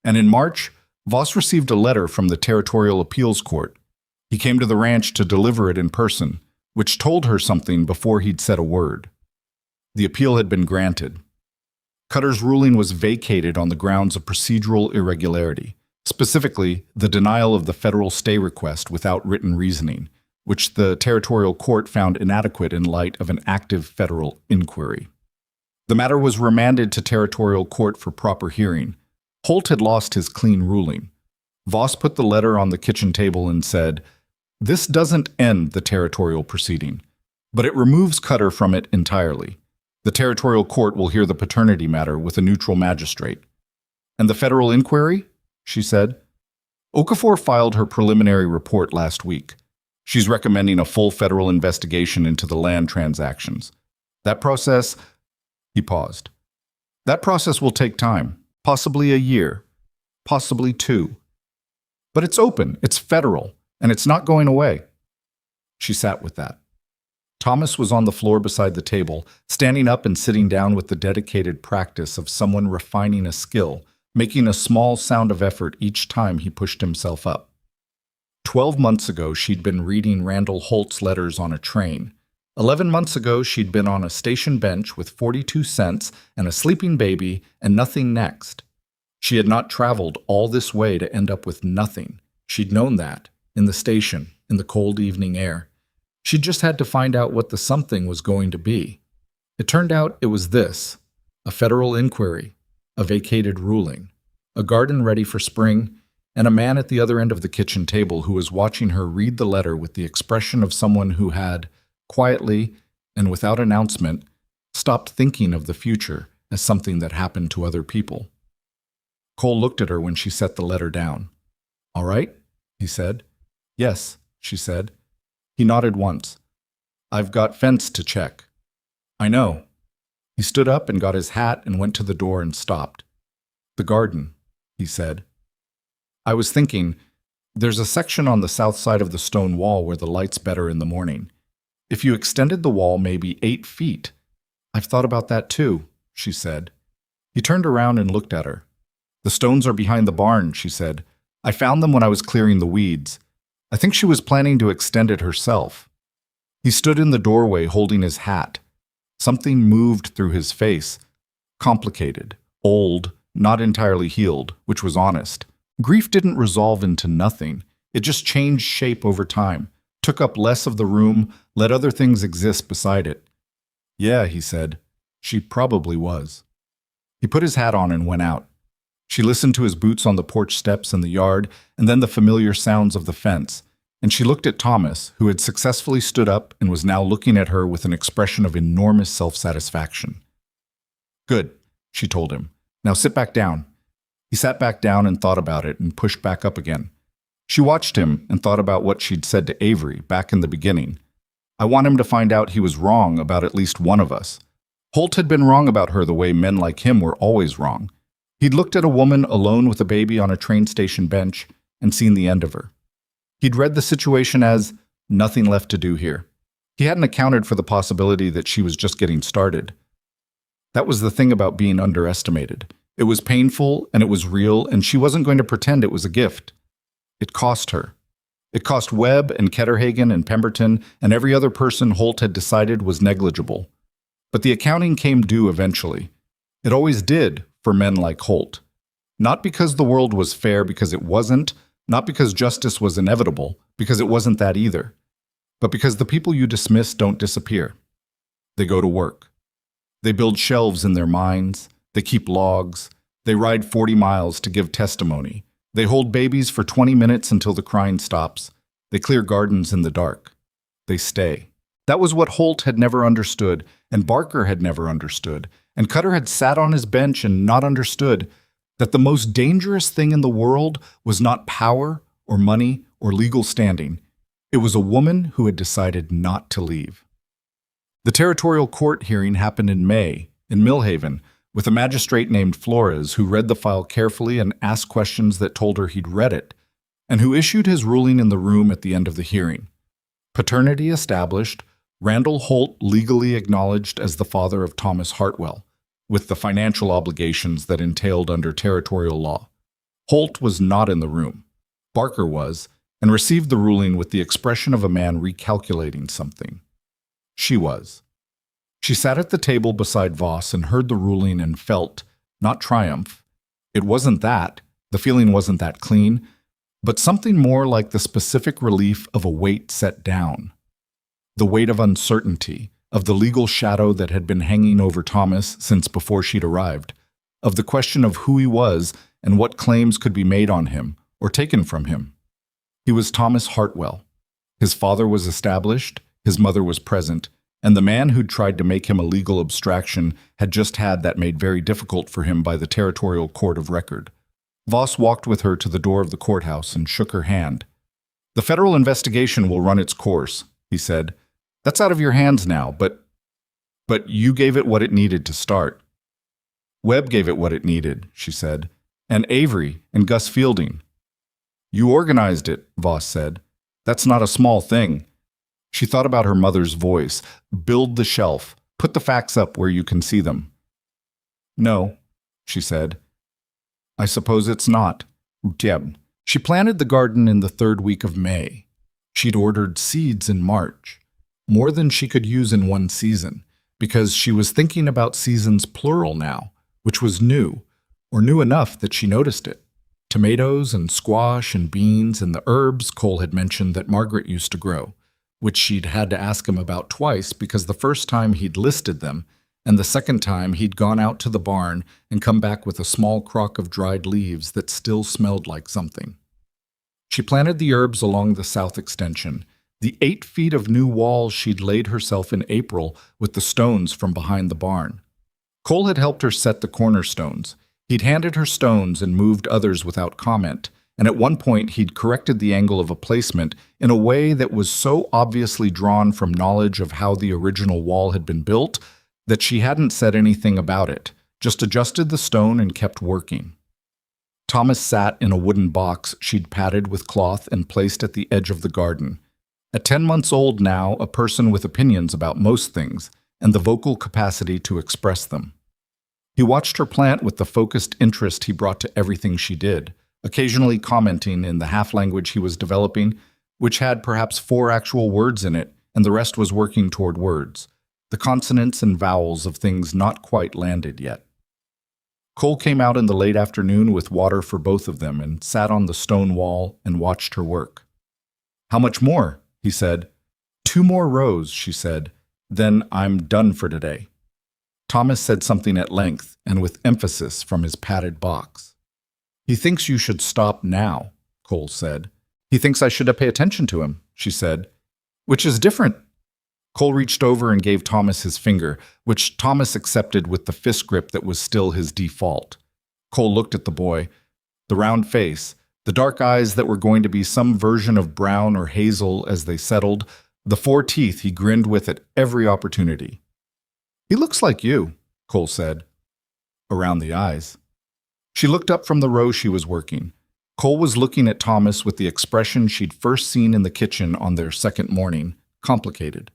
And in March, Voss received a letter from the Territorial Appeals Court. He came to the ranch to deliver it in person, which told her something before he'd said a word. The appeal had been granted. Cutter's ruling was vacated on the grounds of procedural irregularity, specifically the denial of the federal stay request without written reasoning, which the territorial court found inadequate in light of an active federal inquiry. The matter was remanded to territorial court for proper hearing. Holt had lost his clean ruling. Voss put the letter on the kitchen table and said, "This doesn't end the territorial proceeding, but it removes Cutter from it entirely. The territorial court will hear the paternity matter with a neutral magistrate." "And the federal inquiry?" she said. "Okafor filed her preliminary report last week. She's recommending a full federal investigation into the land transactions. That process—" He paused. "That process will take time, possibly a year, possibly two. But it's open, it's federal, and it's not going away." She sat with that. Thomas was on the floor beside the table, standing up and sitting down with the dedicated practice of someone refining a skill, making a small sound of effort each time he pushed himself up. 12 months ago, she'd been reading Randall Holt's letters on a train. 11 months ago, she'd been on a station bench with 42 cents and a sleeping baby and nothing next. She had not traveled all this way to end up with nothing. She'd known that, in the station, in the cold evening air. She'd just had to find out what the something was going to be. It turned out it was this: a federal inquiry, a vacated ruling, a garden ready for spring, and a man at the other end of the kitchen table who was watching her read the letter with the expression of someone who had, quietly and without announcement, stopped thinking of the future as something that happened to other people. Cole looked at her when she set the letter down. "All right?" he said. "Yes," she said. He nodded once. "I've got fence to check." "I know." He stood up and got his hat and went to the door and stopped. "The garden," he said. "I was thinking, there's a section on the south side of the stone wall where the light's better in the morning. If you extended the wall maybe 8 feet. I've thought about that too," she said. He turned around and looked at her. "The stones are behind the barn," she said. "I found them when I was clearing the weeds. I think she was planning to extend it herself." He stood in the doorway holding his hat. Something moved through his face. Complicated, old, not entirely healed, which was honest. Grief didn't resolve into nothing. It just changed shape over time, took up less of the room, let other things exist beside it. "Yeah," he said. "She probably was." He put his hat on and went out. She listened to his boots on the porch steps in the yard, and then the familiar sounds of the fence, and she looked at Thomas, who had successfully stood up and was now looking at her with an expression of enormous self-satisfaction. "Good," she told him. "Now sit back down." He sat back down and thought about it and pushed back up again. She watched him and thought about what she'd said to Avery back in the beginning. "I want him to find out he was wrong about at least one of us." Holt had been wrong about her the way men like him were always wrong. He'd looked at a woman alone with a baby on a train station bench and seen the end of her. He'd read the situation as nothing left to do here. He hadn't accounted for the possibility that she was just getting started. That was the thing about being underestimated. It was painful and it was real, and she wasn't going to pretend it was a gift. It cost her. It cost Webb and Ketterhagen and Pemberton and every other person Holt had decided was negligible. But the accounting came due eventually. It always did for men like Holt. Not because the world was fair, because it wasn't, not because justice was inevitable, because it wasn't that either, but because the people you dismiss don't disappear. They go to work. They build shelves in their minds. They keep logs. They ride 40 miles to give testimony. They hold babies for 20 minutes until the crying stops. They clear gardens in the dark. They stay. That was what Holt had never understood, and Barker had never understood, and Cutter had sat on his bench and not understood that the most dangerous thing in the world was not power or money or legal standing. It was a woman who had decided not to leave. The territorial court hearing happened in May, in Millhaven, with a magistrate named Flores who read the file carefully and asked questions that told her he'd read it, and who issued his ruling in the room at the end of the hearing. Paternity established, Randall Holt legally acknowledged as the father of Thomas Hartwell, with the financial obligations that entailed under territorial law. Holt was not in the room. Barker was, and received the ruling with the expression of a man recalculating something. She was. She sat at the table beside Voss and heard the ruling and felt, not triumph. It wasn't that, the feeling wasn't that clean, but something more like the specific relief of a weight set down. The weight of uncertainty, of the legal shadow that had been hanging over Thomas since before she'd arrived, of the question of who he was and what claims could be made on him or taken from him. He was Thomas Hartwell. His father was established, his mother was present, and the man who'd tried to make him a legal abstraction had just had that made very difficult for him by the Territorial Court of Record. Voss walked with her to the door of the courthouse and shook her hand. "The federal investigation will run its course," he said. "That's out of your hands now, but you gave it what it needed to start." "Webb gave it what it needed," she said, "and Avery and Gus Fielding." "You organized it," Voss said. "That's not a small thing." She thought about her mother's voice. "Build the shelf. Put the facts up where you can see them." "No," she said. "I suppose it's not." Tieb. She planted the garden in the 3rd week of May. She'd ordered seeds in March, more than she could use in one season, because she was thinking about seasons plural now, which was new, or new enough that she noticed it. Tomatoes and squash and beans and the herbs Cole had mentioned that Margaret used to grow, which she'd had to ask him about twice because the first time he'd listed them, and the second time he'd gone out to the barn and come back with a small crock of dried leaves that still smelled like something. She planted the herbs along the south extension, the 8 feet of new walls she'd laid herself in April with the stones from behind the barn. Cole had helped her set the cornerstones. He'd handed her stones and moved others without comment, and at one point he'd corrected the angle of a placement in a way that was so obviously drawn from knowledge of how the original wall had been built that she hadn't said anything about it, just adjusted the stone and kept working. Thomas sat in a wooden box she'd padded with cloth and placed at the edge of the garden. At 10 months old now, a person with opinions about most things and the vocal capacity to express them. He watched her plant with the focused interest he brought to everything she did, occasionally commenting in the half-language he was developing, which had perhaps 4 actual words in it, and the rest was working toward words, the consonants and vowels of things not quite landed yet. Cole came out in the late afternoon with water for both of them and sat on the stone wall and watched her work. "How much more?" he said. "2 more rows," she said. "Then I'm done for today." Thomas said something at length and with emphasis from his padded box. "He thinks you should stop now," Cole said. "He thinks I should pay attention to him," she said. "Which is different." Cole reached over and gave Thomas his finger, which Thomas accepted with the fist grip that was still his default. Cole looked at the boy. The round face, the dark eyes that were going to be some version of brown or hazel as they settled, the 4 teeth he grinned with at every opportunity. "He looks like you," Cole said. Around the eyes. She looked up from the row she was working. Cole was looking at Thomas with the expression she'd first seen in the kitchen on their second morning, complicated.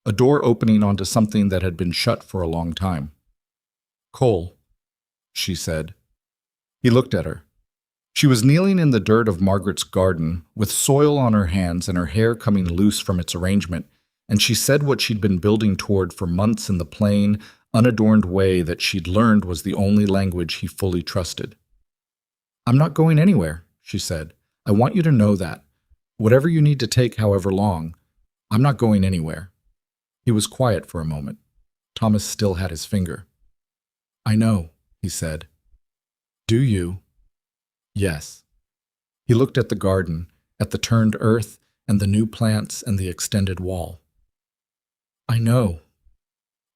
A door opening onto something that had been shut for a long time. "Cole," she said. He looked at her. She was kneeling in the dirt of Margaret's garden, with soil on her hands and her hair coming loose from its arrangement, and she said what she'd been building toward for months in the plain, unadorned way that she'd learned was the only language he fully trusted. "I'm not going anywhere," she said. "I want you to know that. Whatever you need to take however long, I'm not going anywhere." He was quiet for a moment. Thomas still had his finger. "I know," he said. "Do you?" "Yes." He looked at the garden, at the turned earth and the new plants and the extended wall. "I know."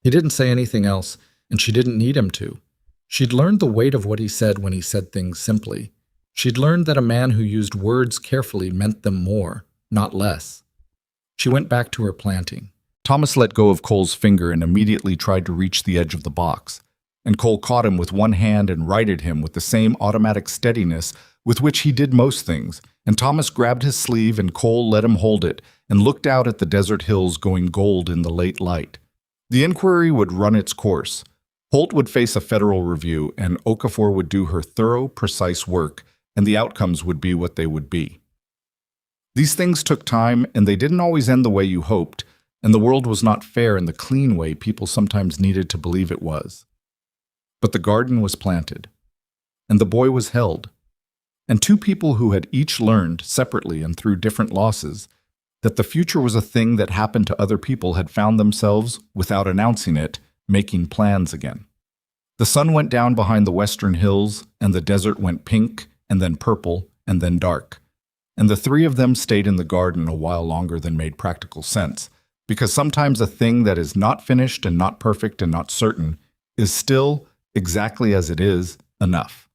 He didn't say anything else, and she didn't need him to. She'd learned the weight of what he said when he said things simply. She'd learned that a man who used words carefully meant them more, not less. She went back to her planting. Thomas let go of Cole's finger and immediately tried to reach the edge of the box, and Cole caught him with one hand and righted him with the same automatic steadiness with which he did most things, and Thomas grabbed his sleeve and Cole let him hold it and looked out at the desert hills going gold in the late light. The inquiry would run its course. Holt would face a federal review, and Okafor would do her thorough, precise work, and the outcomes would be what they would be. These things took time, and they didn't always end the way you hoped, and the world was not fair in the clean way people sometimes needed to believe it was. But the garden was planted, and the boy was held, and 2 people who had each learned, separately and through different losses, that the future was a thing that happened to other people had found themselves, without announcing it, making plans again. The sun went down behind the western hills, and the desert went pink, and then purple, and then dark. And the three of them stayed in the garden a while longer than made practical sense, because sometimes a thing that is not finished and not perfect and not certain is still, exactly as it is, enough.